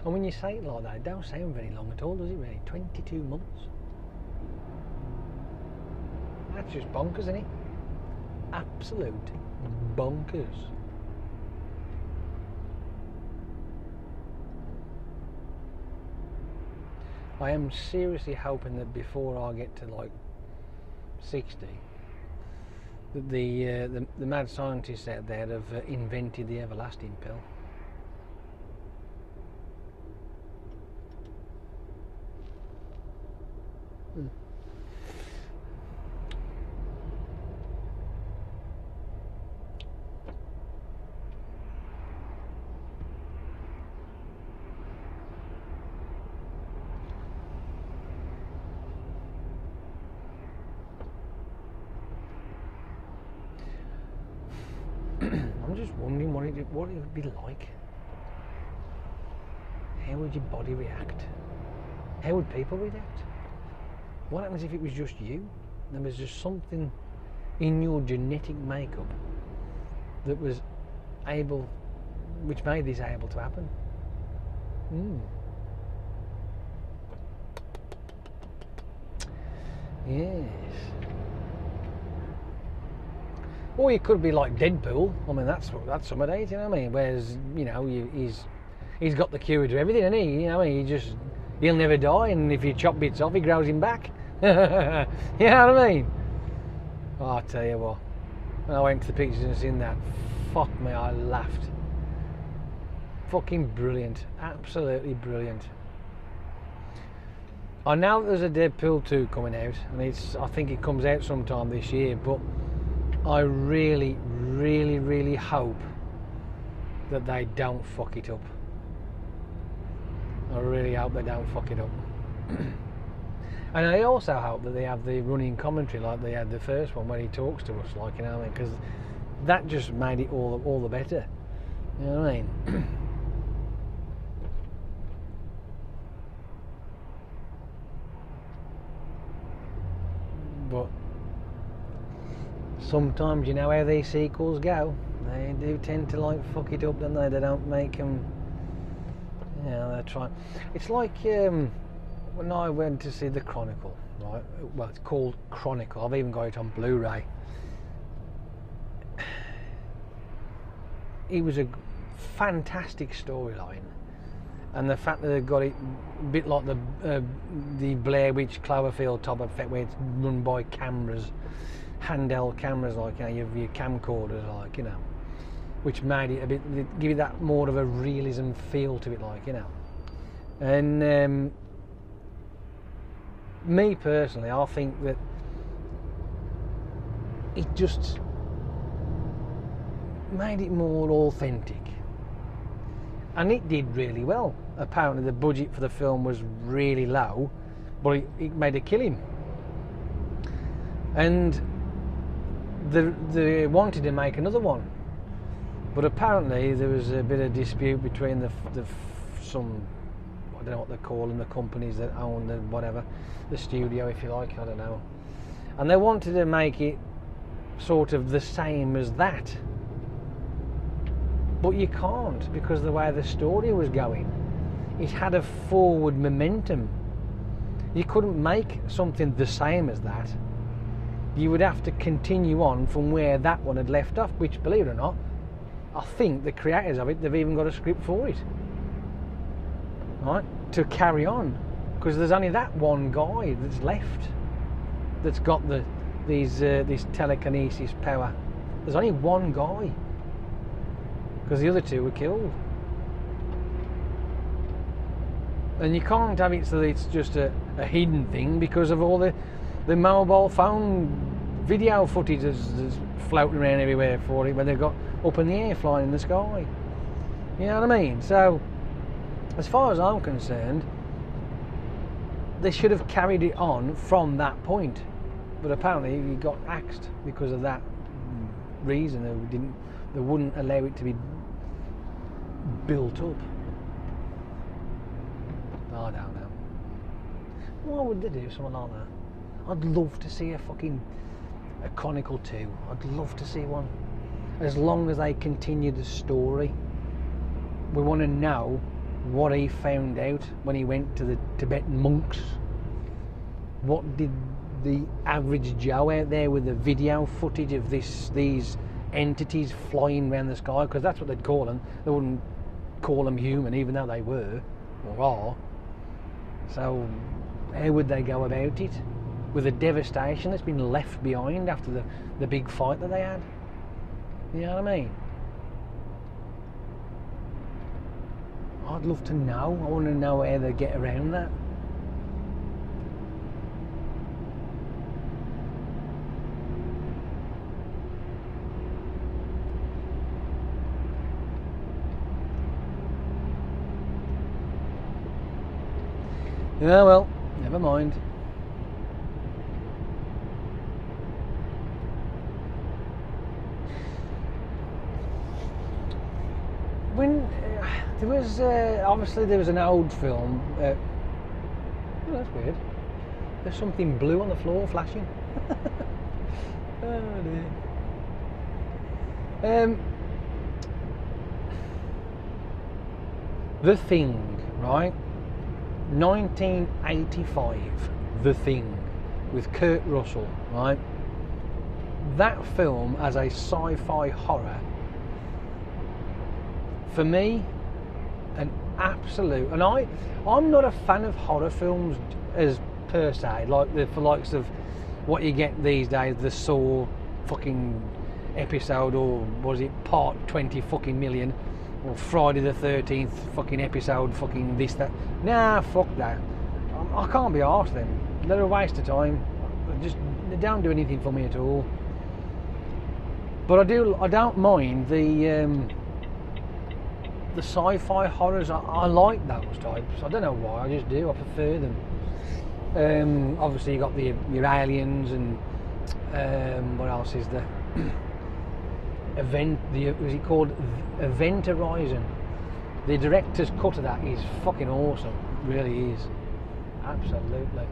And when you say it like that, it don't sound very long at all, does it really? 22 months. That's just bonkers, isn't it? Absolute bonkers. I am seriously hoping that before I get to like 60, that the mad scientists out there have invented the everlasting pill. I'm just wondering what it would be like how would your body react? How would people react? What happens if it was just you? There was just something in your genetic makeup that was able, which made this able to happen. Yes. Or you could be like Deadpool. I mean, that's some of it, you know what I mean? Whereas, you know, he's got the cure to everything, and he, you know, he'll never die, and if you chop bits off, he grows him back. You know what I mean? Oh, I tell you what, when I went to the pictures and seen that, fuck me, I laughed. Fucking brilliant, absolutely brilliant. I know that there's a Deadpool 2 coming out, and I think it comes out sometime this year, but I really, really, really hope that they don't fuck it up. I really hope they don't fuck it up. And I also hope that they have the running commentary like they had the first one, when he talks to us, like, you know what I mean? Because that just made it all the better. You know what I mean? But sometimes, you know how these sequels go. They do tend to like fuck it up, don't they? They don't make them. You know, they try. It's like when I went to see The Chronicle, right? Well, it's called Chronicle. I've even got it on Blu-ray. It was a fantastic storyline, and the fact that they got it a bit like the Blair Witch Cloverfield type effect, where it's run by cameras, handheld cameras, like, you know, your camcorders, like, you know, which made it a bit, give it that more of a realism feel to it, like, you know. And me personally, I think that it just made it more authentic, and it did really well. Apparently the budget for the film was really low, but it made a killing, and they wanted to make another one, but apparently there was a bit of dispute between some, I don't know what they're calling the companies that own the whatever, the studio, if you like, I don't know, and they wanted to make it sort of the same as that, but you can't, because of the way the story was going. It had a forward momentum. You couldn't make something the same as that. You would have to continue on from where that one had left off, which, believe it or not, I think the creators of it, they've even got a script for it, right, to carry on, because there's only that one guy that's left that's got this telekinesis power. There's only one guy, because the other two were killed. And you can't have it so that it's just a hidden thing, because of all the mobile phone video footage that's floating around everywhere for it, when they've got up in the air, flying in the sky. You know what I mean? So, as far as I'm concerned, they should have carried it on from that point. But apparently he got axed because of that reason. They wouldn't allow it to be built up. I don't know. Why would they do something like that? I'd love to see a Chronicle 2. I'd love to see one. As long as they continue the story. We want to know what he found out when he went to the Tibetan monks. What did the average Joe out there with the video footage of these entities flying around the sky, because that's what they'd call them. They wouldn't call them human, even though they were or are. So how would they go about it, with the devastation that's been left behind after the big fight that they had? You know what I mean? I'd love to know. I want to know how they get around that. Yeah, well, never mind. There was obviously there was an old film. Oh, that's weird. There's something blue on the floor flashing. Oh dear. The Thing, right? 1985. The Thing, with Kurt Russell, right? That film as a sci-fi horror, for me, an absolute. And I'm not a fan of horror films as per se, like the likes of what you get these days, the Saw fucking episode, or was it part 20 fucking million, or Friday the 13th fucking episode, fucking this, that. Nah, fuck that. I can't be arsed then. They're a waste of time. They don't do anything for me at all. But I don't mind the sci-fi horrors. I like those types. I don't know why, I just do. I prefer them. Obviously you got your aliens, and what else is there? Was it called Event Horizon? The director's cut of that is fucking awesome. It really is. Absolutely.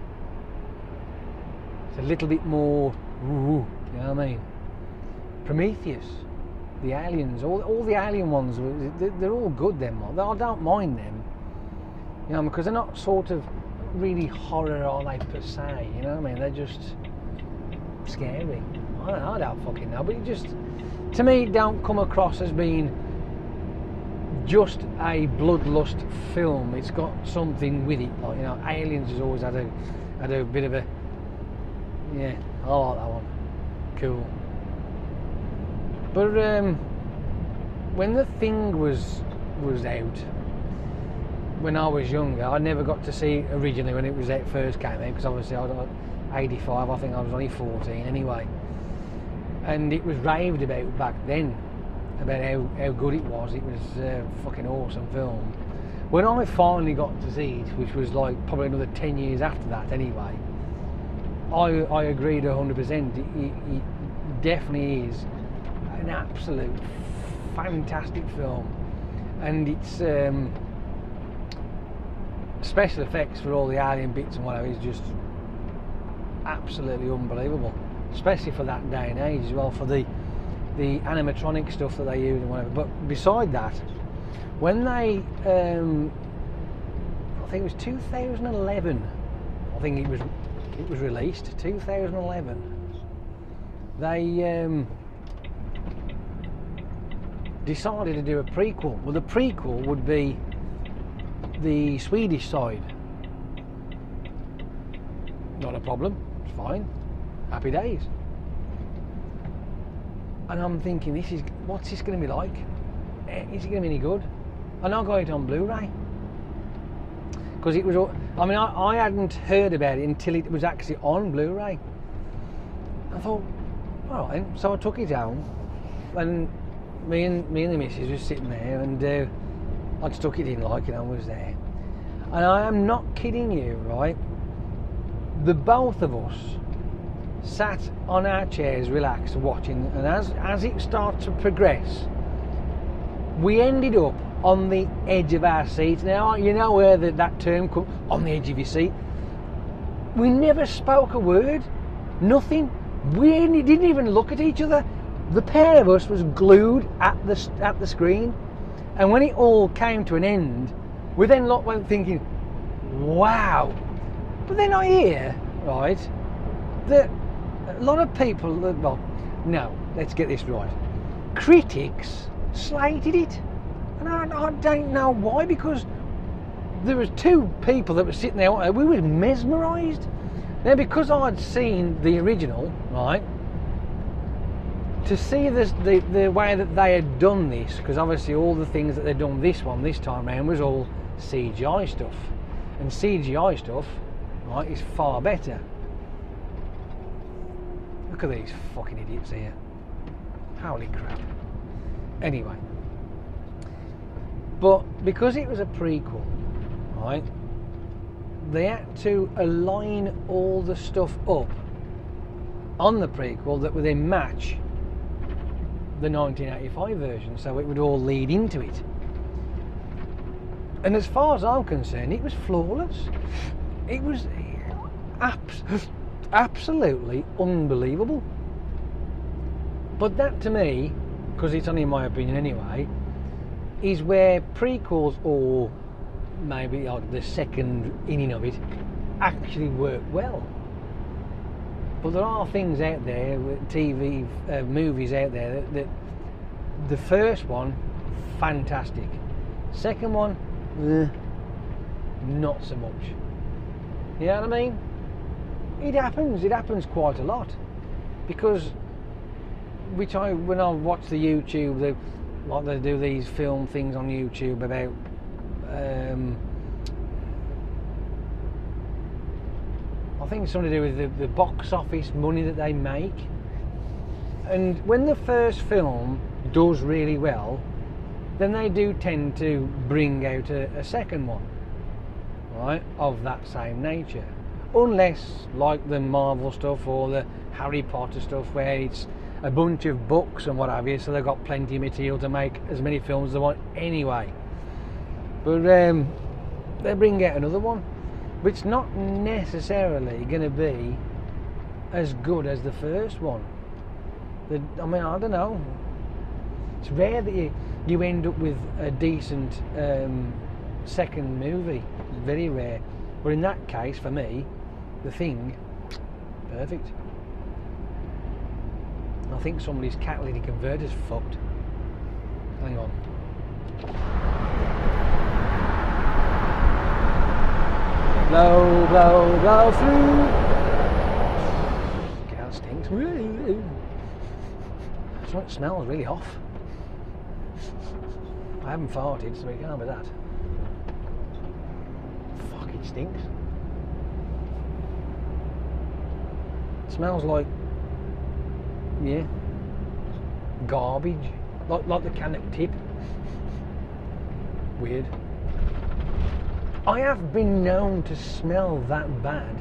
It's a little bit more, you know what I mean? Prometheus, the aliens, all the alien ones, they're all good, them. I don't mind them, you know, because they're not sort of really horror, are they, per se, you know what I mean? They're just scary. I don't fucking know, but it just, to me, it don't come across as being just a bloodlust film. It's got something with it, like, you know, Aliens has always had a bit of a, yeah, I like that one. Cool. But when The Thing was out, when I was younger, I never got to see it originally when it was first came out, because obviously I was 85, I think I was only 14 anyway. And it was raved about back then, about how good it was. It was a fucking awesome film. When I finally got to see it, which was like probably another 10 years after that anyway, I agreed 100%. It definitely is an absolute fantastic film, and it's special effects for all the alien bits and whatever is just absolutely unbelievable, especially for that day and age as well, for the animatronic stuff that they use and whatever. But beside that, when they I think it was 2011, I think it was released 2011, they decided to do a prequel. Well, the prequel would be the Swedish side. Not a problem, it's fine, happy days. And I'm thinking, what's this going to be like? Is it going to be any good? And I got it on Blu-ray, because it was, I mean, I hadn't heard about it until it was actually on Blu-ray. I thought, all right, so I took it home, and me and the missus was sitting there, and I'd stuck it in, like, you know, was there. And I am not kidding you, right? The both of us sat on our chairs, relaxed, watching, and as it started to progress, we ended up on the edge of our seats. Now, you know where that term comes, on the edge of your seat. We never spoke a word, nothing. We didn't even look at each other. The pair of us was glued at the screen, and when it all came to an end, we then went thinking, wow. But then I hear, right, that a lot of people, well, no, let's get this right, critics slated it, and I don't know why, because there was two people that were sitting there, we were mesmerised. Now, because I'd seen the original, right, to see this, the way that they had done this, because obviously all the things that they'd done this time around was all CGI stuff, and CGI stuff, right, is far better. Look at these fucking idiots here. Holy crap. Anyway, but because it was a prequel, right, they had to align all the stuff up on the prequel that would then match the 1985 version, so it would all lead into it. And as far as I'm concerned, it was flawless. It was absolutely unbelievable. But that to me, because it's only my opinion anyway, is where prequels, or maybe like the second inning of it, actually work well. But there are things out there, TV, movies out there, that the first one, fantastic. Second one, not so much. You know what I mean? It happens quite a lot. Because, when I watch the YouTube, like they do these film things on YouTube about I think it's something to do with the box office money that they make. And when the first film does really well, then they do tend to bring out a second one, right, of that same nature. Unless, like the Marvel stuff or the Harry Potter stuff, where it's a bunch of books and what have you, so they've got plenty of material to make as many films as they want anyway. But they bring out another one, which is not necessarily going to be as good as the first one. I mean, I don't know. It's rare that you end up with a decent second movie. It's very rare. But in that case, for me, The Thing, perfect. I think somebody's catalytic converter's fucked. Hang on. Blow, blow, blow through. God, it stinks. It smells really off. I haven't farted, so it can't be that. Fuck, it stinks. It smells like, yeah, garbage. Like the can at tip. Weird. I have been known to smell that bad,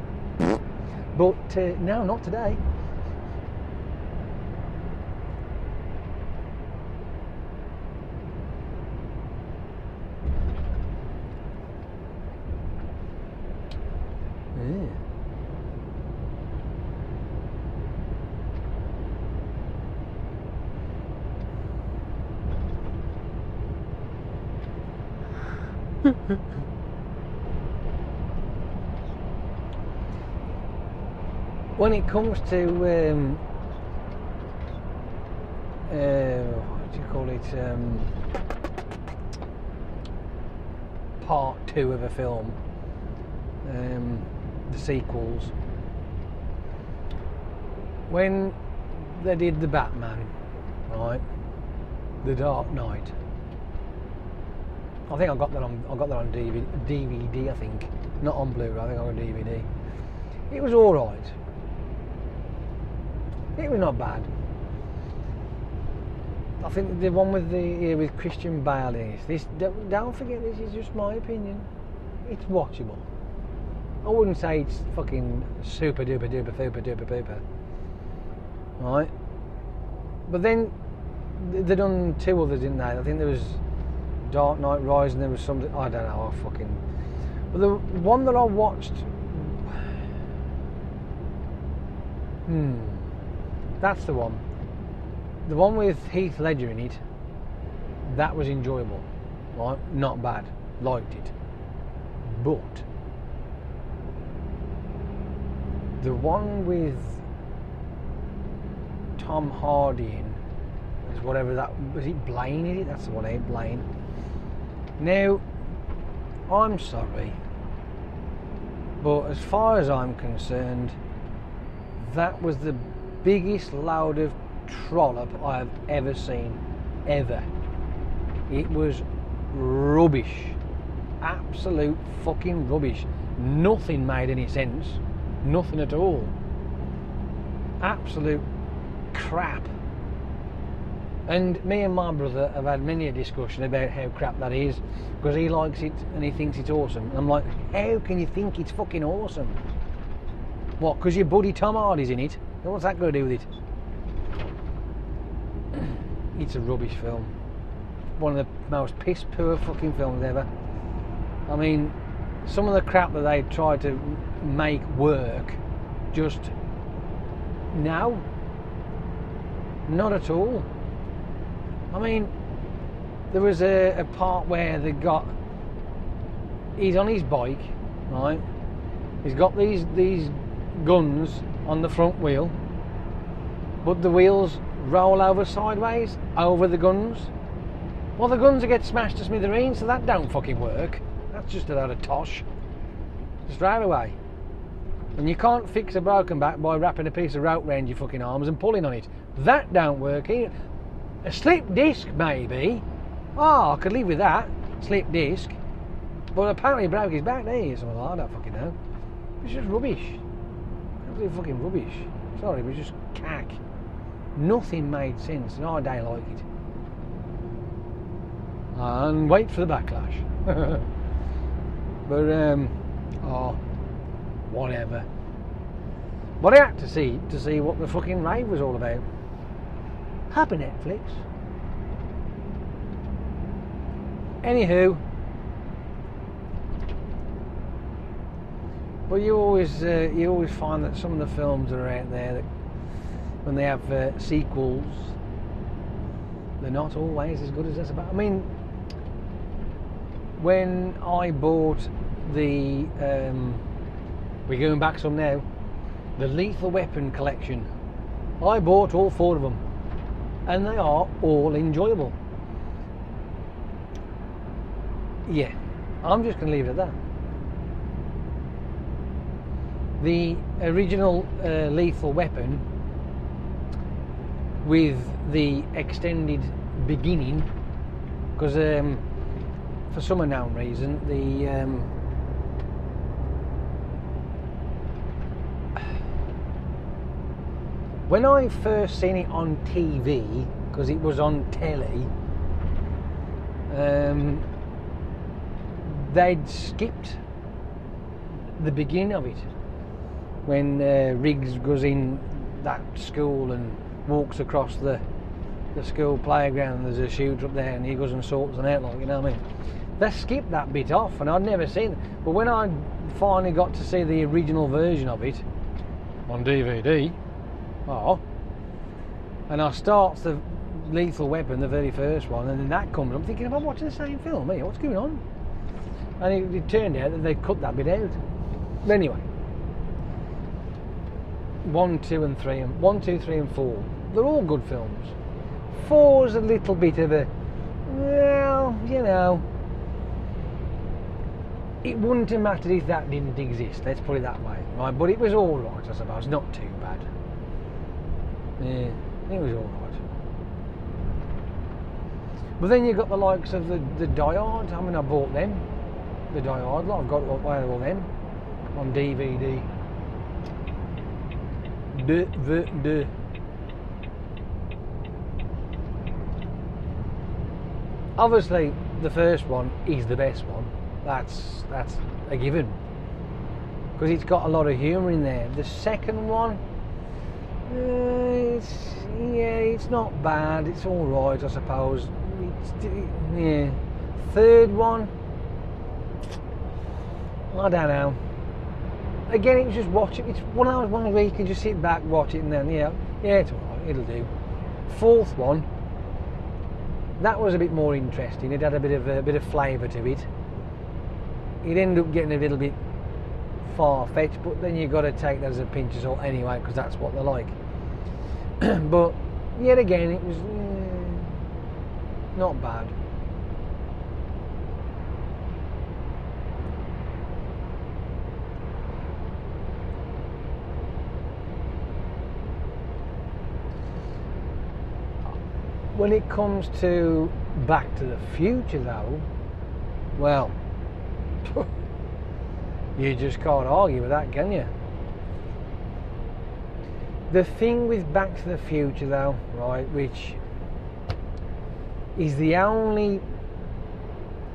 but no, not today. When it comes to what do you call it, part 2 of a film, the sequels, when they did the Batman, right, the Dark Knight, I think I got that on DVD, I think, not on Blu-ray. I think I got a DVD. It was all right. It was not bad. I think the one with Christian Bale in it. Don't forget, this is just my opinion. It's watchable. I wouldn't say it's fucking super duper duper super duper duper. Right? But then they done 2 others, didn't they? I think there was Dark Knight Rises, and there was something, I don't know, but the one that I watched, that's the one with Heath Ledger in it, that was enjoyable, right, not bad, liked it. But the one with Tom Hardy in, whatever that was, it Blaine, is it? That's the one, ain't Blaine. Now, I'm sorry, but as far as I'm concerned, that was the biggest load of trollop I have ever seen, ever. It was rubbish, absolute fucking rubbish. Nothing made any sense, nothing at all. Absolute crap. And me and my brother have had many a discussion about how crap that is, because he likes it and he thinks it's awesome. And I'm like, how can you think it's fucking awesome? What, because your buddy Tom Hardy's in it? What's that got to do with it? It's a rubbish film. One of the most piss poor fucking films ever. I mean, some of the crap that they tried to make work, just no, not at all. I mean, there was a part where he's on his bike, right? He's got these guns on the front wheel, but the wheels roll over sideways over the guns. Well, the guns get smashed to smithereens, so that don't fucking work. That's just a load of tosh. Straight away. And you can't fix a broken back by wrapping a piece of rope round your fucking arms and pulling on it. That don't work either. A slip disc, maybe. Oh, I could live with that. Slip disc. But apparently he broke his back, there, or something like that. I don't fucking know. It's just rubbish. Absolutely fucking rubbish. Sorry, it was just cack. Nothing made sense, and I don't like it. And wait for the backlash. But oh, whatever. But I had to see what the fucking rave was all about. Happy Netflix. Anywho, but you always find that some of the films that are out there, that when they have sequels, they're not always as good as this. I mean, when I bought the we're going back some now, the Lethal Weapon collection, I bought all 4 of them, and they are all enjoyable. Yeah, I'm just going to leave it at that. The original Lethal Weapon with the extended beginning, because for some unknown reason when I first seen it on TV, because it was on telly, they'd skipped the beginning of it, when Riggs goes in that school and walks across the school playground, and there's a shooter up there and he goes and sorts them out, like, you know what I mean? They skipped that bit off, and I'd never seen it. But when I finally got to see the original version of it on DVD, and I start the Lethal Weapon, the very first one, and then that comes, I'm thinking, am I watching the same film here? What's going on? And it turned out that they'd cut that bit out. But anyway, 1, 2, 3, and 4, they're all good films. 4's a little bit of a, well, you know, it wouldn't have mattered if that didn't exist, let's put it that way, right? But it was all right, I suppose, not too bad. Yeah, it was all right. But then you got the likes of the Die Hard. I mean, I bought them, the Die Hard lot. I've got all them on DVD. Obviously, the first one is the best one. That's a given, because it's got a lot of humour in there. The second one, it's not bad. It's all right, I suppose. Yeah. Third one, I don't know. Again, it was just watch it. It's one hour, 1 week, you can just sit back, watch it, and then yeah, it's alright, it'll do. Fourth one, that was a bit more interesting. It had a bit of flavour to it. It ended up getting a little bit far-fetched, but then you've got to take that as a pinch of salt anyway, because that's what they're like. But yet again, it was not bad. When it comes to Back to the Future, though, well, you just can't argue with that, can you? The thing with Back to the Future, though, right, which is the only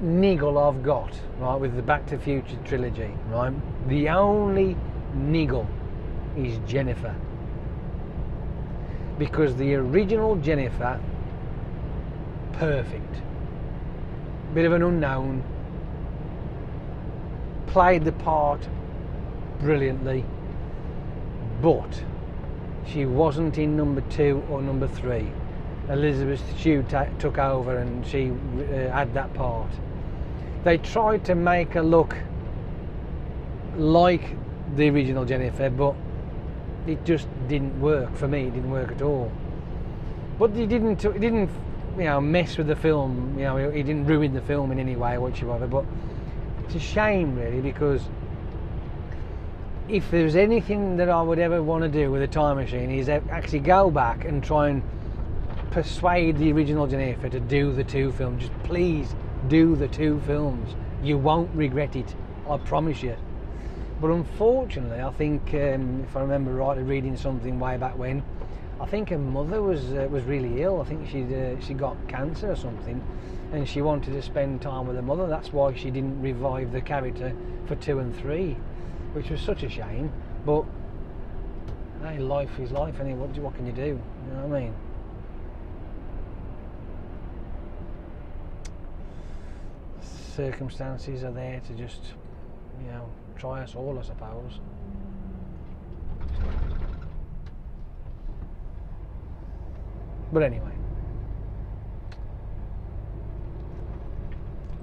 niggle I've got, right, with the Back to the Future trilogy, right, the only niggle is Jennifer. Because the original Jennifer, perfect. Bit of an unknown, played the part brilliantly, but she wasn't in number 2 or number 3. Elizabeth Shue took over and she had that part. They tried to make her look like the original Jennifer, but it just didn't work for me. It didn't work at all. But it didn't mess with the film. It didn't ruin the film in any way whatsoever. But it's a shame, really, because if there's anything that I would ever want to do with a time machine is actually go back and try and persuade the original Jennifer to do the 2 films. Just please do the 2 films. You won't regret it, I promise you. But unfortunately, I think if I remember rightly reading something way back when, I think her mother was really ill. I think she got cancer or something, and she wanted to spend time with her mother. That's why she didn't revive the character for 2 and 3, which was such a shame. But hey, life is life, and what can you do? You know what I mean? Circumstances are there to just, try us all, I suppose. But anyway,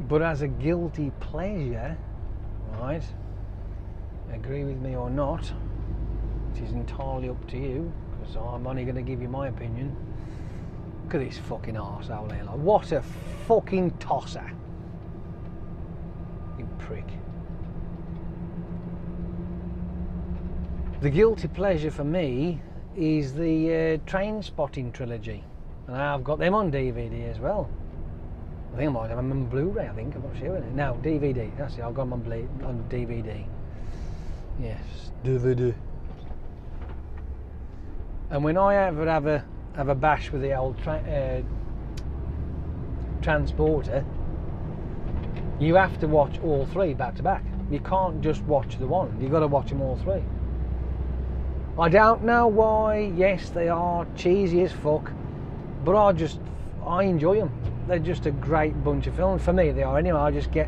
but as a guilty pleasure, right, agree with me or not, it is entirely up to you, because I'm only going to give you my opinion. Look at this fucking arsehole here, like, what a fucking tosser. You prick. The guilty pleasure for me is the Trainspotting trilogy, and I've got them on DVD as well. I think I might have them on Blu-ray. I'm not sure. No, DVD. That's it. I've got them on DVD. Yes, DVD. And when I ever have a bash with the old transporter, you have to watch all 3 back to back. You can't just watch the one. You've got to watch them all 3. I don't know why. Yes, they are cheesy as fuck, but I enjoy them. They're just a great bunch of films. For me, they are anyway. I just get,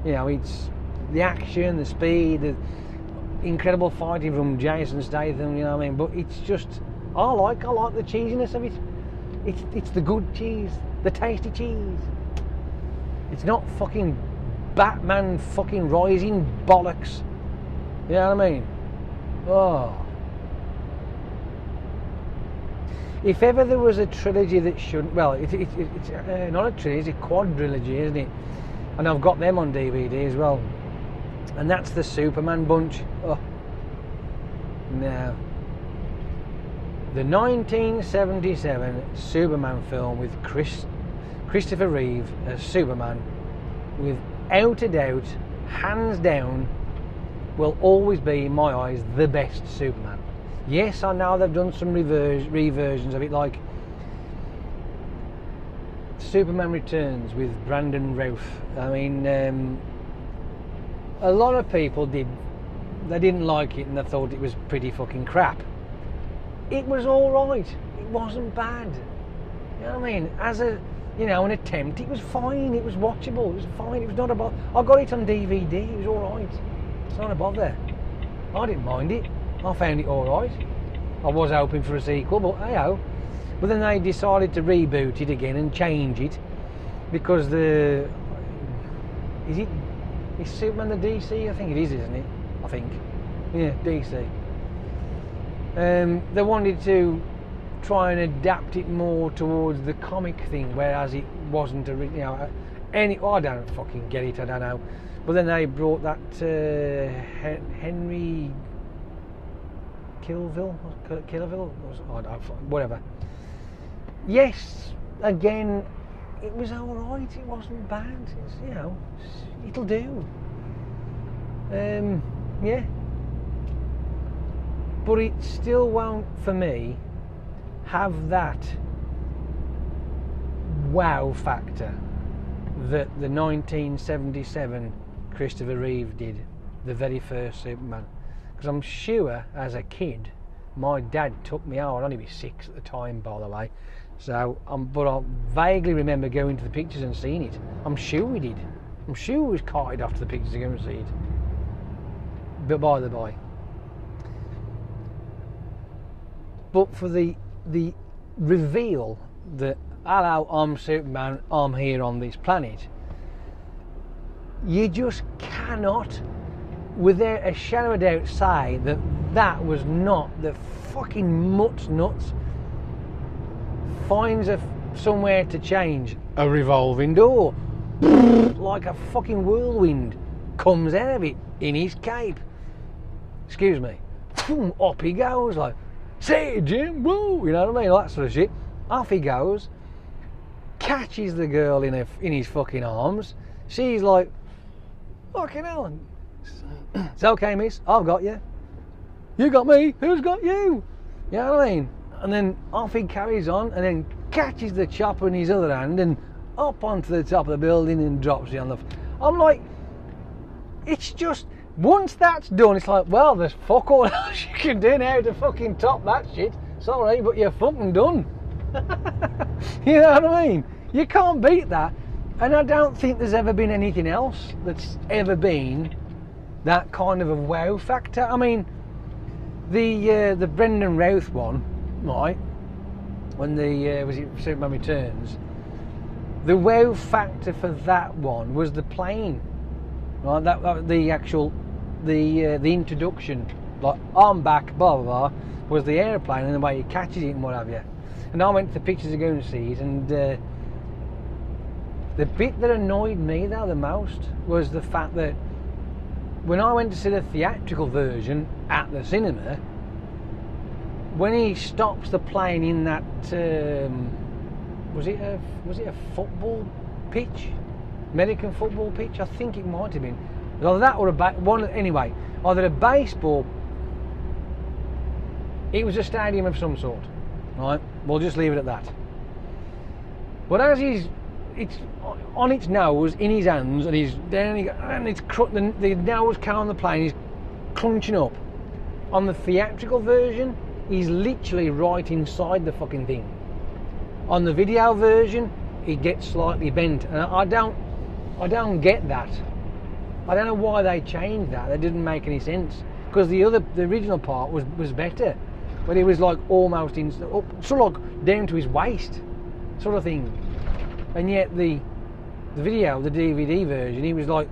it's the action, the speed, the incredible fighting from Jason Statham. You know what I mean? But it's just, I like the cheesiness of it. It's the good cheese, the tasty cheese. It's not fucking Batman fucking rising bollocks. You know what I mean? Oh. If ever there was a trilogy that shouldn't, well, it's not a trilogy, it's a quadrilogy, isn't it? And I've got them on DVD as well. And that's the Superman bunch. Oh. Now, the 1977 Superman film with Christopher Reeve as Superman, without a doubt, hands down, will always be, in my eyes, the best Superman. Yes, I know they've done some reversions of it, like Superman Returns with Brandon Routh. I mean, a lot of people didn't like it, and they thought it was pretty fucking crap. It was alright, it wasn't bad. You know what I mean? As an attempt, it was fine, it was watchable, it was fine, it was not a bother. I got it on DVD, it was alright. It's not a bother. I didn't mind it. I found it alright. I was hoping for a sequel, but hey-ho. But then they decided to reboot it again and change it because is Superman the DC? I think it is, isn't it? I think. Yeah, DC. They wanted to try and adapt it more towards the comic thing, whereas it wasn't I don't fucking get it, I don't know. But then they brought that Henry Killville, whatever. Yes, again, it was alright, it wasn't bad, it'll do. Yeah. But it still won't, for me, have that wow factor that the 1977 Christopher Reeve did, the very first Superman. Because I'm sure, as a kid, my dad took me out. I'd only be 6 at the time, by the way. So, but I vaguely remember going to the pictures and seeing it. I'm sure we did. I'm sure we was carted off to the pictures to go and see it. but by the by. But for the reveal that, hello, I'm Superman, I'm here on this planet, you just cannot, without a shadow of a doubt, say that that was not the fucking mutt's nuts finds somewhere to change a revolving door, like a fucking whirlwind comes out of it in his cape. Excuse me. Up he goes, like, say Jim, woo, you know what I mean, all that sort of shit. Off he goes, catches the girl in his fucking arms. She's like, fucking hell. It's okay, miss, I've got you. You got me, who's got you? You know what I mean? And then off he carries on, and then catches the chopper in his other hand and up onto the top of the building and drops it on the... I'm like, it's just, once that's done, it's like, well, there's fuck all else you can do now to fucking top that shit. Sorry, but you're fucking done. You know what I mean? You can't beat that. And I don't think there's ever been anything else that's ever been that kind of a wow factor. I mean, the Brendan Routh one, right, when the was it Superman Returns, the wow factor for that one was the plane, right? That the actual the introduction, like, I'm back, blah blah blah, was the airplane and the way he catches it and what have you. And I went to the pictures of going to see it, and the bit that annoyed me though the most was the fact that when I went to see the theatrical version at the cinema, when he stops the plane in that was it a football pitch, American football pitch? I think it might have been. Either that or anyway, either a baseball. It was a stadium of some sort, right? We'll just leave it at that. But as it's on its nose, in his hands, and he's down, and the nose count on the plane is crunching up. On the theatrical version, he's literally right inside the fucking thing. On the video version, he gets slightly bent, and I don't get that. I don't know why they changed that. That didn't make any sense, because the original part was better, but it was like almost sort of like down to his waist, sort of thing. And yet the video, the DVD version, he was like,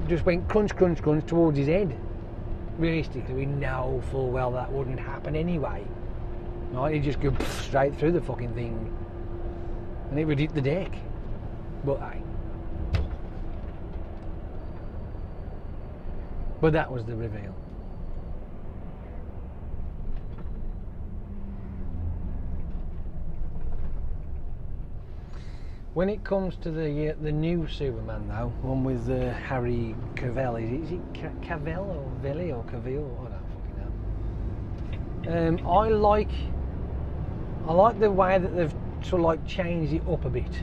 just went crunch, crunch, crunch towards his head. Realistically, we know full well that wouldn't happen anyway. Right? He'd just go straight through the fucking thing, and it would hit the deck. But aye. But that was the reveal. When it comes to the new Superman though, one with Harry Cavill, is it Cavill or Villi or Cavill? I don't fucking know. I like the way that they've sort of like changed it up a bit.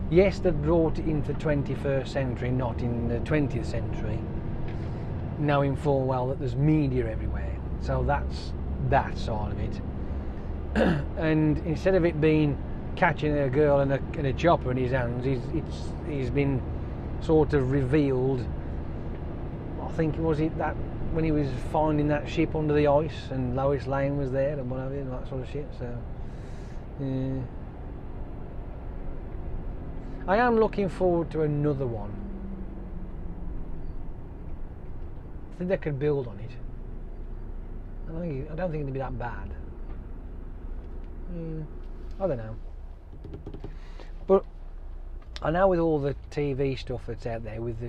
Yes, they've brought it into the 21st century, not in the 20th century, knowing full well that there's media everywhere. So that's that side of it. And instead of it being catching a girl in a chopper in his hands, he's been sort of revealed. I think was it that when he was finding that ship under the ice and Lois Lane was there and whatever, and that sort of shit. So yeah. I am looking forward to another one. I think they could build on it. I don't think it'd be that bad. I don't know. But I know with all the TV stuff that's out there, with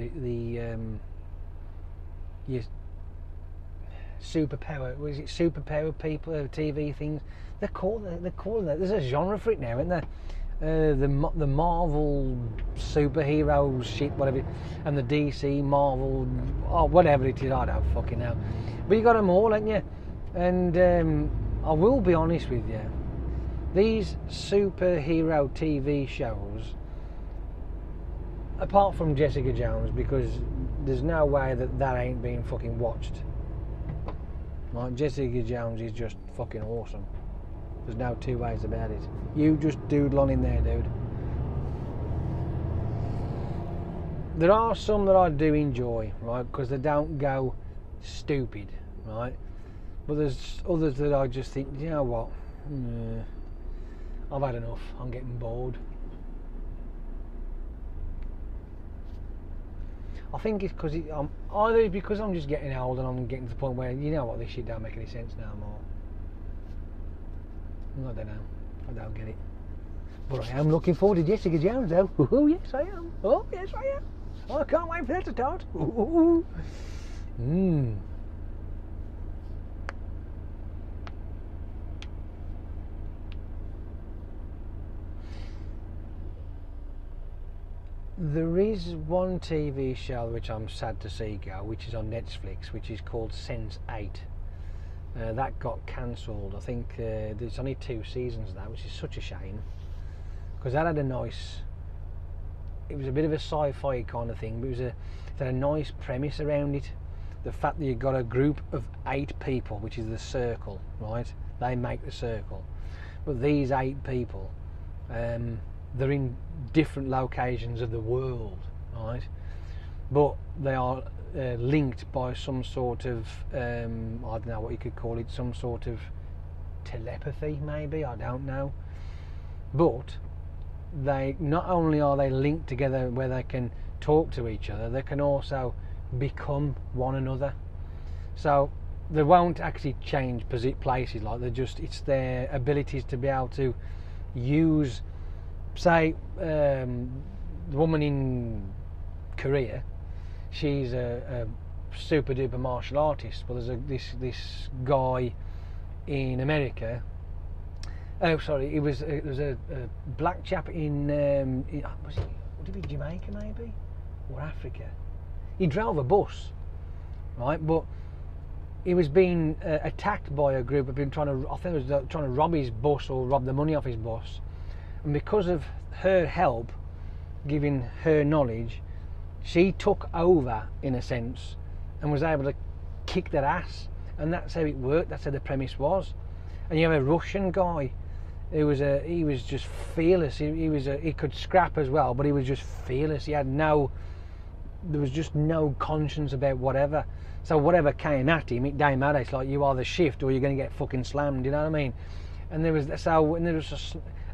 your superpower, was it superpower people, TV things? They're calling that. There's a genre for it now, isn't there? The Marvel superhero shit, whatever, and the DC Marvel, or whatever it is. I don't fucking know. But you got them all, haven't you? And I will be honest with you. These superhero TV shows, apart from Jessica Jones, because there's no way that ain't being fucking watched. Like, Jessica Jones is just fucking awesome. There's no two ways about it. You just doodle on in there, dude. There are some that I do enjoy, right, because they don't go stupid, right? But there's others that I just think, you know what, I've had enough, I'm getting bored. I think it's because either it's because I'm just getting old and I'm getting to the point where, you know what, this shit don't make any sense no more. I don't know, I don't get it. But I am looking forward to Jessica Jones though. Oh yes I am. Oh yes I am. I can't wait for that to start. There is one TV show which I'm sad to see go, which is on Netflix, which is called Sense8. That got cancelled. I think there's only 2 seasons of that, which is such a shame. Because that had a nice... It was a bit of a sci-fi kind of thing, but it had a nice premise around it. The fact that you've got a group of 8 people, which is the circle, right? They make the circle. But these 8 people... they're in different locations of the world, right? But they are linked by some sort of, I don't know what you could call it, some sort of telepathy maybe, I don't know. But they not only are they linked together where they can talk to each other, they can also become one another. So they won't actually change places, like they're just, it's their abilities to be able to use, say, the woman in Korea, she's a super duper martial artist, but there's this guy in America. Oh, sorry, it was a black chap in would it be Jamaica maybe, or Africa? He drove a bus, right? But he was being attacked by a group of people trying to rob his bus or rob the money off his bus. And because of her help, giving her knowledge, she took over in a sense and was able to kick their ass. And that's how it worked. That's how the premise was. And you have a Russian guy who was he was just fearless. He could scrap as well, but he was just fearless. There was just no conscience about whatever. So whatever came at him, it didn't matter. It's like, you either shift or you're going to get fucking slammed. You know what I mean? And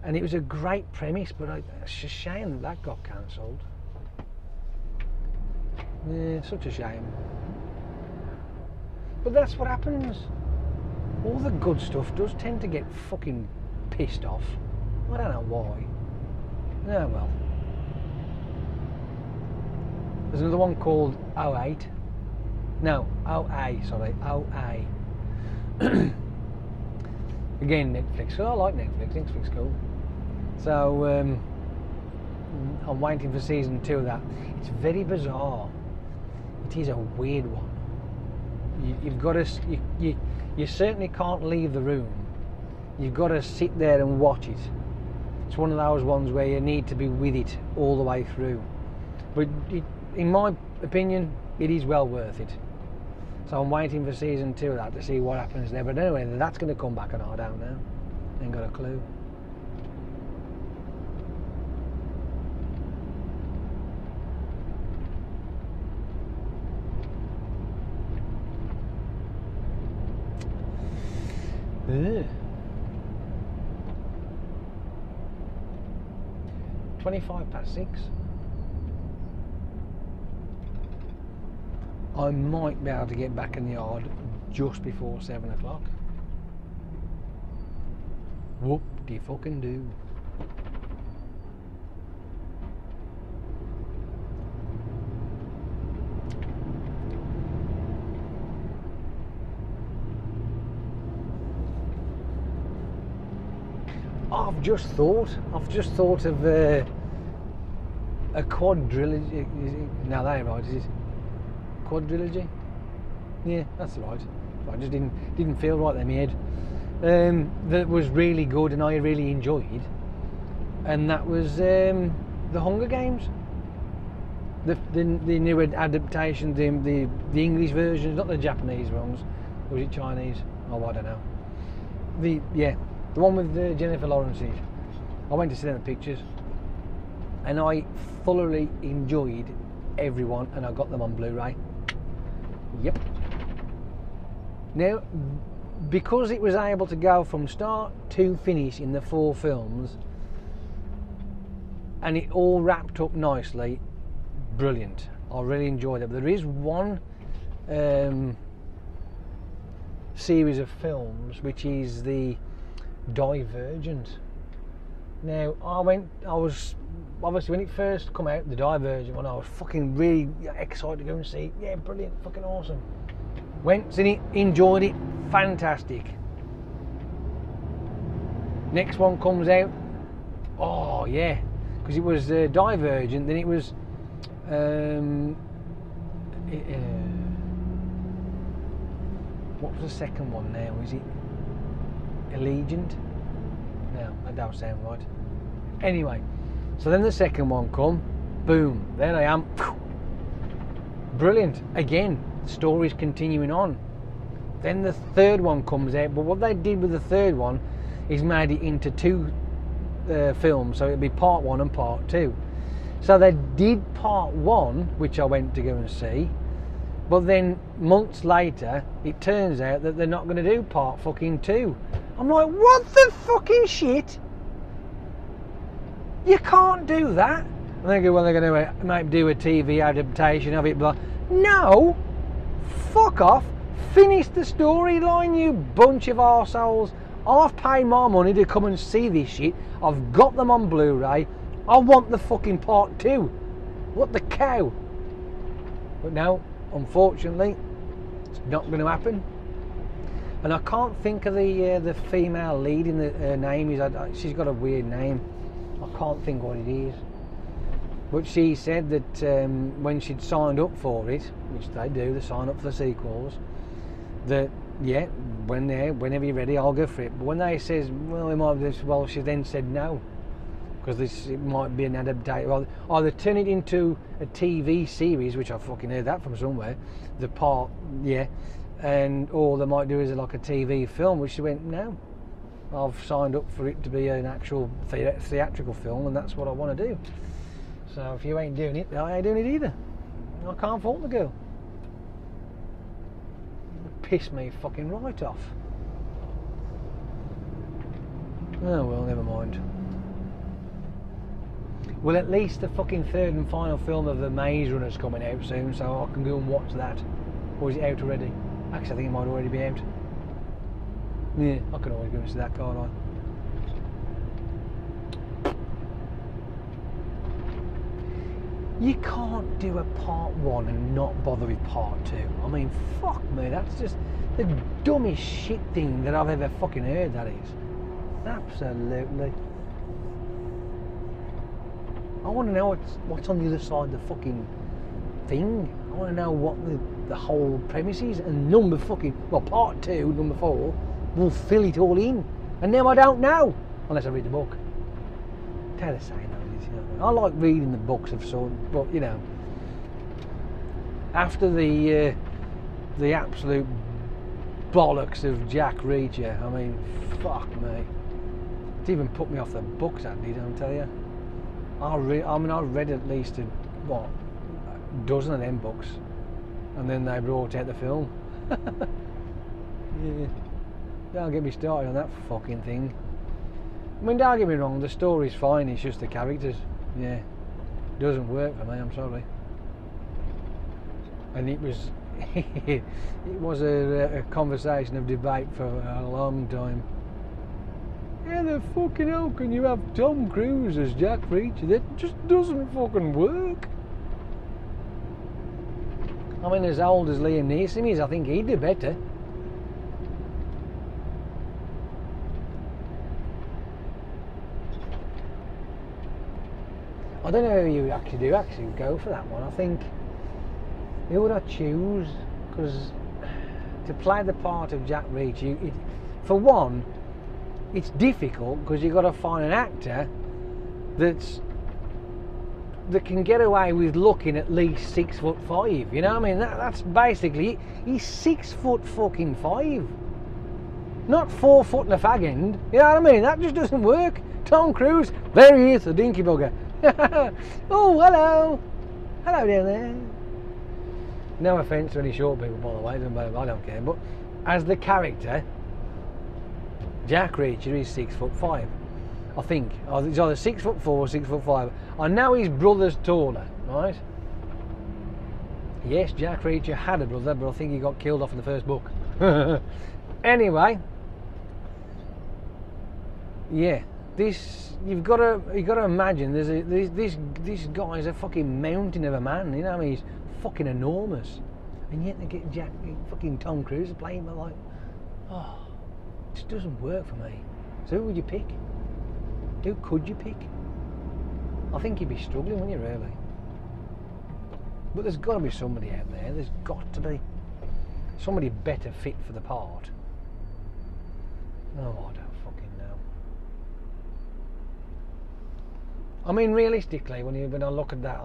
and it was a great premise, but it's a shame that got cancelled. Yeah, such a shame. But that's what happens. All the good stuff does tend to get fucking pissed off. I don't know why. Yeah, well. There's another one called 08. No, OA, sorry, OA. Again, Netflix. Oh, I like Netflix. Netflix is cool. So I'm waiting for season 2 of that. It's very bizarre. It is a weird one. You've got to. You certainly can't leave the room. You've got to sit there and watch it. It's one of those ones where you need to be with it all the way through. But in my opinion, it is well worth it. So I'm waiting for season 2 of that to see what happens there. But anyway, that's going to come back or not, I don't know. Ain't got a clue. Ugh. 6:25. I might be able to get back in the yard just before 7 o'clock. Whoop-de-fucking-do. I've just thought of a quadrilogy. Now that ain't right, is it? Quadrilogy? Yeah, that's right. I just didn't feel right in my head. That was really good and I really enjoyed. And that was the Hunger Games. The new adaptation, the English versions, not the Japanese ones. Or was it Chinese? Oh, I don't know. The one with Jennifer Lawrence in it. I went to see them in pictures, and I thoroughly enjoyed everyone, and I got them on Blu-ray. Yep. Now, because it was able to go from start to finish in the 4 films, and it all wrapped up nicely, brilliant. I really enjoyed it. But there is one series of films which is the Divergent. Now, I was obviously, when it first come out, the Divergent one, I was fucking really excited to go and see it. Yeah, brilliant, fucking awesome. Went, seen it, enjoyed it, fantastic. Next one comes out, oh yeah, because it was Divergent, then it was what was the second one now? Is it Allegiant? No, that don't sound right. Anyway, so then the second one come, boom, there I am. Brilliant. Again, the story's continuing on. Then the third one comes out, but what they did with the third one is made it into 2 films, so it'd be part 1 and part 2. So they did part 1, which I went to go and see, but then months later it turns out that they're not going to do part fucking 2. I'm like, what the fucking shit? You can't do that. And they go, well, they're going to maybe do a TV adaptation of it, but no, fuck off. Finish the storyline, you bunch of arseholes. I've paid my money to come and see this shit. I've got them on Blu-ray. I want the fucking part 2. What the cow? But no, unfortunately, it's not going to happen. And I can't think of the female lead in her name. She's got a weird name. I can't think what it is. But she said that when she'd signed up for it, which they do, they sign up for the sequels, that yeah, whenever you're ready, I'll go for it. But when they says, well, we might do this, well, she then said no, because it might be an adaptation. Well, either turn it into a TV series, which I fucking heard that from somewhere, the part, yeah, or they might do it as like a TV film, which she went, no, I've signed up for it to be an actual theatrical film, and that's what I want to do. So if you ain't doing it, I ain't doing it either. I can't fault the girl. Piss me fucking right off. Oh well, never mind. Well, at least the fucking third and final film of the Maze Runner's coming out soon, so I can go and watch that. Or is it out already? Actually, I think it might already be out. Yeah, I can always go and see that, can't I? You can't do a part 1 and not bother with part 2. I mean, fuck me, that's just the dumbest shit thing that I've ever fucking heard, that is. Absolutely. I want to know what's on the other side of the fucking thing. I want to know what the whole premise is. And part 2, number 4, will fill it all in. And now I don't know, unless I read the book. Tell the same. I like reading the books of sort, but you know, after the absolute bollocks of Jack Reacher, I mean, fuck me. It's even put me off the books, that did, I'll tell you. I've read at least a dozen of them books, and then they brought out the film. Yeah, don't get me started on that fucking thing. I mean, don't get me wrong, the story's fine, it's just the characters. Yeah, doesn't work for me, I'm sorry. And it was it was a conversation of debate for a long time. How the fucking hell can you have Tom Cruise as Jack Reacher? That just doesn't fucking work. I mean, as old as Liam Neeson is, I think he'd do better. I don't know who you would actually go for that one. I think, who would I choose? Because to play the part of Jack Reacher, for one, it's difficult because you've got to find an actor that can get away with looking at least 6'5". You know what I mean? That's basically, he's 6'5", not 4 foot and a fag end. You know what I mean? That just doesn't work. Tom Cruise, there he is, the dinky bugger. Oh, hello down there. No offence to any short people, by the way, I don't care, but as the character, Jack Reacher is 6'5". I think he's either 6'4" or 6'5". I know his brother's taller, right? Yes, Jack Reacher had a brother, but I think he got killed off in the first book. Anyway, yeah, this you've got to imagine. This guy is a fucking mountain of a man. You know, I mean, he's fucking enormous, and yet they get fucking Tom Cruise to play him. I'm like, oh, it just doesn't work for me. So who would you pick? Who could you pick? I think you'd be struggling, wouldn't you, really? But there's got to be somebody out there. There's got to be somebody better fit for the part. Oh, I don't fucking know. I mean, realistically, when I look at that,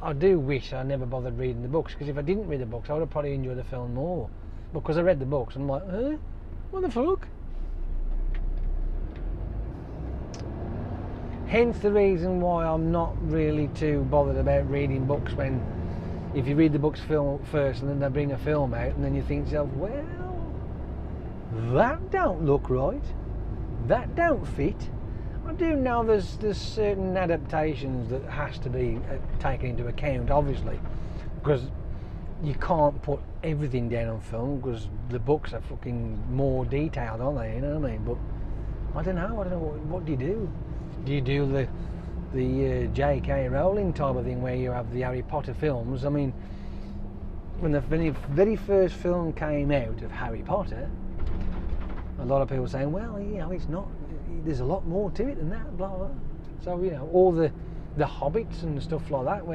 I do wish I never bothered reading the books, because if I didn't read the books, I would have probably enjoyed the film more. Because I read the books, and I'm like, huh? What the fuck? Hence the reason why I'm not really too bothered about reading books, when if you read the books first and then they bring a film out and then you think to yourself, well, that don't look right, that don't fit. I do know there's certain adaptations that has to be taken into account, obviously, because you can't put everything down on film, because the books are fucking more detailed, aren't they? You know what I mean? But I don't know what do you do? Do you do the J.K. Rowling type of thing, where you have the Harry Potter films? I mean, when the very first film came out of Harry Potter, a lot of people were saying, well, you know, it's not. There's a lot more to it than that, blah blah. So you know, all the Hobbits and stuff like that.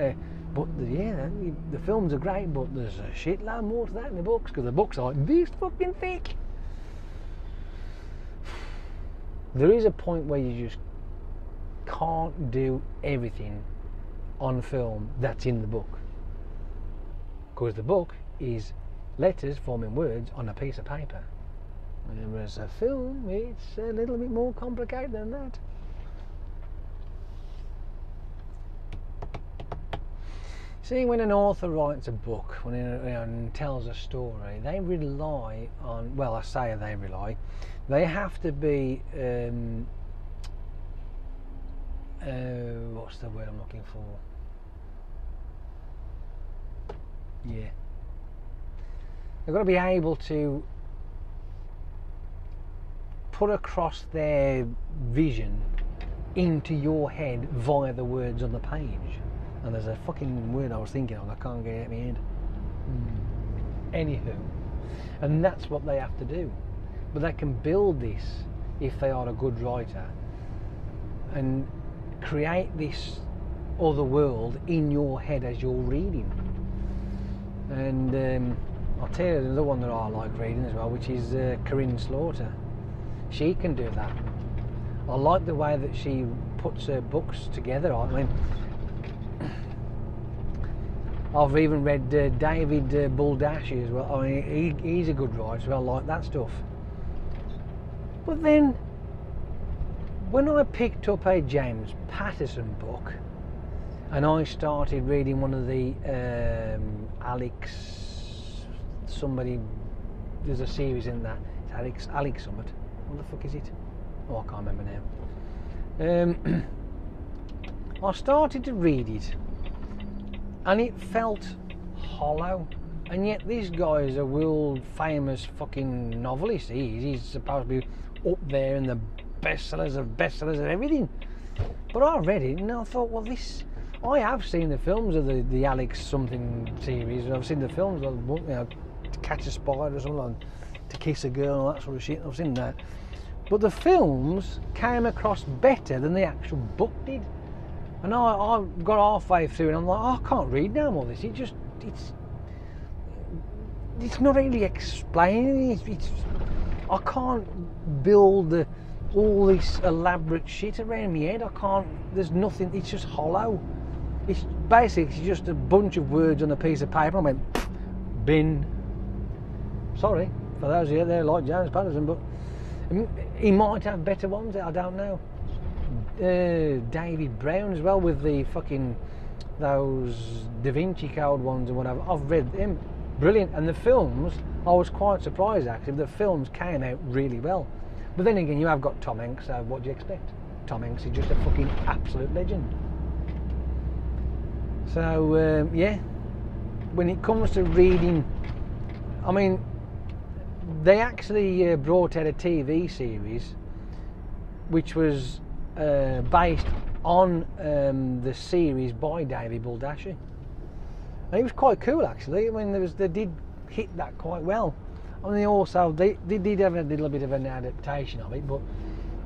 The films are great, but there's a shitload more to that in the books, because the books are this fucking thick. There is a point where you just can't do everything on film that's in the book, because the book is letters forming words on a piece of paper, whereas a film, it's a little bit more complicated than that. See, when an author writes a book, when he tells a story, they rely on, well, I say they have to be what's the word I'm looking for? Yeah. They've got to be able to put across their vision into your head via the words on the page. And there's a fucking word I was thinking of, I can't get it out of my head. Anywho. And that's what they have to do. But they can build this, if they are a good writer, and create this other world in your head as you're reading. And I'll tell you another one that I like reading as well, which is Corinne Slaughter. She can do that. I like the way that she puts her books together. I mean, I've even read David Baldacci as well. I mean, he's a good writer, so I like that stuff. But then, when I picked up a James Patterson book, and I started reading one of the there's a series in that, it's Alex Summit. What the fuck is it? Oh, I can't remember now. I started to read it, and it felt hollow. And yet this guy is a world famous fucking novelist. He's supposed to be up there in the bestsellers of everything. But I read it and I thought, well, I have seen the films of the Alex something series. I've seen the films of, you know, To Catch a Spider or something, To Kiss a Girl and all that sort of shit. I've seen that. But the films came across better than the actual book did. And I got halfway through and I'm like, oh, I can't read now more of this. It's not really explaining. I can't build all this elaborate shit around my head. I can't. There's nothing. It's just hollow. It's basically just a bunch of words on a piece of paper. I went, bin. Sorry for those of you there like James Patterson, but he might have better ones. I don't know. David Brown as well, with the fucking those Da Vinci Code ones and whatever. I've read them. Brilliant. And the films I was quite surprised actually. The films came out really well. But then again, you have got Tom Hanks, so what do you expect? Tom Hanks is just a fucking absolute legend. So, yeah, when it comes to reading, I mean, they actually brought out a TV series which was based on the series by David Baldacci. And it was quite cool actually. I mean, they did hit that quite well. I mean, also they did have a little bit of an adaptation of it, but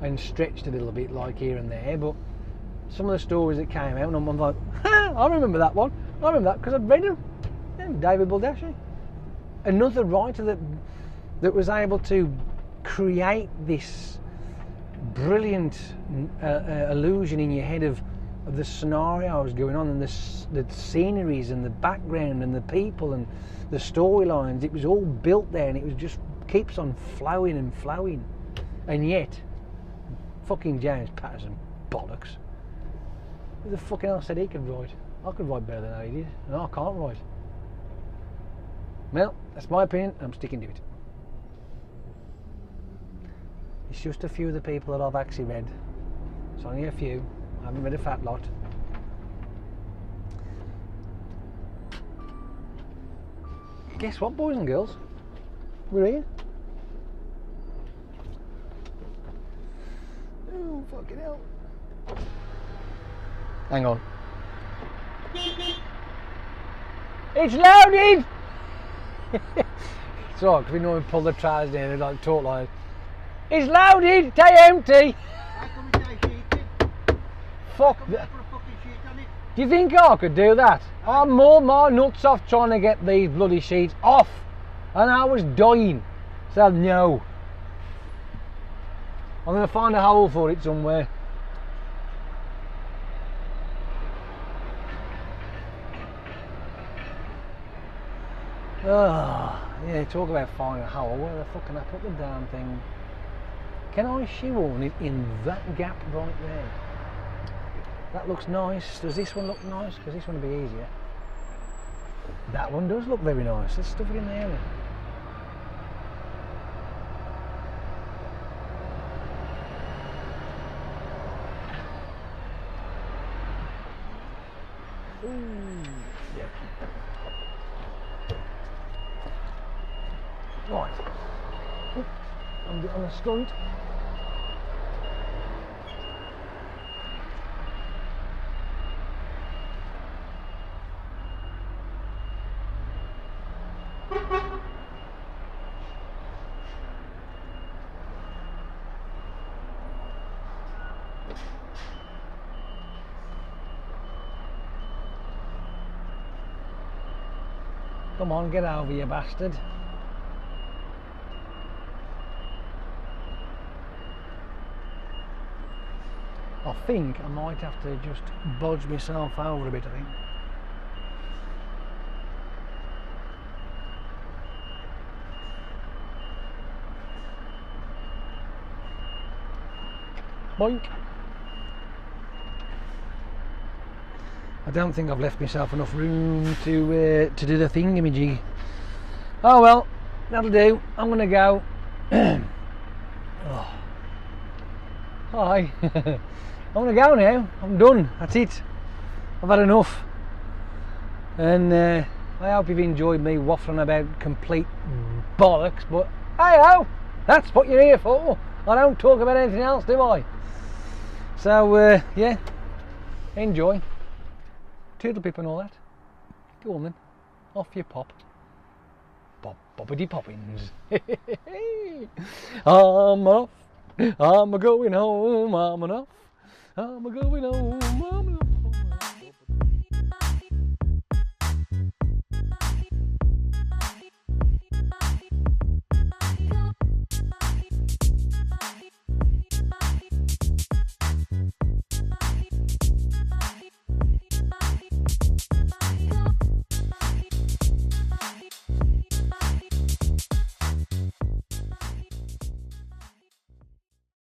and stretched a little bit like here and there. But some of the stories that came out, and I'm like, I remember that one. I remember that because I'd read them. Yeah, David Baldacci, another writer that was able to create this brilliant illusion in your head of the scenarios going on, and the sceneries and the background and the people and the storylines. It was all built there, and it was just keeps on flowing and flowing. And yet, fucking James Patterson bollocks. Who the fucking else said he could write? I could write better than he did, and I can't write. Well, that's my opinion. I'm sticking to it. It's just a few of the people that I've actually read. It's only a few. I haven't read a fat lot. Guess what, boys and girls? We're here. Oh, fucking hell. Hang on. It's loaded! It's alright, because we normally pull the trousers down and like talk like, it's loaded! Stay empty! Fuck that. Do you think I could do that? I'm more my nuts off trying to get these bloody sheets off, and I was dying. So no. I'm going to find a hole for it somewhere. Oh, yeah, talk about finding a hole. Where the fuck can I put the damn thing? Can I shoehorn it in that gap right there? That looks nice. Does this one look nice? Because this one will be easier. That one does look very nice. Let's stuff it in there then. Ooh, yeah. Right. On the stunt. Come on, get over, you bastard. I think I might have to just budge myself over a bit, I think. Boink. I don't think I've left myself enough room to do the thingamajig. Oh well, that'll do. I'm gonna go. Oh. Hi. I'm gonna go now. I'm done. That's it. I've had enough. And I hope you've enjoyed me waffling about complete bollocks. But hey ho, that's what you're here for. I don't talk about anything else, do I? So yeah, enjoy. Toodle pip and all that. Go on then. Off you pop. Boppity poppins. I'm off. I'm a going home. I'm off. I'm a going home.